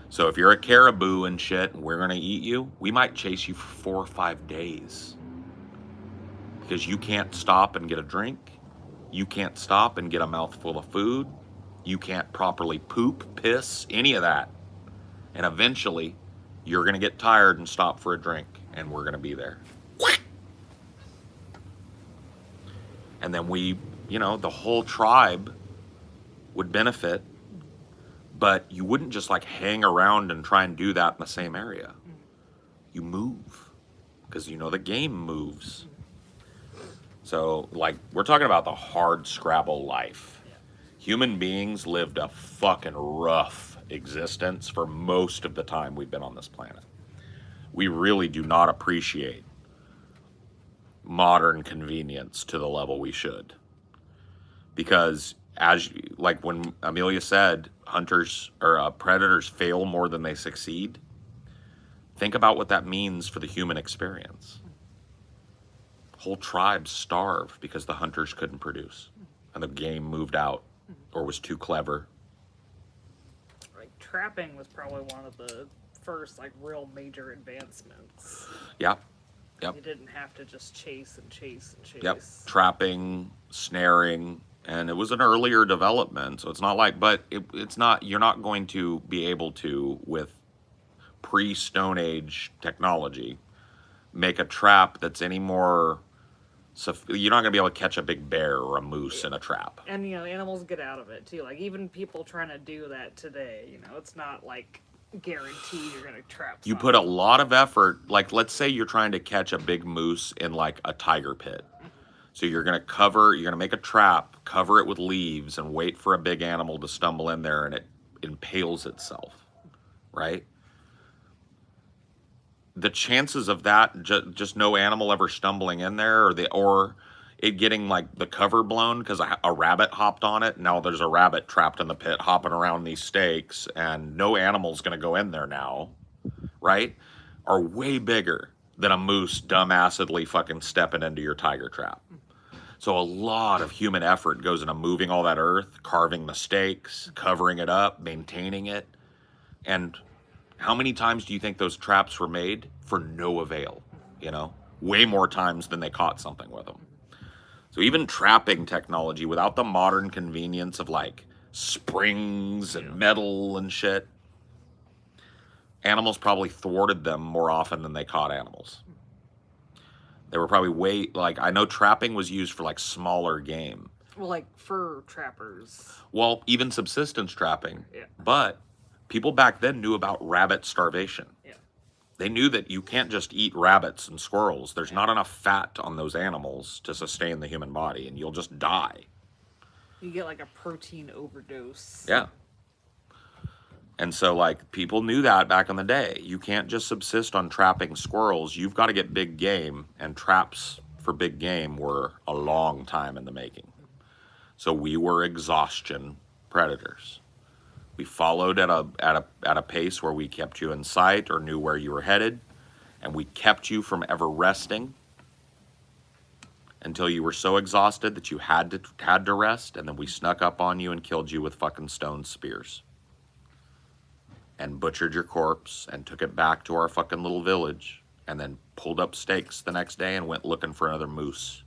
So if you're a caribou and shit and we're gonna eat you, we might chase you for 4 or 5 days because you can't stop and get a drink, you can't stop and get a mouthful of food, you can't properly poop, piss, any of that, and eventually you're gonna get tired and stop for a drink, and we're gonna be there. And then the whole tribe would benefit, but you wouldn't just like hang around and try and do that in the same area. You move, because the game moves. So like, we're talking about the hard scrabble life. Human beings lived a fucking rough existence for most of the time we've been on this planet. We really do not appreciate modern convenience to the level we should. because like when Amelia said, hunters or predators fail more than they succeed. Think about what that means for the human experience. Whole tribes starve because the hunters couldn't produce and the game moved out or was too clever. Like trapping was probably one of the first like real major advancements. Yep. Yep. You didn't have to just chase and chase and chase. Yep. Trapping, snaring, and it was an earlier development, so it's not like, but it's not, you're not going to be able to, with pre-Stone Age technology, make a trap that's any more, you're not going to be able to catch a big bear or a moose in a trap. And, you know, animals get out of it, too. Like, even people trying to do that today, you know, it's not, like, guaranteed you're going to trap something. You put a lot of effort, like, let's say you're trying to catch a big moose in, like, a tiger pit. So you're going to make a trap, cover it with leaves, and wait for a big animal to stumble in there, and it impales itself, right? The chances of that, just no animal ever stumbling in there, or it getting like the cover blown because a rabbit hopped on it. Now there's a rabbit trapped in the pit hopping around these stakes, and no animal's going to go in there now, right? Are way bigger than a moose dumbassedly fucking stepping into your tiger trap. So a lot of human effort goes into moving all that earth, carving the stakes, covering it up, maintaining it. And how many times do you think those traps were made for no avail? You know, way more times than they caught something with them. So even trapping technology without the modern convenience of like springs and metal and shit, animals probably thwarted them more often than they caught animals. They were probably I know trapping was used for like smaller game. Well, like fur trappers. Well, even subsistence trapping. Yeah. But people back then knew about rabbit starvation. Yeah. They knew that you can't just eat rabbits and squirrels. There's not enough fat on those animals to sustain the human body, and you'll just die. You get like a protein overdose. Yeah. And so, like, people knew that back in the day. You can't just subsist on trapping squirrels. You've got to get big game, and traps for big game were a long time in the making. So we were exhaustion predators. We followed at a pace where we kept you in sight or knew where you were headed, and we kept you from ever resting until you were so exhausted that you had to rest, and then we snuck up on you and killed you with fucking stone spears. And butchered your corpse and took it back to our fucking little village, and then pulled up stakes the next day and went looking for another moose.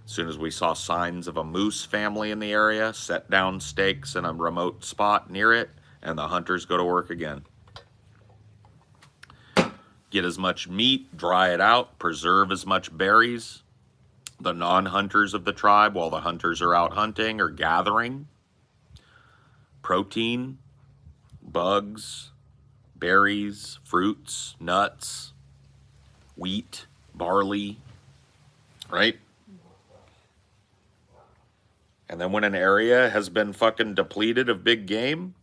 As soon as we saw signs of a moose family in the area, set down stakes in a remote spot near it, and the hunters go to work again. Get as much meat, dry it out, preserve as much berries. The non-hunters of the tribe, while the hunters are out hunting or gathering. Protein, bugs, berries, fruits, nuts, wheat, barley, right? And then when an area has been fucking depleted of big game,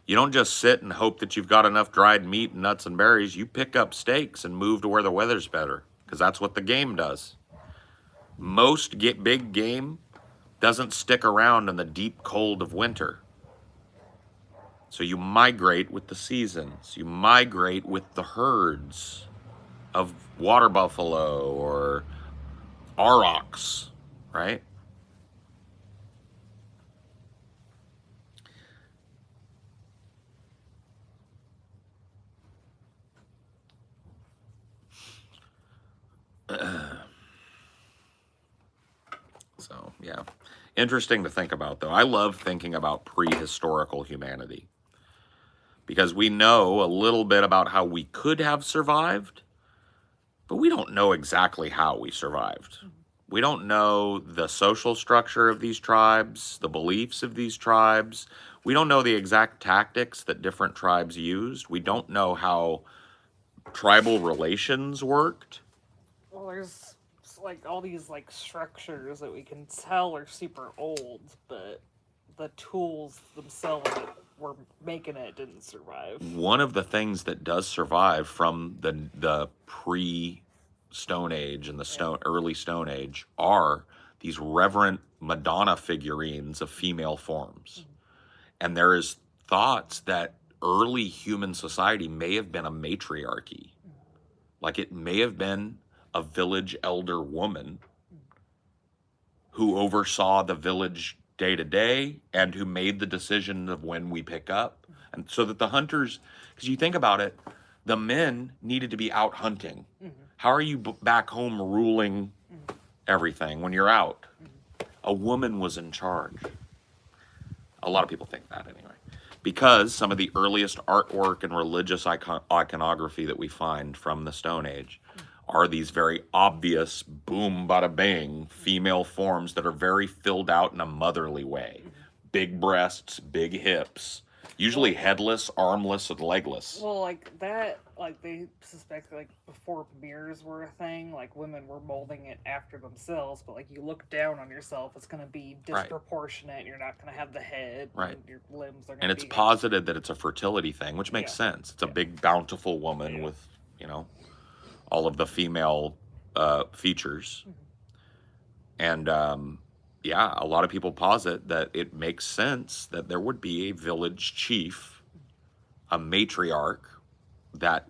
you don't just sit and hope that you've got enough dried meat and nuts and berries. You pick up stakes and move to where the weather's better, because that's what the game does. Most big game doesn't stick around in the deep cold of winter. So you migrate with the seasons. You migrate with the herds of water buffalo or aurochs, right? So, yeah. Interesting to think about, though. I love thinking about prehistorical humanity, because we know a little bit about how we could have survived, but we don't know exactly how we survived. We don't know the social structure of these tribes, the beliefs of these tribes. We don't know the exact tactics that different tribes used. We don't know how tribal relations worked. Well, there's like all these like structures that we can tell are super old, but the tools themselves that were making it didn't survive. One of the things that does survive from the pre-Stone Age and the early Stone Age are these reverent Madonna figurines of female forms. And there is thoughts that early human society may have been a matriarchy. Like it may have been a village elder woman who oversaw the village day to day and who made the decision of when we pick up. And so that the hunters, because you think about it, the men needed to be out hunting. How are you back home ruling everything when you're out? A woman was in charge. A lot of people think that anyway. Because some of the earliest artwork and religious iconography that we find from the Stone Age are these very obvious, boom, bada bing, female forms that are very filled out in a motherly way. Big breasts, big hips, usually headless, armless, and legless. Well, like that, like they suspect, like before mirrors were a thing, like women were molding it after themselves, but like you look down on yourself, it's going to be disproportionate. You're not going to have the head, right? And your limbs are going to be. And it's posited that it's a fertility thing, which makes sense. It's a big, bountiful woman with, you know, all of the female features. And yeah, a lot of people posit that it makes sense that there would be a village chief, a matriarch, that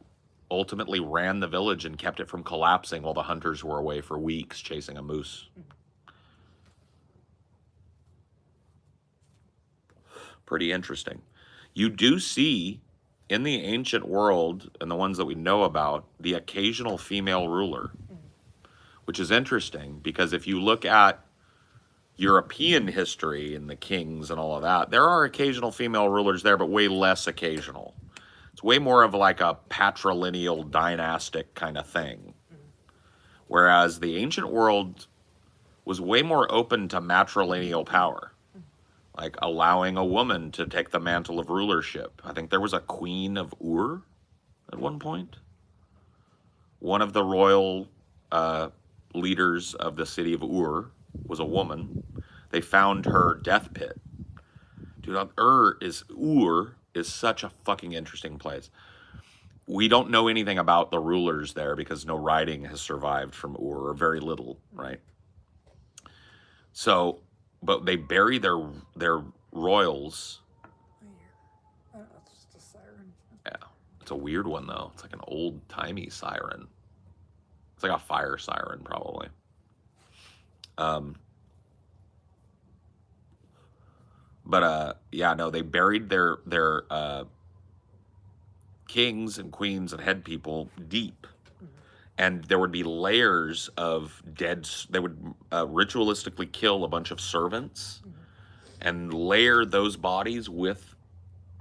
ultimately ran the village and kept it from collapsing while the hunters were away for weeks chasing a moose. Pretty interesting. You do see in the ancient world, and the ones that we know about, the occasional female ruler, which is interesting because if you look at European history and the kings and all of that, there are occasional female rulers there, but way less occasional. It's way more of like a patrilineal dynastic kind of thing. Whereas the ancient world was way more open to matrilineal power. Like allowing a woman to take the mantle of rulership. I think there was a queen of Ur at one point. One of the royal leaders of the city of Ur was a woman. They found her death pit. Dude, Ur is such a fucking interesting place. We don't know anything about the rulers there because no writing has survived from Ur, or very little, right? So, but they bury their royals. It's just a siren. Yeah, it's a weird one though. It's like an old-timey siren. It's like a fire siren, probably. But yeah, no, they buried their kings and queens and head people deep. And there would be layers of dead. They would ritualistically kill a bunch of servants and layer those bodies with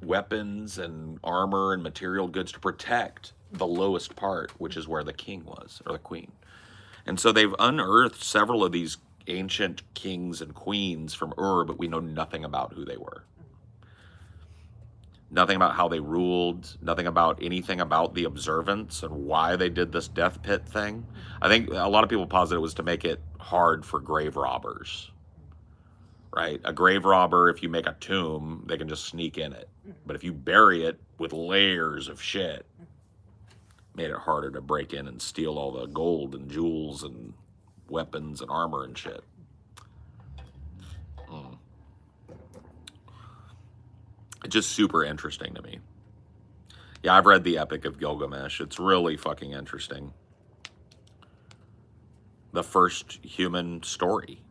weapons and armor and material goods to protect the lowest part, which is where the king was, or the queen. And so they've unearthed several of these ancient kings and queens from Ur, but we know nothing about who they were. Nothing about how they ruled, nothing about anything about the observance and why they did this death pit thing. I think a lot of people posit it was to make it hard for grave robbers, right? A grave robber, if you make a tomb, they can just sneak in it. But if you bury it with layers of shit, made it harder to break in and steal all the gold and jewels and weapons and armor and shit. It's just super interesting to me. Yeah, I've read the Epic of Gilgamesh. It's really fucking interesting. The first human story.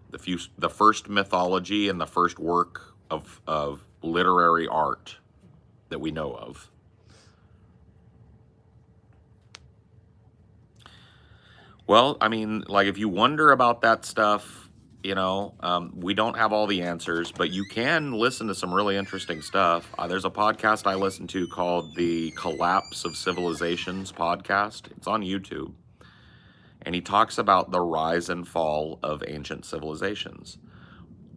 The first mythology and the first work of literary art that we know of. Well, I mean, like if you wonder about that stuff, you know, we don't have all the answers, but you can listen to some really interesting stuff. There's a podcast I listen to called the Collapse of Civilizations podcast. It's on YouTube. And he talks about the rise and fall of ancient civilizations.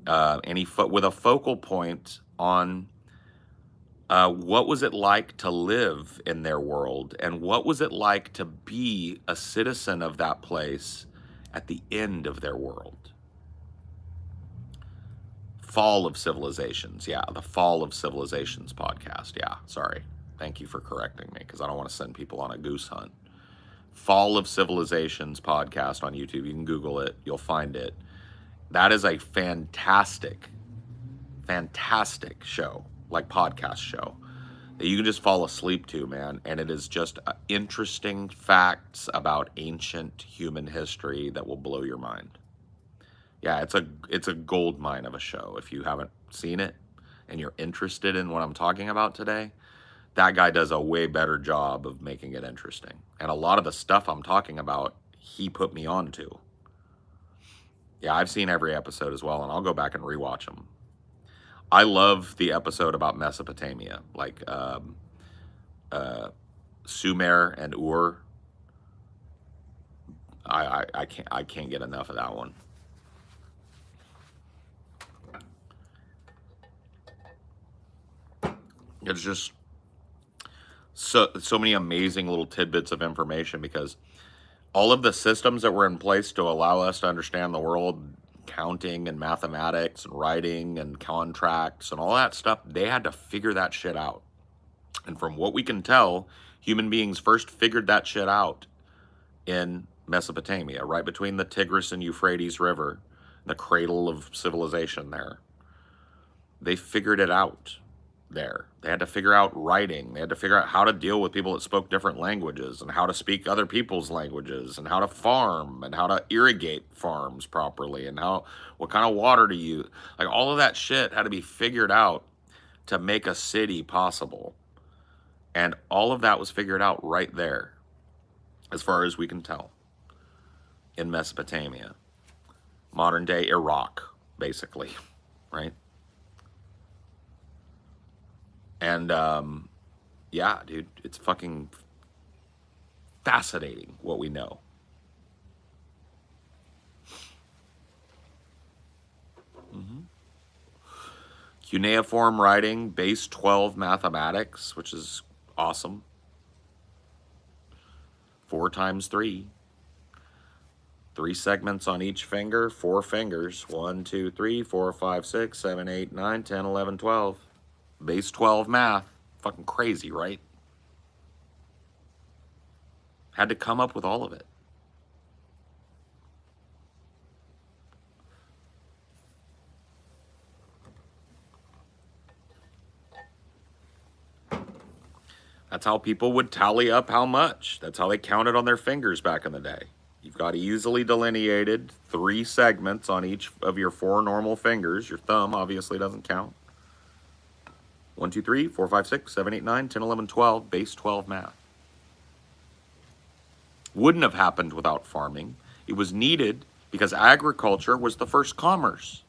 And with a focal point on what was it like to live in their world, and what was it like to be a citizen of that place at the end of their world. Fall of Civilizations. Yeah, the Fall of Civilizations podcast. Yeah, sorry. Thank you for correcting me because I don't want to send people on a goose hunt. Fall of Civilizations podcast on YouTube. You can Google it. You'll find it. That is a fantastic, fantastic show, like podcast show, that you can just fall asleep to, man. And it is just interesting facts about ancient human history that will blow your mind. Yeah, it's a gold mine of a show. If you haven't seen it and you're interested in what I'm talking about today, that guy does a way better job of making it interesting. And a lot of the stuff I'm talking about, he put me on to. Yeah, I've seen every episode as well, and I'll go back and rewatch them. I love the episode about Mesopotamia, like Sumer and Ur. I can't get enough of that one. It's just so many amazing little tidbits of information, because all of the systems that were in place to allow us to understand the world, counting and mathematics and writing and contracts and all that stuff, they had to figure that shit out. And from what we can tell, human beings first figured that shit out in Mesopotamia, right between the Tigris and Euphrates River, the cradle of civilization there. They figured it out there. They had to figure out writing. They had to figure out how to deal with people that spoke different languages, and how to speak other people's languages, and how to farm, and how to irrigate farms properly, and what kind of water to use. Like, all of that shit had to be figured out to make a city possible. And all of that was figured out right there, as far as we can tell, in Mesopotamia. Modern day Iraq, basically, right? And yeah, dude, it's fucking fascinating what we know. Cuneiform writing, base 12 mathematics, which is awesome. 4 times 3. 3 segments on each finger, 4 fingers. 1, 2, 3, 4, 5, 6, 7, 8, 9, 10, 11, 12. Base 12 math. Fucking crazy, right? Had to come up with all of it. That's how people would tally up how much. That's how they counted on their fingers back in the day. You've got easily delineated 3 segments on each of your 4 normal fingers. Your thumb obviously doesn't count. 1, 2, 3, 4, 5, 6, 7, 8, 9, 10, 11, 12. Base 12 math. Wouldn't have happened without farming. It was needed because agriculture was the first commerce.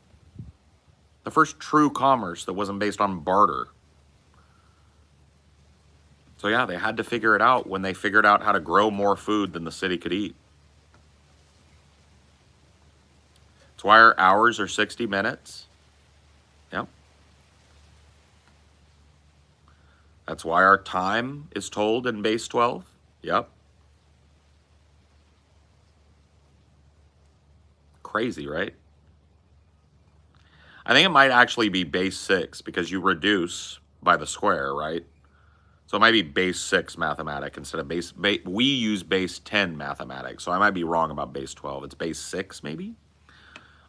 The first true commerce that wasn't based on barter. So yeah, they had to figure it out when they figured out how to grow more food than the city could eat. That's why our hours are 60 minutes. Yep. That's why our time is told in base 12. Yep. Crazy, right? I think it might actually be base 6, because you reduce by the square, right? So it might be base 6 mathematic instead of base. We use base 10 mathematics, so I might be wrong about base 12. It's base 6, maybe?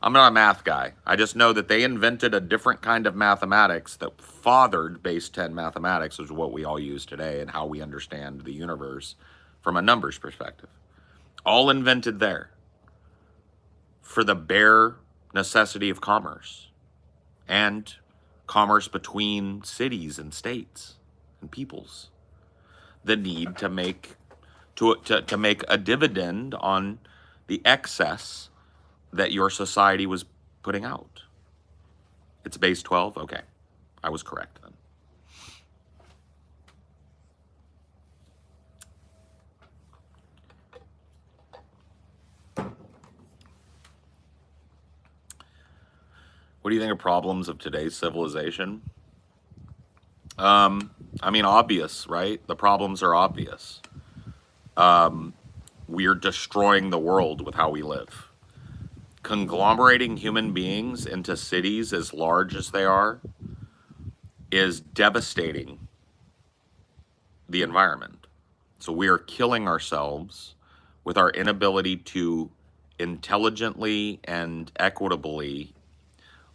I'm not a math guy. I just know that they invented a different kind of mathematics that fathered base 10 mathematics, which is what we all use today and how we understand the universe from a numbers perspective. All invented there for the bare necessity of commerce, and commerce between cities and states and peoples. The need to make a dividend on the excess that your society was putting out. It's base 12? Okay. I was correct then. What do you think of problems of today's civilization? I mean, obvious, right? The problems are obvious. We're destroying the world with how we live. Conglomerating human beings into cities as large as they are is devastating the environment. So we are killing ourselves with our inability to intelligently and equitably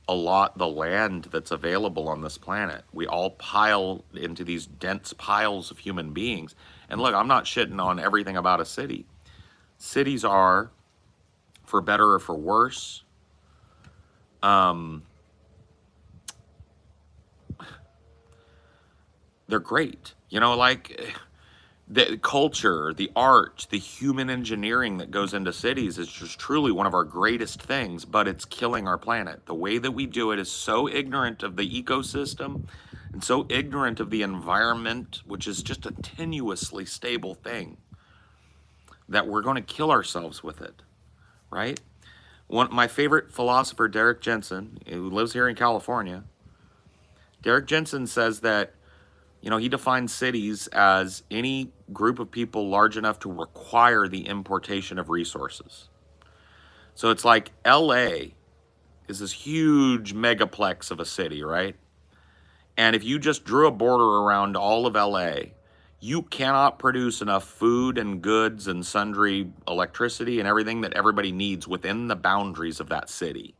allot the land that's available on this planet. We all pile into these dense piles of human beings. And look, I'm not shitting on everything about a city. Cities are, for better or for worse, they're great. You know, like the culture, the art, the human engineering that goes into cities is just truly one of our greatest things, but it's killing our planet. The way that we do it is so ignorant of the ecosystem and so ignorant of the environment, which is just a tenuously stable thing, that we're going to kill ourselves with it, right? My favorite philosopher, Derek Jensen, who lives here in California, Derek Jensen says that, you know, he defines cities as any group of people large enough to require the importation of resources. So it's like LA is this huge megaplex of a city, right? And if you just drew a border around all of LA, you cannot produce enough food and goods and sundry electricity and everything that everybody needs within the boundaries of that city.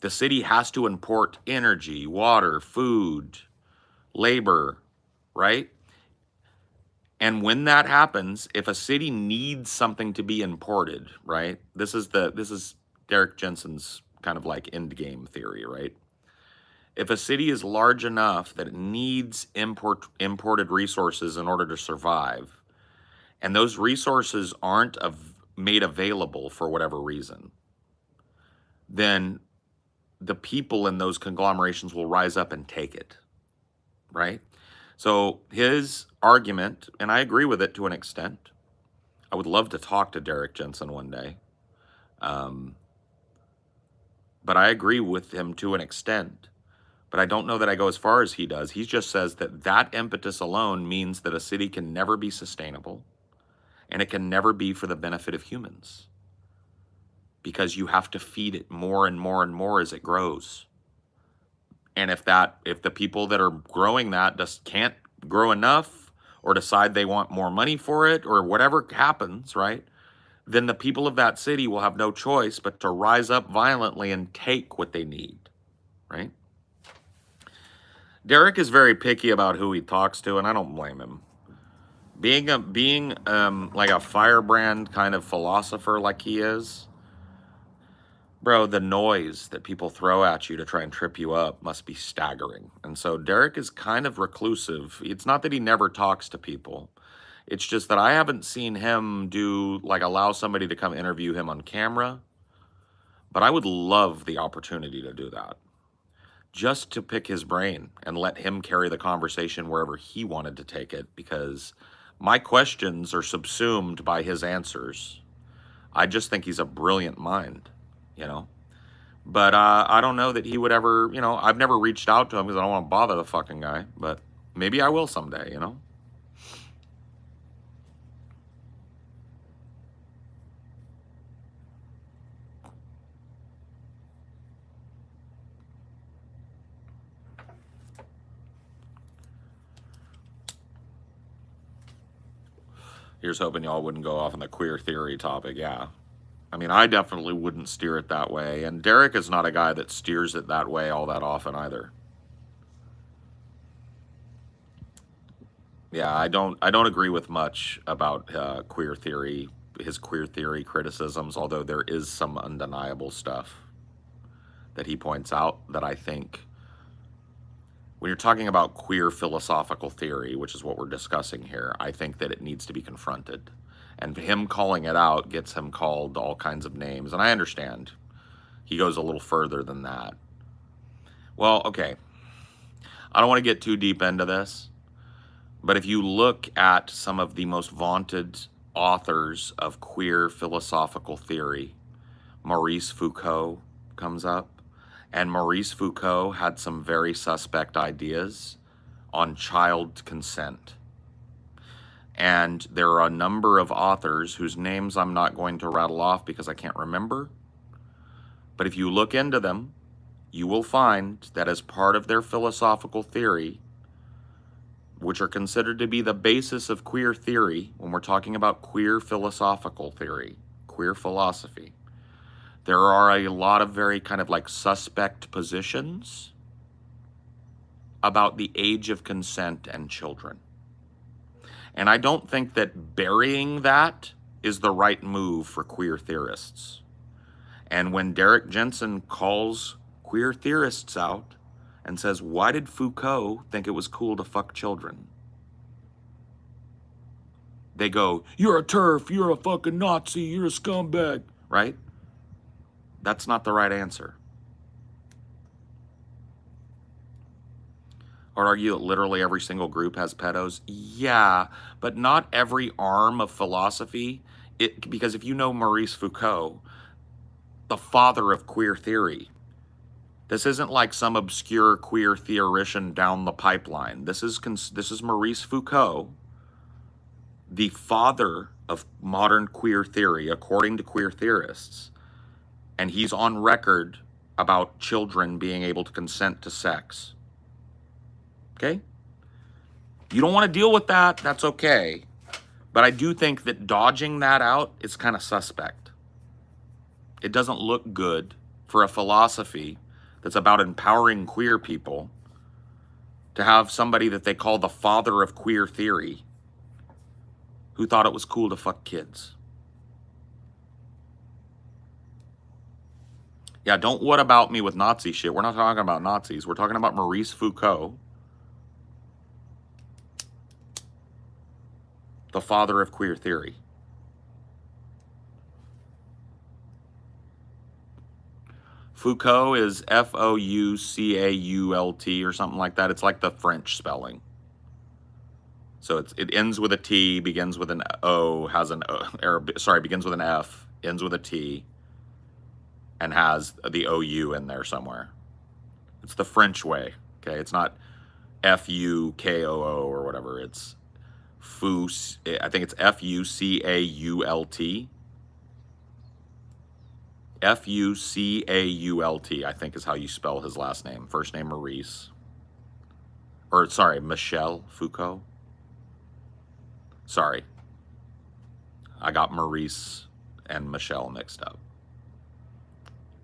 The city has to import energy, water, food, labor, right? And when that happens, if a city needs something to be imported, right? This is Derek Jensen's kind of like end game theory, right? If a city is large enough that it needs imported resources in order to survive, and those resources aren't made available for whatever reason, then the people in those conglomerations will rise up and take it, right? So his argument, and I agree with it to an extent. I would love to talk to Derek Jensen one day. But I agree with him to an extent. But I don't know that I go as far as he does. He just says that that impetus alone means that a city can never be sustainable and it can never be for the benefit of humans, because you have to feed it more and more and more as it grows. And if the people that are growing that just can't grow enough or decide they want more money for it or whatever happens, right? Then the people of that city will have no choice but to rise up violently and take what they need, right? Derek is very picky about who he talks to, and I don't blame him. Being like a firebrand kind of philosopher like he is, bro, the noise that people throw at you to try and trip you up must be staggering. And so Derek is kind of reclusive. It's not that he never talks to people. It's just that I haven't seen him allow somebody to come interview him on camera. But I would love the opportunity to do that, just to pick his brain and let him carry the conversation wherever he wanted to take it, because my questions are subsumed by his answers. I just think he's a brilliant mind, you know. But I don't know that he would ever, you know, I've never reached out to him because I don't want to bother the fucking guy. But maybe I will someday, you know. Here's hoping y'all wouldn't go off on the queer theory topic. Yeah. I mean, I definitely wouldn't steer it that way. And Derek is not a guy that steers it that way all that often either. Yeah, I don't agree with much about queer theory, his queer theory criticisms, although there is some undeniable stuff that he points out that I think, when you're talking about queer philosophical theory, which is what we're discussing here, I think that it needs to be confronted. And him calling it out gets him called all kinds of names. And I understand. He goes a little further than that. Well, okay. I don't want to get too deep into this. But if you look at some of the most vaunted authors of queer philosophical theory, Maurice Foucault comes up. And Maurice Foucault had some very suspect ideas on child consent. And there are a number of authors whose names I'm not going to rattle off because I can't remember. But if you look into them, you will find that as part of their philosophical theory, which are considered to be the basis of queer theory, when we're talking about queer philosophical theory, queer philosophy, there are a lot of very kind of like suspect positions about the age of consent and children. And I don't think that burying that is the right move for queer theorists. And when Derek Jensen calls queer theorists out and says, why did Foucault think it was cool to fuck children? They go, you're a TERF, you're a fucking Nazi, you're a scumbag, right? That's not the right answer. Or argue that literally every single group has pedos? Yeah, but not every arm of philosophy. Because if you know Maurice Foucault, the father of queer theory, this isn't like some obscure queer theorician down the pipeline. This is Maurice Foucault, the father of modern queer theory, according to queer theorists. And he's on record about children being able to consent to sex. Okay? You don't want to deal with that, that's okay. But I do think that dodging that out is kind of suspect. It doesn't look good for a philosophy that's about empowering queer people to have somebody that they call the father of queer theory who thought it was cool to fuck kids. Yeah, don't what about me with Nazi shit. We're not talking about Nazis. We're talking about Maurice Foucault, the father of queer theory. Foucault is Foucault or something like that. It's like the French spelling. So it ends with a T, begins with an O, has an O, begins with an F, ends with a T, and has the OU in there somewhere. It's the French way, okay? It's not Fucao or whatever. It's I think it's Fucault. Fucault, I think is how you spell his last name. First name Maurice. Or, sorry, Michel Foucault. Sorry. I got Maurice and Michel mixed up.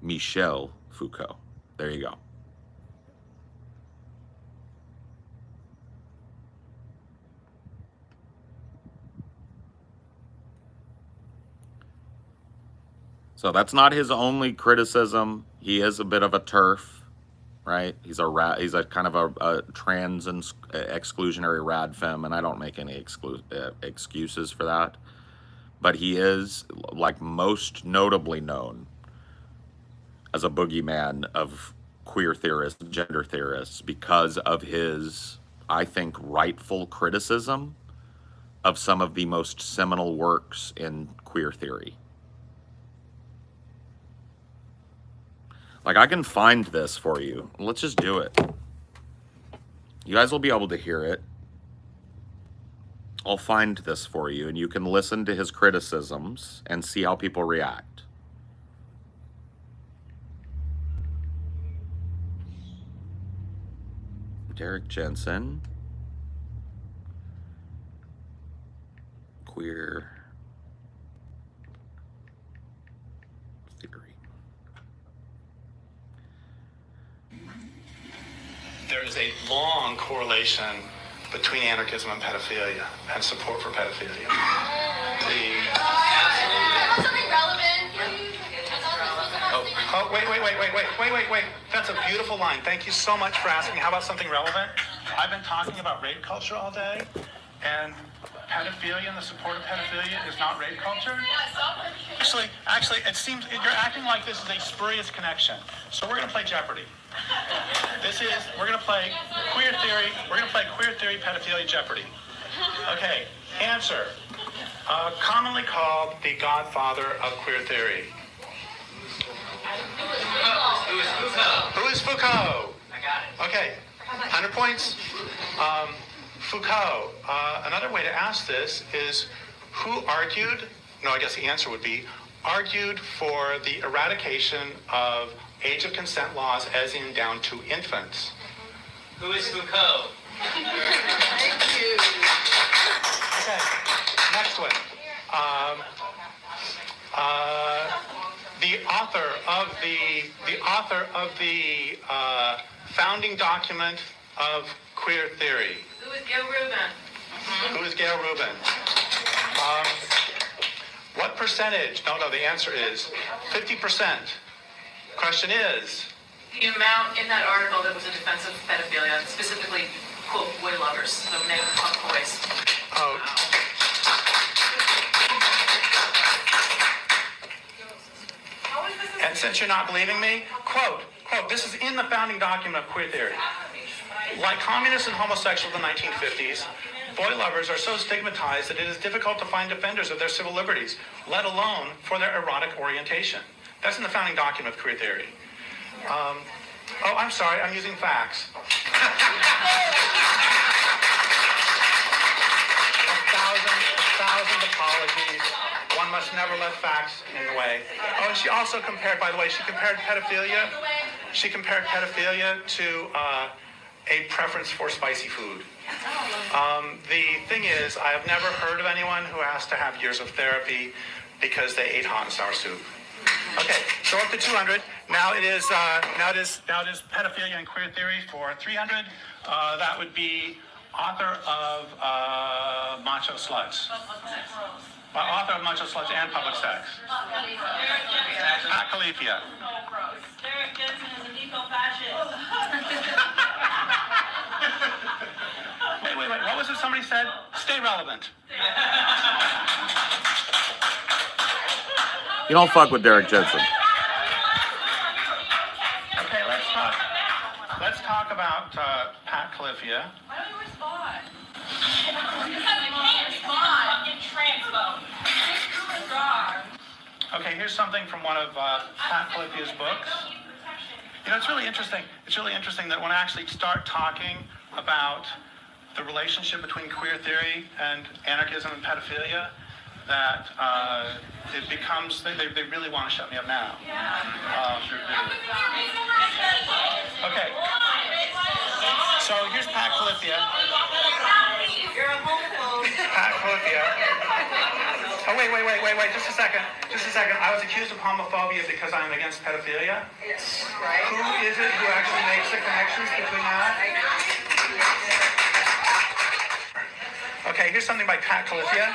Michel Foucault. There you go. So that's not his only criticism. He is a bit of a TERF, right? He's a kind of a trans and exclusionary rad femme, and I don't make any excuses for that. But he is, like, most notably known as a boogeyman of queer theorists, gender theorists, because of his, I think, rightful criticism of some of the most seminal works in queer theory. Like, I can find this for you. Let's just do it. You guys will be able to hear it. I'll find this for you, and you can listen to his criticisms and see how people react. Derek Jensen. Queer theory. There is a long correlation between anarchism and pedophilia and support for pedophilia. Wait. That's a beautiful line. Thank you so much for asking. How about something relevant? I've been talking about rape culture all day, and pedophilia and the support of pedophilia is not rape culture? Actually, it seems you're acting like this is a spurious connection. So we're going to play Jeopardy. We're going to play queer theory. We're going to play queer theory pedophilia Jeopardy. Okay, answer. Commonly called the godfather of queer theory. Who is Foucault? I got it. Okay, 100 points. Foucault. Another way to ask this is, who argued, no, I guess the answer would be, argued for the eradication of age of consent laws as in down to infants? Who is Foucault? Thank you. Okay, next one. of the author of the founding document of queer theory? Who is Gail Rubin? Who is Gail Rubin? What percentage? No, the answer is 50%. Question is? The amount in that article that was a defense of pedophilia, specifically, quote, boy lovers, so name punk boys. Oh. And since you're not believing me, quote, this is in the founding document of queer theory. Like communists and homosexuals in the 1950s, boy lovers are so stigmatized that it is difficult to find defenders of their civil liberties, let alone for their erotic orientation. That's in the founding document of queer theory. Oh, I'm sorry, I'm using facts. A thousand apologies. One must never let facts in the way. Oh, and she also compared, by the way, she compared pedophilia to a preference for spicy food. The thing is, I have never heard of anyone who has to have years of therapy because they ate hot and sour soup. Okay, so up to 200. Now it is pedophilia and queer theory for 300. That would be author of Macho Sluts. Author of Macho Sluts and Public Sex. Pat Califia. Derek Destin is an eco-fascist. Wait. What was it somebody said? Stay relevant. You don't fuck with Derek Jensen. Okay, let's talk about Pat Califia. Why don't you respond? Because I can't respond. Fucking transphobe. Okay, here's something from one of Pat Califia's books. You know, it's really interesting. It's really interesting that when I actually start talking about the relationship between queer theory and anarchism and pedophilia, that it becomes, they really want to shut me up now. Okay, so here's Pat Califia. You're a homophobe. Pat Califia. Oh, wait, just a second. I was accused of homophobia because I'm against pedophilia. Yes. Right. Who is it who actually makes the connections between that? Okay, here's something by Pat Califia.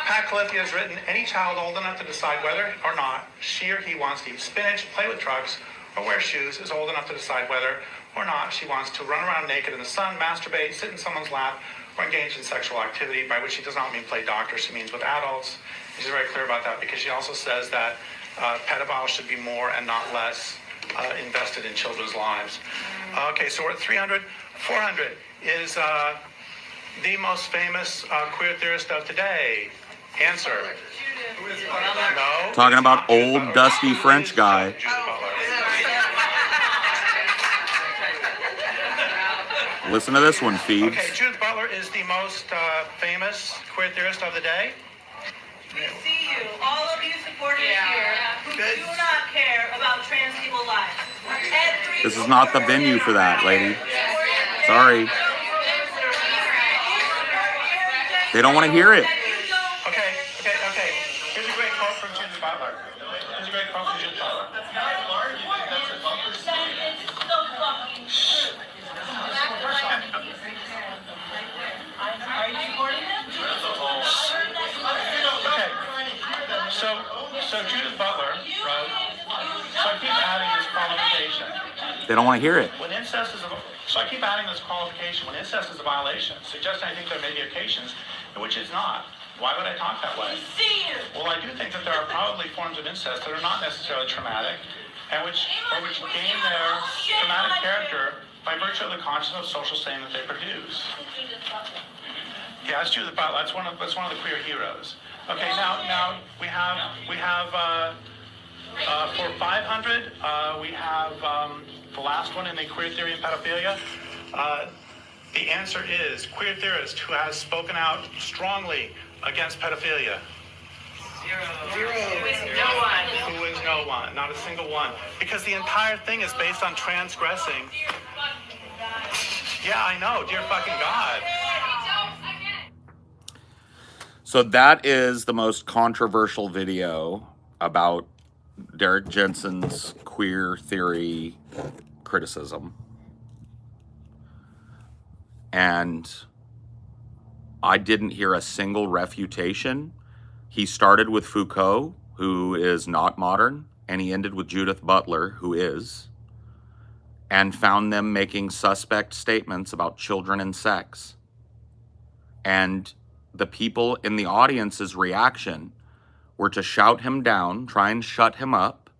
Pat Califia has written, any child old enough to decide whether or not she or he wants to eat spinach, play with trucks, or wear shoes is old enough to decide whether or not she wants to run around naked in the sun, masturbate, sit in someone's lap, or engage in sexual activity, by which she does not mean play doctor, she means with adults. She's very clear about that because she also says that pedophiles should be more and not less invested in children's lives. Okay, so we're at 300. 400 is the most famous queer theorist of today. Answer. No. Talking about old, dusty French guy. Listen to this one, Feeds. Okay, Judith Butler is the most famous queer theorist of the day. We see you, all of you supporters here, who Good. do not care about trans people's lives. This is not the venue for that, lady. Sorry. They don't want to hear it. Okay. Here's a great quote from Judith Butler. Are you supporting them? Okay, so Judith Butler wrote, so I keep adding this qualification. They don't want to hear it. When incest is so I keep adding this qualification. When incest is a violation, suggesting I think there may be occasions in which it's not. Why would I talk that way? See you. Well, I do think that there are probably forms of incest that are not necessarily traumatic, and which gain their traumatic character by virtue of the conscience of social stain that they produce. Yeah, that's Judith Butler. That's one of the queer heroes. Okay, now we have for 500 we have the last one in the queer theory and pedophilia. The answer is queer theorist who has spoken out strongly against pedophilia. Zero. Who is no one? Not a single one. Because the entire thing is based on transgressing. Yeah, I know. Dear fucking God. So that is the most controversial video about Derek Jensen's queer theory criticism. And I didn't hear a single refutation. He started with Foucault, who is not modern, and he ended with Judith Butler, who is, and found them making suspect statements about children and sex. And the people in the audience's reaction were to shout him down, try and shut him up,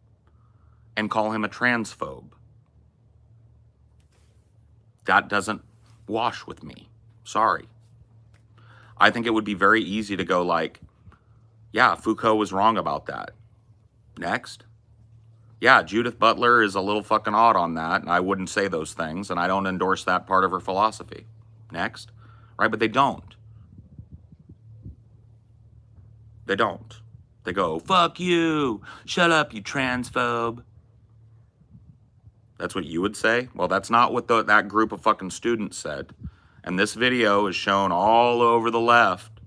and call him a transphobe. That doesn't wash with me. Sorry. I think it would be very easy to go like, yeah, Foucault was wrong about that. Next. Yeah, Judith Butler is a little fucking odd on that, and I wouldn't say those things, and I don't endorse that part of her philosophy. Next. Right? But they don't. They don't. They go, fuck you. Shut up, you transphobe. That's what you would say? Well, that's not what that group of fucking students said. And this video is shown all over the left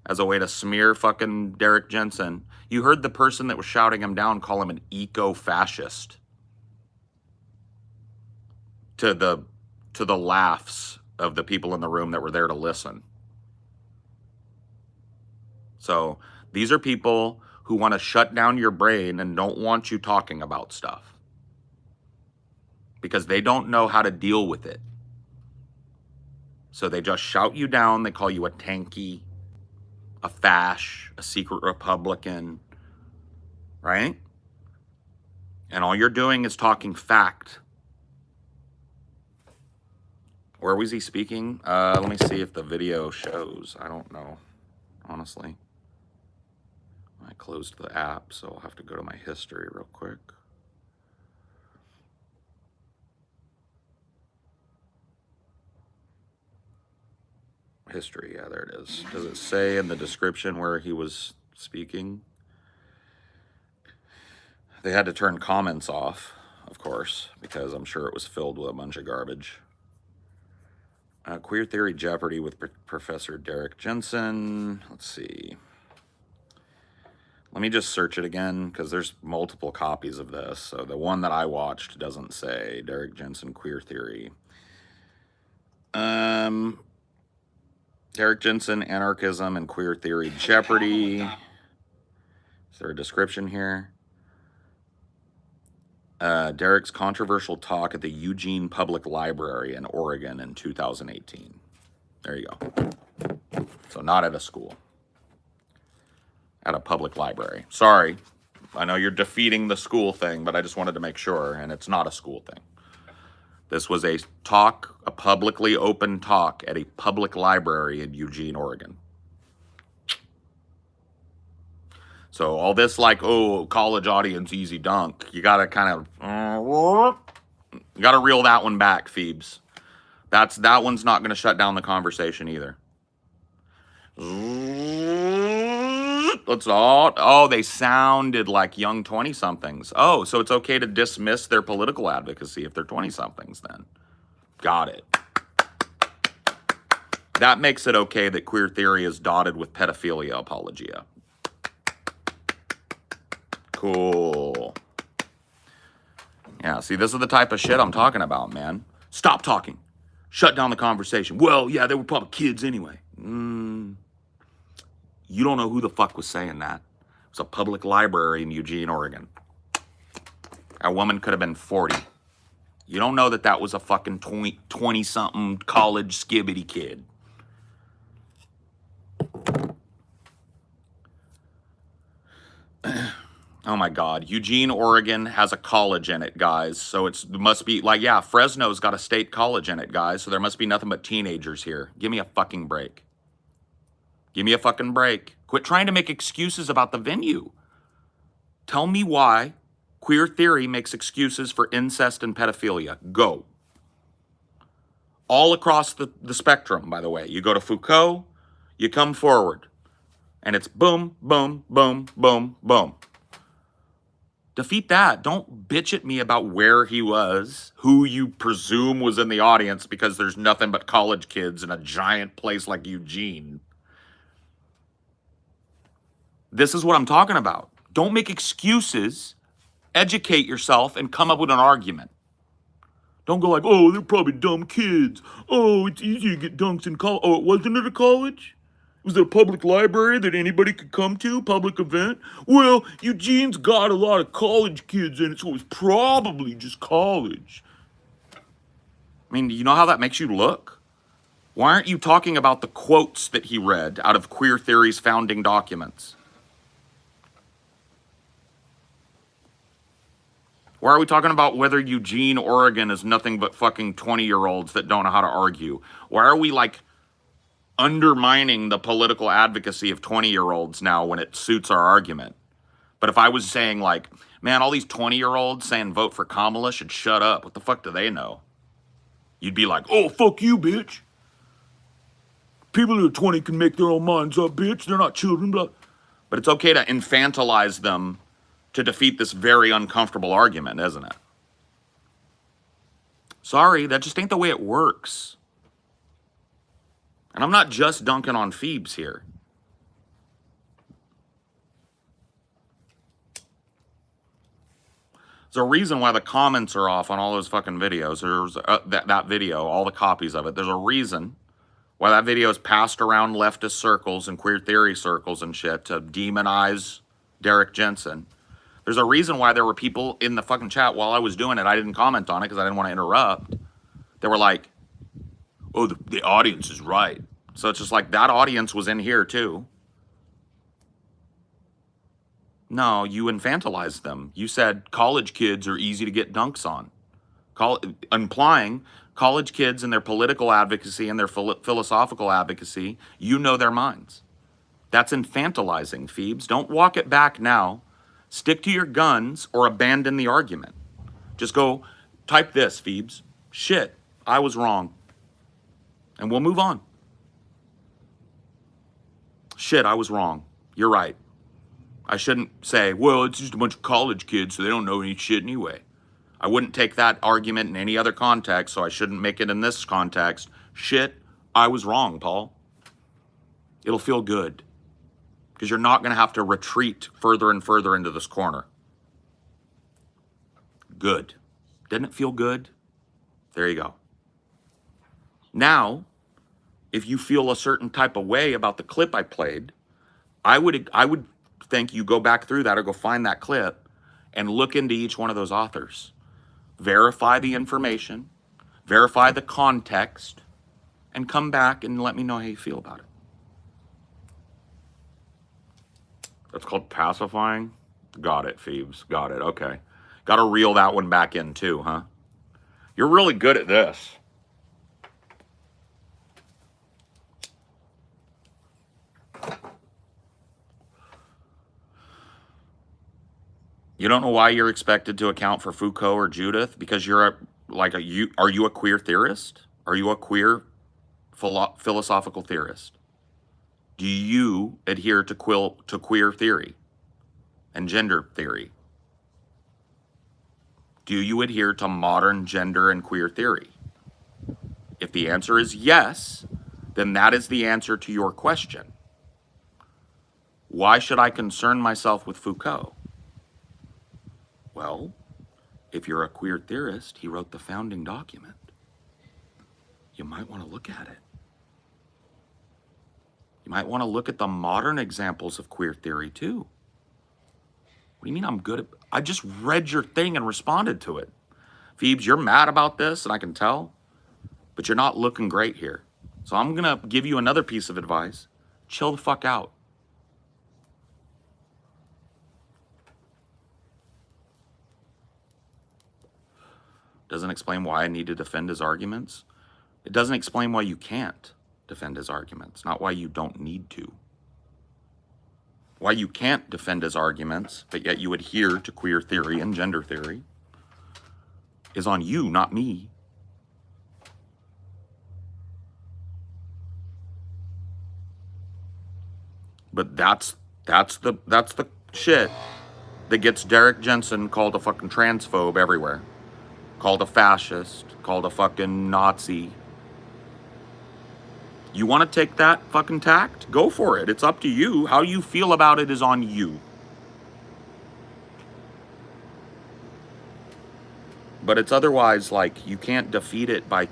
as a way to smear fucking Derek Jensen. You heard the person that was shouting him down call him an eco-fascist. To the laughs of the people in the room that were there to listen. So these are people who want to shut down your brain and don't want you talking about stuff. Because they don't know how to deal with it. So they just shout you down. They call you a tanky, a fash, a secret Republican, right? And all you're doing is talking fact. Where was he speaking? Let me see if the video shows. I don't know, honestly. I closed the app, so I'll have to go to my history real quick. History, yeah, there it is. Does it say in the description where he was speaking? They had to turn comments off, of course, because I'm sure it was filled with a bunch of garbage. Queer Theory Jeopardy with Professor Derek Jensen. Let's see. Let me just search it again, because there's multiple copies of this. So the one that I watched doesn't say Derek Jensen Queer Theory. Derek Jensen, Anarchism and Queer Theory Jeopardy. Is there a description here? Derek's controversial talk at the Eugene Public Library in Oregon in 2018. There you go. So not at a school. At a public library. Sorry. I know you're defeating the school thing, but I just wanted to make sure, and it's not a school thing. This was a talk, a publicly open talk at a public library in Eugene, Oregon. So all this like, oh, college audience, easy dunk. You got to kind of, you got to reel that one back, Phoebes. That one's not going to shut down the conversation either. Let's all, oh, they sounded like young 20-somethings. Oh, so it's okay to dismiss their political advocacy if they're 20-somethings then. Got it. That makes it okay that queer theory is dotted with pedophilia apologia. Cool. Yeah, see, this is the type of shit I'm talking about, man. Stop talking. Shut down the conversation. Well, yeah, they were probably kids anyway. You don't know who the fuck was saying that. It was a public library in Eugene, Oregon. A woman could have been 40. You don't know that that was a fucking 20-something college skibbity kid. Oh my God. Eugene, Oregon has a college in it, guys. So it must be like, yeah, Fresno's got a state college in it, guys. So there must be nothing but teenagers here. Give me a fucking break. Give me a fucking break. Quit trying to make excuses about the venue. Tell me why queer theory makes excuses for incest and pedophilia. Go. All across the spectrum, by the way. You go to Foucault, you come forward. And it's boom, boom, boom, boom, boom. Defeat that. Don't bitch at me about where he was, who you presume was in the audience, because there's nothing but college kids in a giant place like Eugene. This is what I'm talking about. Don't make excuses Educate yourself and come up with an argument. Don't go like, oh, they're probably dumb kids. Oh, it's easy to get dunks in college. Oh, it wasn't at a college? Was it a public library that anybody could come to? Public event? Well, Eugene's got a lot of college kids in it, so it's probably just college. I mean, you know how that makes you look? Why aren't you talking about the quotes that he read out of queer theory's founding documents? Why are we talking about whether Eugene, Oregon is nothing but fucking 20-year-olds that don't know how to argue? Why are we like undermining the political advocacy of 20-year-olds now when it suits our argument? But if I was saying like, man, all these 20-year-olds saying vote for Kamala should shut up. What the fuck do they know? You'd be like, oh, fuck you, bitch. People who are 20 can make their own minds up, bitch. They're not children, blah. But it's okay to infantilize them to defeat this very uncomfortable argument, isn't it? Sorry, that just ain't the way it works. And I'm not just dunking on Phoebes here. There's a reason why the comments are off on all those fucking videos. There's that video, all the copies of it. There's a reason why that video is passed around leftist circles and queer theory circles and shit to demonize Derek Jensen. There's a reason why there were people in the fucking chat while I was doing it. I didn't comment on it because I didn't want to interrupt. They were like, oh, the audience is right. So it's just like that audience was in here too. No, you infantilized them. You said college kids are easy to get dunks on. Implying college kids and their political advocacy and their philosophical advocacy, you know their minds. That's infantilizing, Phoebes. Don't walk it back now. Stick to your guns or abandon the argument. Just go type this, Phoebes. Shit, I was wrong. And we'll move on. Shit, I was wrong. You're right. I shouldn't say, well, it's just a bunch of college kids, so they don't know any shit anyway. I wouldn't take that argument in any other context, so I shouldn't make it in this context. Shit, I was wrong, Paul. It'll feel good. Because you're not going to have to retreat further and further into this corner. Good. Didn't it feel good? There you go. Now, if you feel a certain type of way about the clip I played, I would think you go back through that or go find that clip and look into each one of those authors. Verify the information, verify the context, and come back and let me know how you feel about it. That's called pacifying? Got it, Phoebes. Got it. Okay. Got to reel that one back in too, huh? You're really good at this. You don't know why you're expected to account for Foucault or Judith? Because you're are you a queer theorist? Are you a queer philosophical theorist? Do you adhere to queer theory and gender theory? Do you adhere to modern gender and queer theory? If the answer is yes, then that is the answer to your question. Why should I concern myself with Foucault? Well, if you're a queer theorist, he wrote the founding document. You might want to look at it. You might want to look at the modern examples of queer theory too. What do you mean I'm good at? I just read your thing and responded to it. Phoebes, you're mad about this, and I can tell, but you're not looking great here. So I'm going to give you another piece of advice. Chill the fuck out. Doesn't explain why I need to defend his arguments. It doesn't explain why you can't defend his arguments, not why you don't need to. Why you can't defend his arguments, but yet you adhere to queer theory and gender theory, is on you, not me. But that's the shit that gets Derek Jensen called a fucking transphobe everywhere. Called a fascist, called a fucking Nazi. You want to take that fucking tact? Go for it. It's up to you. How you feel about it is on you. But it's otherwise like you can't defeat it by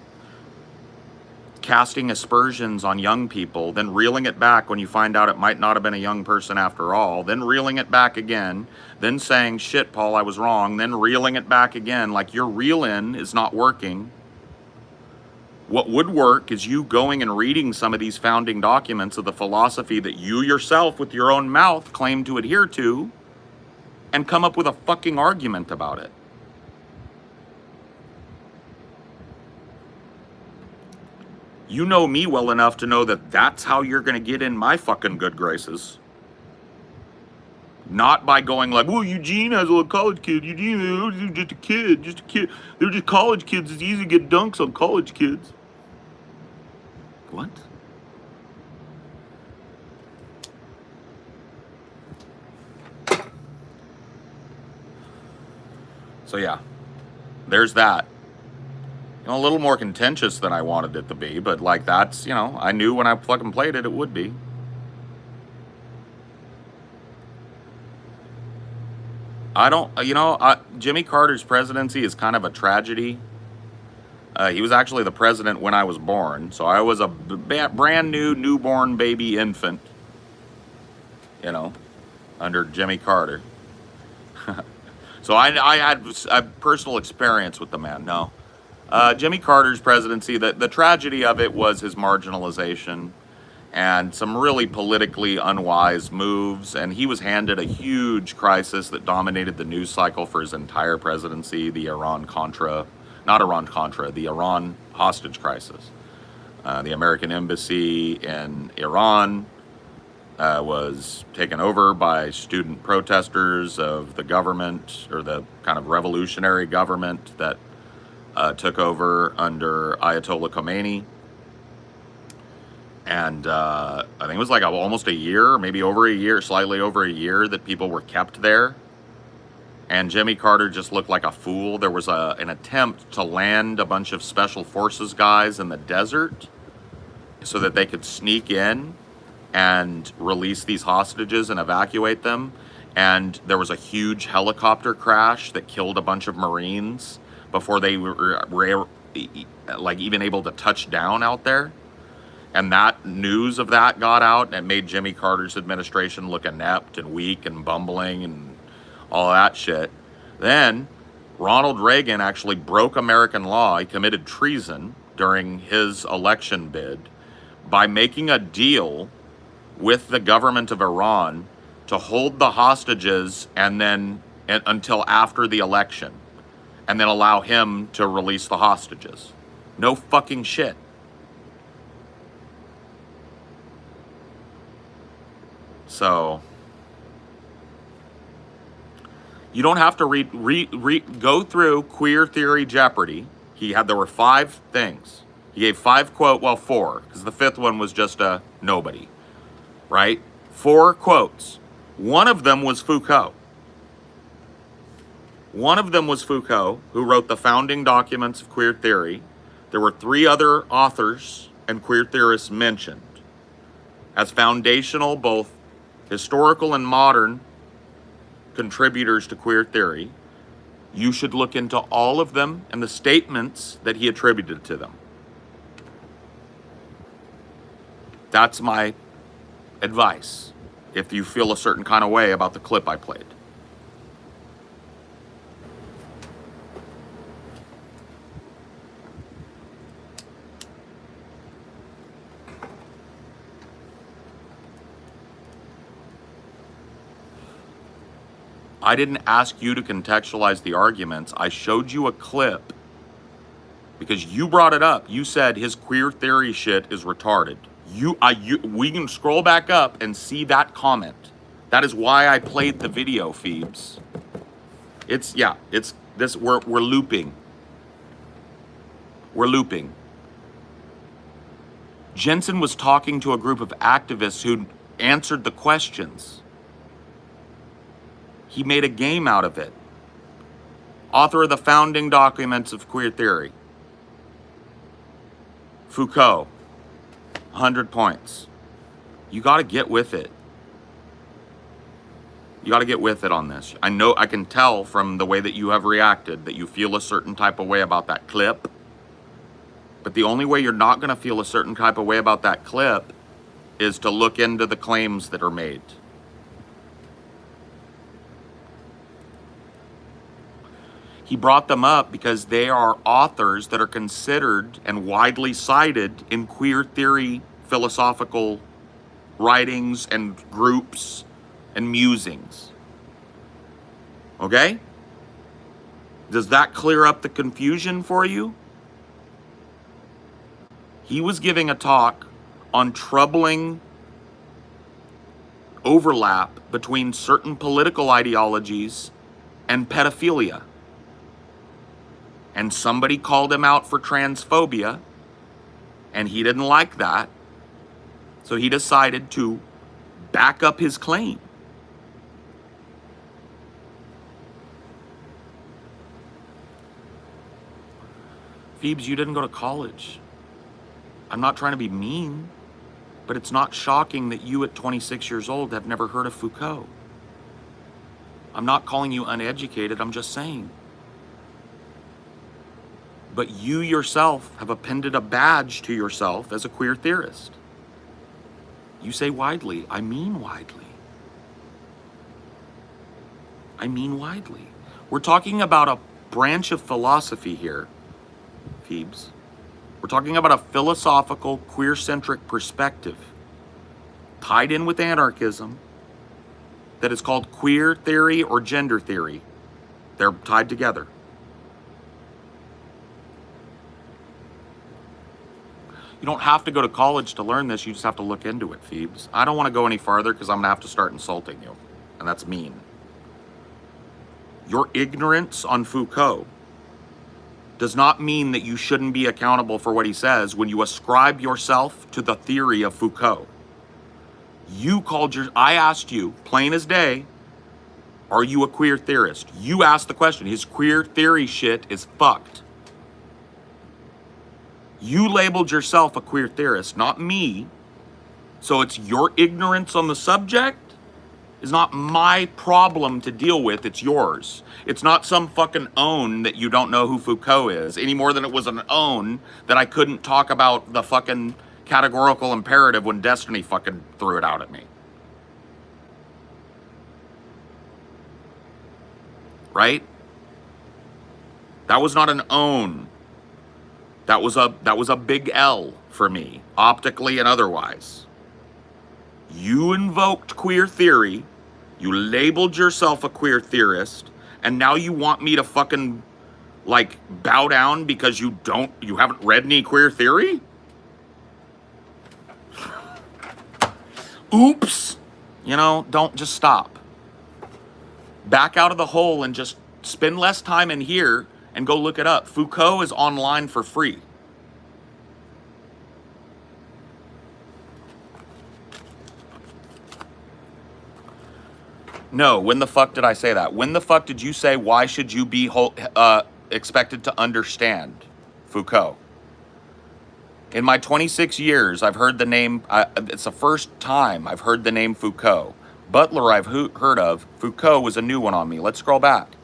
casting aspersions on young people, then reeling it back when you find out it might not have been a young person after all, then reeling it back again, then saying, shit, Paul, I was wrong, then reeling it back again. Like your reel-in is not working. What would work is you going and reading some of these founding documents of the philosophy that you yourself with your own mouth claim to adhere to and come up with a fucking argument about it. You know me well enough to know that that's how you're going to get in my fucking good graces. Not by going like, well, Eugene has a little college kid. Eugene is just a kid, just a kid. They're just college kids. It's easy to get dunks on college kids. What? So yeah, there's that. You know, a little more contentious than I wanted it to be, but like that's, you know, I knew when I fucking played it, it would be. I don't, you know, Jimmy Carter's presidency is kind of a tragedy. He was actually the president when I was born, so I was a brand new newborn baby infant, you know, under Jimmy Carter. So I had a personal experience with the man, no. Jimmy Carter's presidency, the tragedy of it was his marginalization and some really politically unwise moves, and he was handed a huge crisis that dominated the news cycle for his entire presidency, the Iran hostage crisis. The American embassy in Iran was taken over by student protesters of the government, or the kind of revolutionary government that took over under Ayatollah Khomeini. And I think it was like almost a year, maybe over a year, slightly over a year that people were kept there. And Jimmy Carter just looked like a fool. There was an attempt to land a bunch of special forces guys in the desert so that they could sneak in and release these hostages and evacuate them. And there was a huge helicopter crash that killed a bunch of Marines before they were like even able to touch down out there. And that news of that got out and made Jimmy Carter's administration look inept and weak and bumbling and all that shit. Then Ronald Reagan actually broke American law. He committed treason during his election bid by making a deal with the government of Iran to hold the hostages and then until after the election, and then allow him to release the hostages. No fucking shit. So you don't have to go through Queer Theory Jeopardy. There were 5 things. He gave 5 4, because the 5th one was just a nobody, right? 4 quotes. One of them was Foucault. One of them was Foucault, who wrote the founding documents of queer theory. There were 3 other authors and queer theorists mentioned as foundational, both historical and modern contributors to queer theory. You should look into all of them and the statements that he attributed to them. That's my advice if you feel a certain kind of way about the clip I played. I didn't ask you to contextualize the arguments. I showed you a clip because you brought it up. You said his queer theory shit is retarded. We can scroll back up and see that comment. That is why I played the video, Phoebes. We're looping. We're looping. Jensen was talking to a group of activists who answered the questions. He made a game out of it. Author of the founding documents of queer theory. Foucault. 100 points. You got to get with it. You got to get with it on this. I know, I can tell from the way that you have reacted that you feel a certain type of way about that clip. But the only way you're not going to feel a certain type of way about that clip is to look into the claims that are made. He brought them up because they are authors that are considered and widely cited in queer theory, philosophical writings and groups and musings. Okay? Does that clear up the confusion for you? He was giving a talk on troubling overlap between certain political ideologies and pedophilia. And somebody called him out for transphobia, and he didn't like that. So he decided to back up his claim. Phoebes, you didn't go to college. I'm not trying to be mean, but it's not shocking that you at 26 years old have never heard of Foucault. I'm not calling you uneducated, I'm just saying. But you yourself have appended a badge to yourself as a queer theorist. You say widely. I mean widely. I mean widely. We're talking about a branch of philosophy here, Phoebes. We're talking about a philosophical, queer-centric perspective tied in with anarchism that is called queer theory or gender theory. They're tied together. You don't have to go to college to learn this. You just have to look into it, Phoebes. I don't want to go any farther because I'm going to have to start insulting you. And that's mean. Your ignorance on Foucault does not mean that you shouldn't be accountable for what he says when you ascribe yourself to the theory of Foucault. I asked you, plain as day, are you a queer theorist? You asked the question. His queer theory shit is fucked. You labeled yourself a queer theorist, not me. So it's your ignorance on the subject is not my problem to deal with, it's yours. It's not some fucking own that you don't know who Foucault is, any more than it was an own that I couldn't talk about the fucking categorical imperative when Destiny fucking threw it out at me. Right? That was not an own. That was a big L for me, optically and otherwise. You invoked queer theory, you labeled yourself a queer theorist, and now you want me to fucking like bow down because you haven't read any queer theory? Oops. Don't just stop. Back out of the hole and just spend less time in here and go look it up. Foucault is online for free. No, when the fuck did I say that? When the fuck did you say, why should you be expected to understand Foucault? In my 26 years, I've heard the name, it's the first time I've heard the name Foucault. Butler I've heard of. Foucault was a new one on me. Let's scroll back.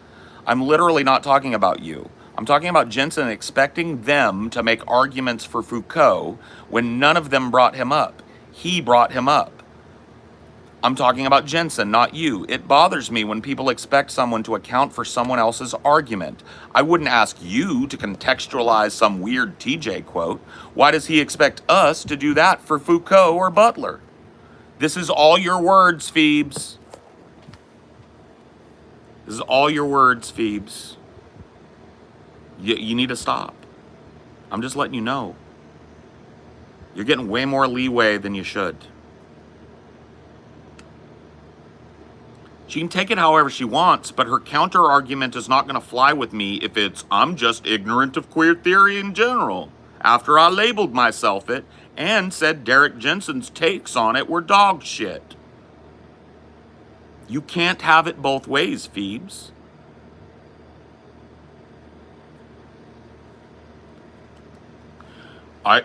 I'm literally not talking about you. I'm talking about Jensen expecting them to make arguments for Foucault when none of them brought him up. He brought him up. I'm talking about Jensen, not you. It bothers me when people expect someone to account for someone else's argument. I wouldn't ask you to contextualize some weird TJ quote. Why does he expect us to do that for Foucault or Butler? This is all your words, Phoebes. This is all your words, Phoebes. You need to stop. I'm just letting you know. You're getting way more leeway than you should. She can take it however she wants, but her counter argument is not going to fly with me if it's, I'm just ignorant of queer theory in general, after I labeled myself it and said Derek Jensen's takes on it were dog shit. You can't have it both ways, Phoebes.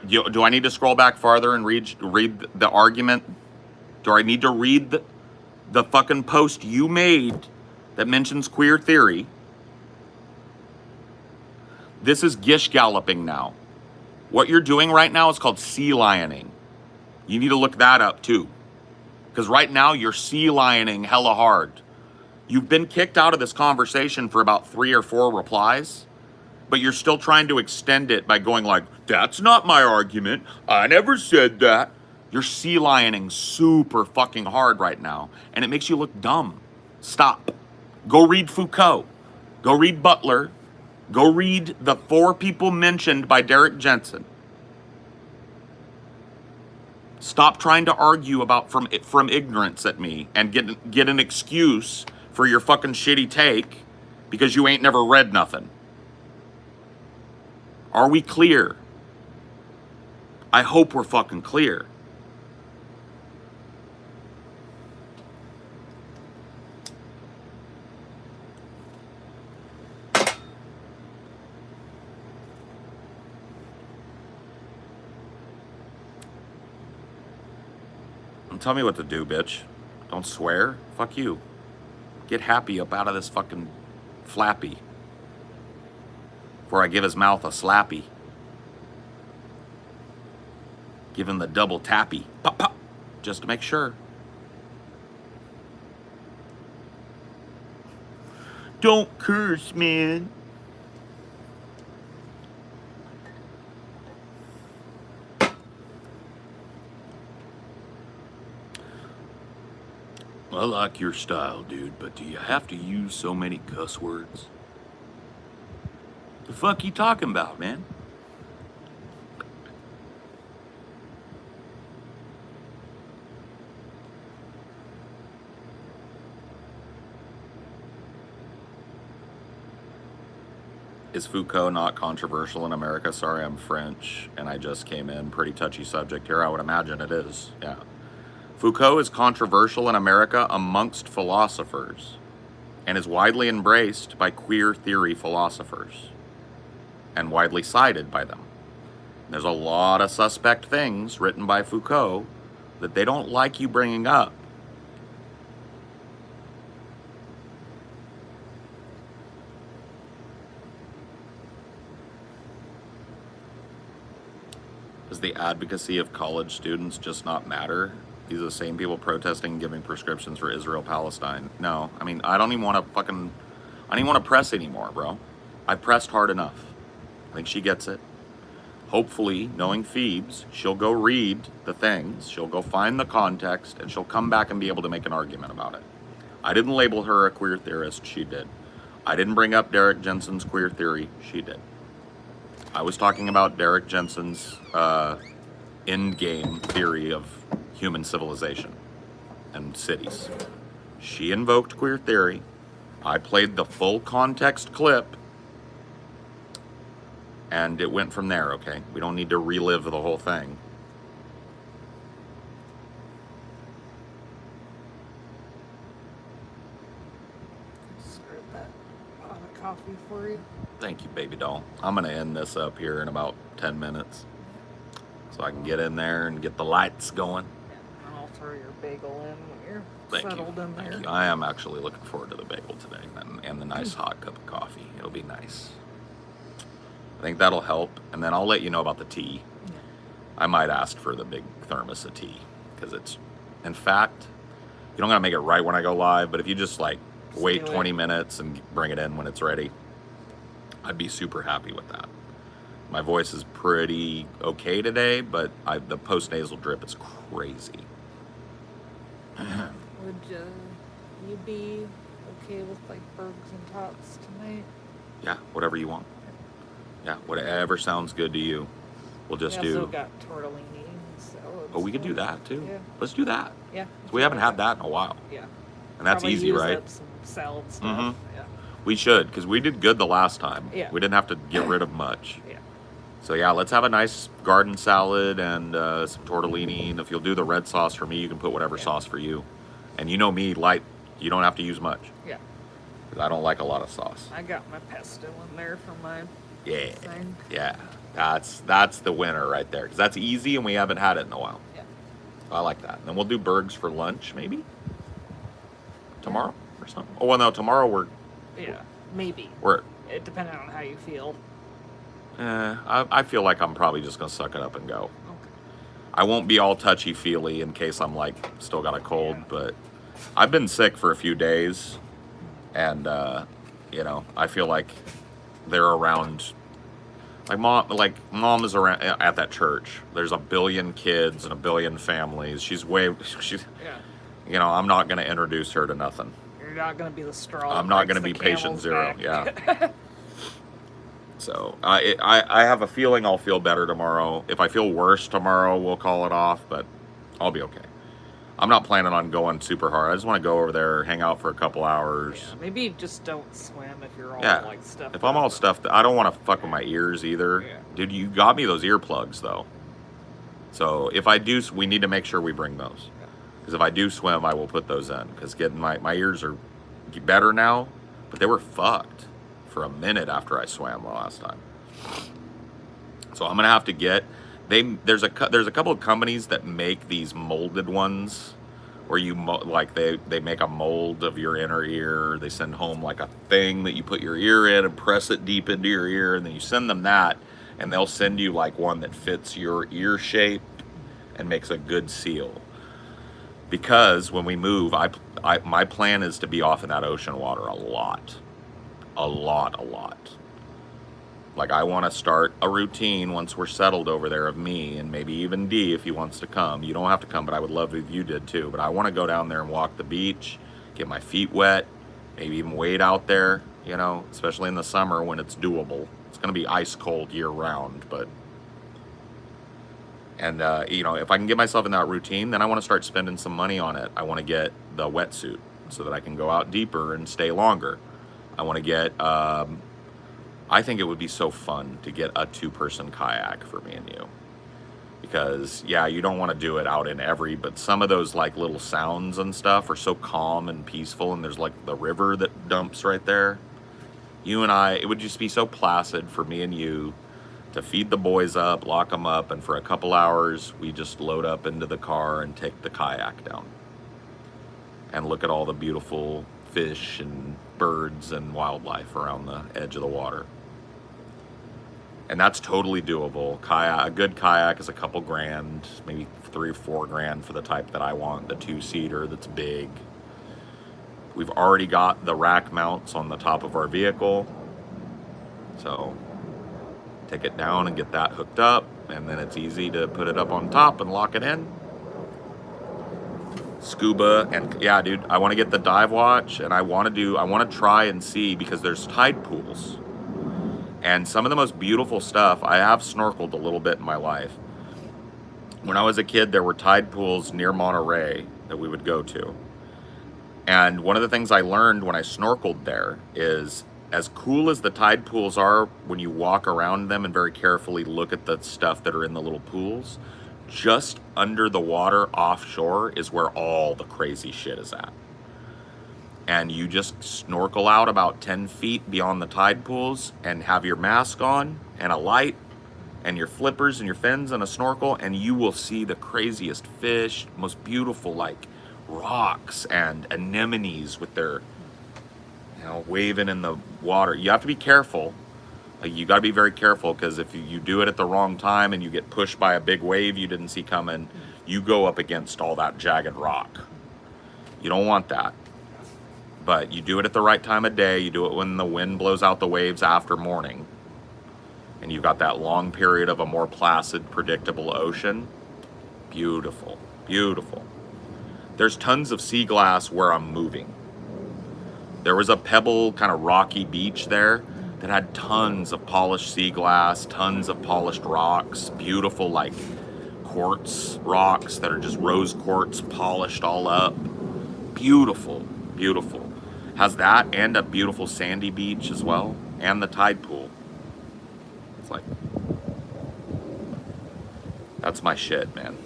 Do I need to scroll back farther and read the argument? Do I need to read the fucking post you made that mentions queer theory. This is gish galloping now. What you're doing right now is called sea lioning. You need to look that up too. Because right now you're sea lioning hella hard. You've been kicked out of this conversation for about 3 or 4 replies, but you're still trying to extend it by going like, that's not my argument. I never said that. You're sea lioning super fucking hard right now, and it makes you look dumb. Stop. Go read Foucault. Go read Butler. Go read the 4 people mentioned by Derek Jensen. Stop trying to argue about from ignorance at me and get an excuse for your fucking shitty take because you ain't never read nothing. Are we clear? I hope we're fucking clear. Don't tell me what to do, bitch. Don't swear. Fuck you. Get Happy up out of this fucking flappy before I give his mouth a slappy. Give him the double tappy. Pop, pop. Just to make sure. Don't curse, man. I like your style, dude, but do you have to use so many cuss words? The fuck you talking about, man? Is Foucault not controversial in America? Sorry, I'm French, and I just came in. Pretty touchy subject here. I would imagine it is, yeah. Foucault is controversial in America amongst philosophers and is widely embraced by queer theory philosophers and widely cited by them. There's a lot of suspect things written by Foucault that they don't like you bringing up. Does the advocacy of college students just not matter? These are the same people protesting and giving prescriptions for Israel-Palestine. No, I mean, I don't even want to press anymore, bro. I pressed hard enough. I think she gets it. Hopefully, knowing Phoebes, she'll go read the things, she'll go find the context, and she'll come back and be able to make an argument about it. I didn't label her a queer theorist, she did. I didn't bring up Derek Jensen's queer theory, she did. I was talking about Derek Jensen's endgame theory of human civilization and cities. She invoked queer theory. I played the full context clip, and it went from there, okay? We don't need to relive the whole thing. Start that pot of coffee for you. Thank you, baby doll. I'm gonna end this up here in about 10 minutes so I can get in there and get the lights going. And I'll throw your bagel in when you're Thank settled you. in there. Thank you. I am actually looking forward to the bagel today and the nice hot cup of coffee. It'll be nice. I think that'll help, and then I'll let you know about the tea. Yeah. I might ask for the big thermos of tea because it's, in fact, you don't gotta make it right when I go live, but if you just like wait 20 minutes and bring it in when it's ready, I'd be super happy with that. My voice is pretty okay today, but the post-nasal drip is crazy. Would you be okay with like burgers and tots tonight? Yeah, whatever you want. Yeah, whatever sounds good to you. We'll just We also do. got tortellini and salads. Oh, we could do that too. Yeah. Let's do that. Yeah. We haven't had that in a while, Yeah. and that's Probably easy, use right? up some salad stuff. Mhm. Yeah. We should, because we did good the last time. Yeah. We didn't have to get rid of much. Yeah. So yeah, let's have a nice garden salad and some tortellini. And if you'll do the red sauce for me, you can put whatever sauce for you. And you know me, light. You don't have to use much. Yeah. 'Cause I don't like a lot of sauce. I got my pesto in there for my Yeah. thing. Yeah. That's the winner right there. Because that's easy and we haven't had it in a while. Yeah. I like that. And then we'll do burgers for lunch, maybe? tomorrow or something. Oh well, no, tomorrow Yeah, maybe. we're. It depending on how you feel. I feel like I'm probably just gonna suck it up and go. Okay. I won't be all touchy feely in case I'm like still got a cold, Yeah. but I've been sick for a few days, and you know, I feel like they're around. Mom is around at that church. There's a billion kids and a billion families. She's Yeah. you know, I'm not gonna introduce her to nothing. You're not gonna be the straw. I'm not going gonna to be patient zero. back. Yeah. So I have a feeling I'll feel better tomorrow. If I feel worse tomorrow, we'll call it off, but I'll be okay. I'm not planning on going super hard. I just want to go over there, hang out for a couple hours. Yeah, maybe just don't swim if you're all Yeah. like stuffed. If I'm all stuffed, I don't want to fuck with my ears either. Yeah. Dude, you got me those earplugs though. So if I do, we need to make sure we bring those. Because if I do swim, I will put those in. Because getting my ears are better now, but they were fucked for a minute after I swam the last time. So I'm gonna have to get. There's a couple of companies that make these molded ones, where you they make a mold of your inner ear. They send home like a thing that you put your ear in and press it deep into your ear, and then you send them that, and they'll send you like one that fits your ear shape and makes a good seal. Because when we move, my plan is to be off in that ocean water a lot. Like I want to start a routine once we're settled over there of me and maybe even D if he wants to come. You don't have to come, but I would love if you did too. But I want to go down there and walk the beach, get my feet wet, maybe even wade out there, you know, especially in the summer when it's doable. It's going to be ice cold year round, but... And, you know, if I can get myself in that routine, then I want to start spending some money on it. I want to get the wetsuit so that I can go out deeper and stay longer. I want to get... I think it would be so fun to get a 2-person kayak for me and you. Because, yeah, you don't want to do it out in but some of those, like, little sounds and stuff are so calm and peaceful, and there's, like, the river that dumps right there. You and I, it would just be so placid for me and you to feed the boys up, lock them up, and for a couple hours, we just load up into the car and take the kayak down. And look at all the beautiful fish and birds and wildlife around the edge of the water. And that's totally doable. A good kayak is a couple grand, maybe $3 or $4 grand for the type that I want, the 2-seater that's big. We've already got the rack mounts on the top of our vehicle. So take it down and get that hooked up, and then it's easy to put it up on top and lock it in. Scuba, and yeah, dude, I want to get the dive watch, and I want to try and see, because there's tide pools. And some of the most beautiful stuff, I have snorkeled a little bit in my life. When I was a kid, there were tide pools near Monterey that we would go to. And one of the things I learned when I snorkeled there is, as cool as the tide pools are, when you walk around them and very carefully look at the stuff that are in the little pools, just under the water offshore is where all the crazy shit is at. And you just snorkel out about 10 feet beyond the tide pools and have your mask on and a light and your flippers and your fins and a snorkel, and you will see the craziest fish, most beautiful, like, rocks and anemones with their, you know, waving in the water. You have to be careful. Like, you got to be very careful, because if you do it at the wrong time and you get pushed by a big wave you didn't see coming, you go up against all that jagged rock. You don't want that. But you do it at the right time of day. You do it when the wind blows out the waves after morning, and you've got that long period of a more placid, predictable ocean. Beautiful, beautiful. There's tons of sea glass where I'm moving. There was a pebble, kind of rocky beach there that had tons of polished sea glass, tons of polished rocks, beautiful, like, quartz rocks that are just rose quartz polished all up. Beautiful, beautiful. Has that and a beautiful sandy beach as well, and the tide pool. It's like, that's my shit, man.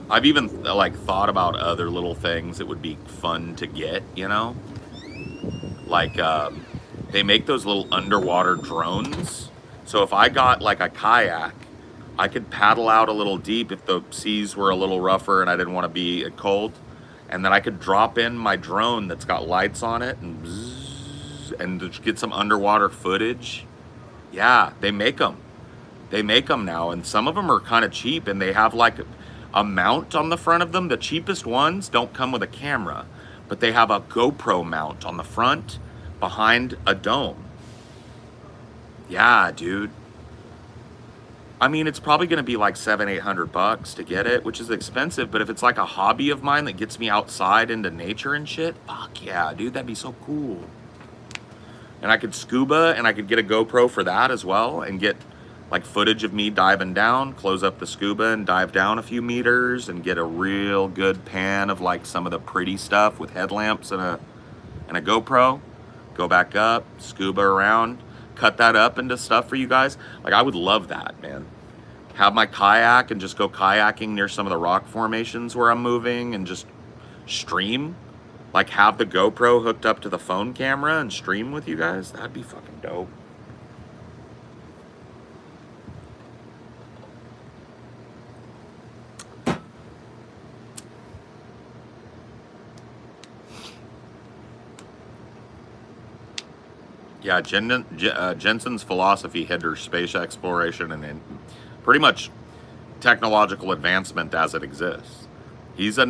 I've even, like, thought about other little things that would be fun to get, you know? Like, they make those little underwater drones. So if I got, like, a kayak, I could paddle out a little deep if the seas were a little rougher and I didn't want to be cold. And then I could drop in my drone that's got lights on it and bzzz, and just get some underwater footage. Yeah, they make them. They make them now, and some of them are kind of cheap, and they have like a mount on the front of them. The cheapest ones don't come with a camera, but they have a GoPro mount on the front behind a dome. Yeah, dude. I mean, it's probably going to be like $700-800 to get it, which is expensive. But if it's like a hobby of mine that gets me outside into nature and shit, fuck yeah, dude, that'd be so cool. And I could scuba, and I could get a GoPro for that as well, and get like footage of me diving down, close up the scuba and dive down a few meters, and get a real good pan of like some of the pretty stuff with headlamps and a GoPro. Go back up, scuba around. Cut that up into stuff for you guys. Like, I would love that, man. Have my kayak and just go kayaking near some of the rock formations where I'm moving and just stream. Like, have the GoPro hooked up to the phone camera and stream with you guys. That'd be fucking dope. Yeah, Jensen's philosophy hinders space exploration and pretty much technological advancement as it exists. He's a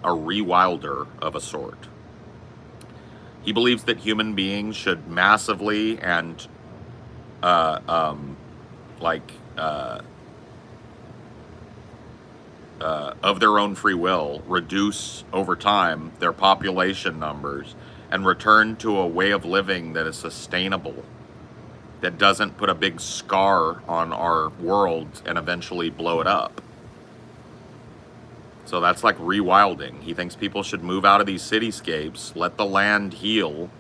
rewilder of a sort. He believes that human beings should massively and of their own free will reduce over time their population numbers and return to a way of living that is sustainable, that doesn't put a big scar on our world and eventually blow it up. So that's like rewilding. He thinks people should move out of these cityscapes, let the land heal,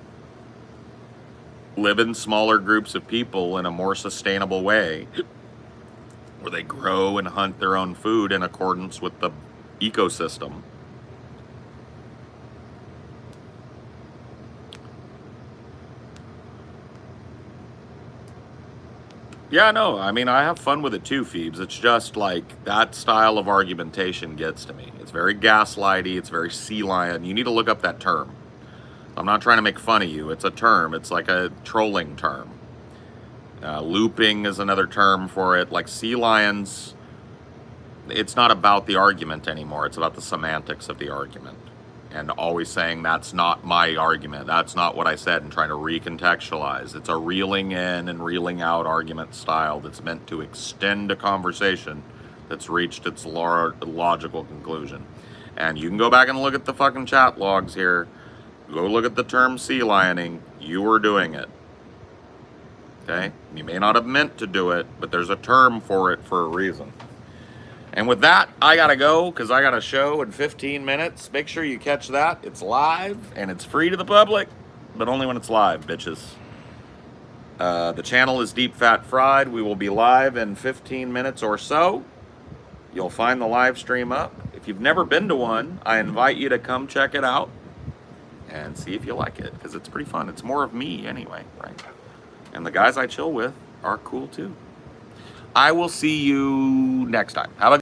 live in smaller groups of people in a more sustainable way, where they grow and hunt their own food in accordance with the ecosystem. Yeah, no, I mean, I have fun with it too, Phoebes. It's just like that style of argumentation gets to me. It's very gaslighty, it's very sea lion. You need to look up that term. I'm not trying to make fun of you. It's a term. It's like a trolling term. Looping is another term for it. Like sea lions, it's not about the argument anymore. It's about the semantics of the argument. And always saying, that's not my argument. That's not what I said, and trying to recontextualize. It's a reeling in and reeling out argument style that's meant to extend a conversation that's reached its logical conclusion. And you can go back and look at the fucking chat logs here. Go look at the term sea lioning. You were doing it. Okay? You may not have meant to do it, but there's a term for it for a reason. And with that, I gotta go, because I got a show in 15 minutes. Make sure you catch that. It's live, and it's free to the public, but only when it's live, bitches. The channel is Deep Fat Fried. We will be live in 15 minutes or so. You'll find the live stream up. If you've never been to one, I invite you to come check it out and see if you like it, because it's pretty fun. It's more of me anyway, right? And the guys I chill with are cool too. I will see you next time. Have a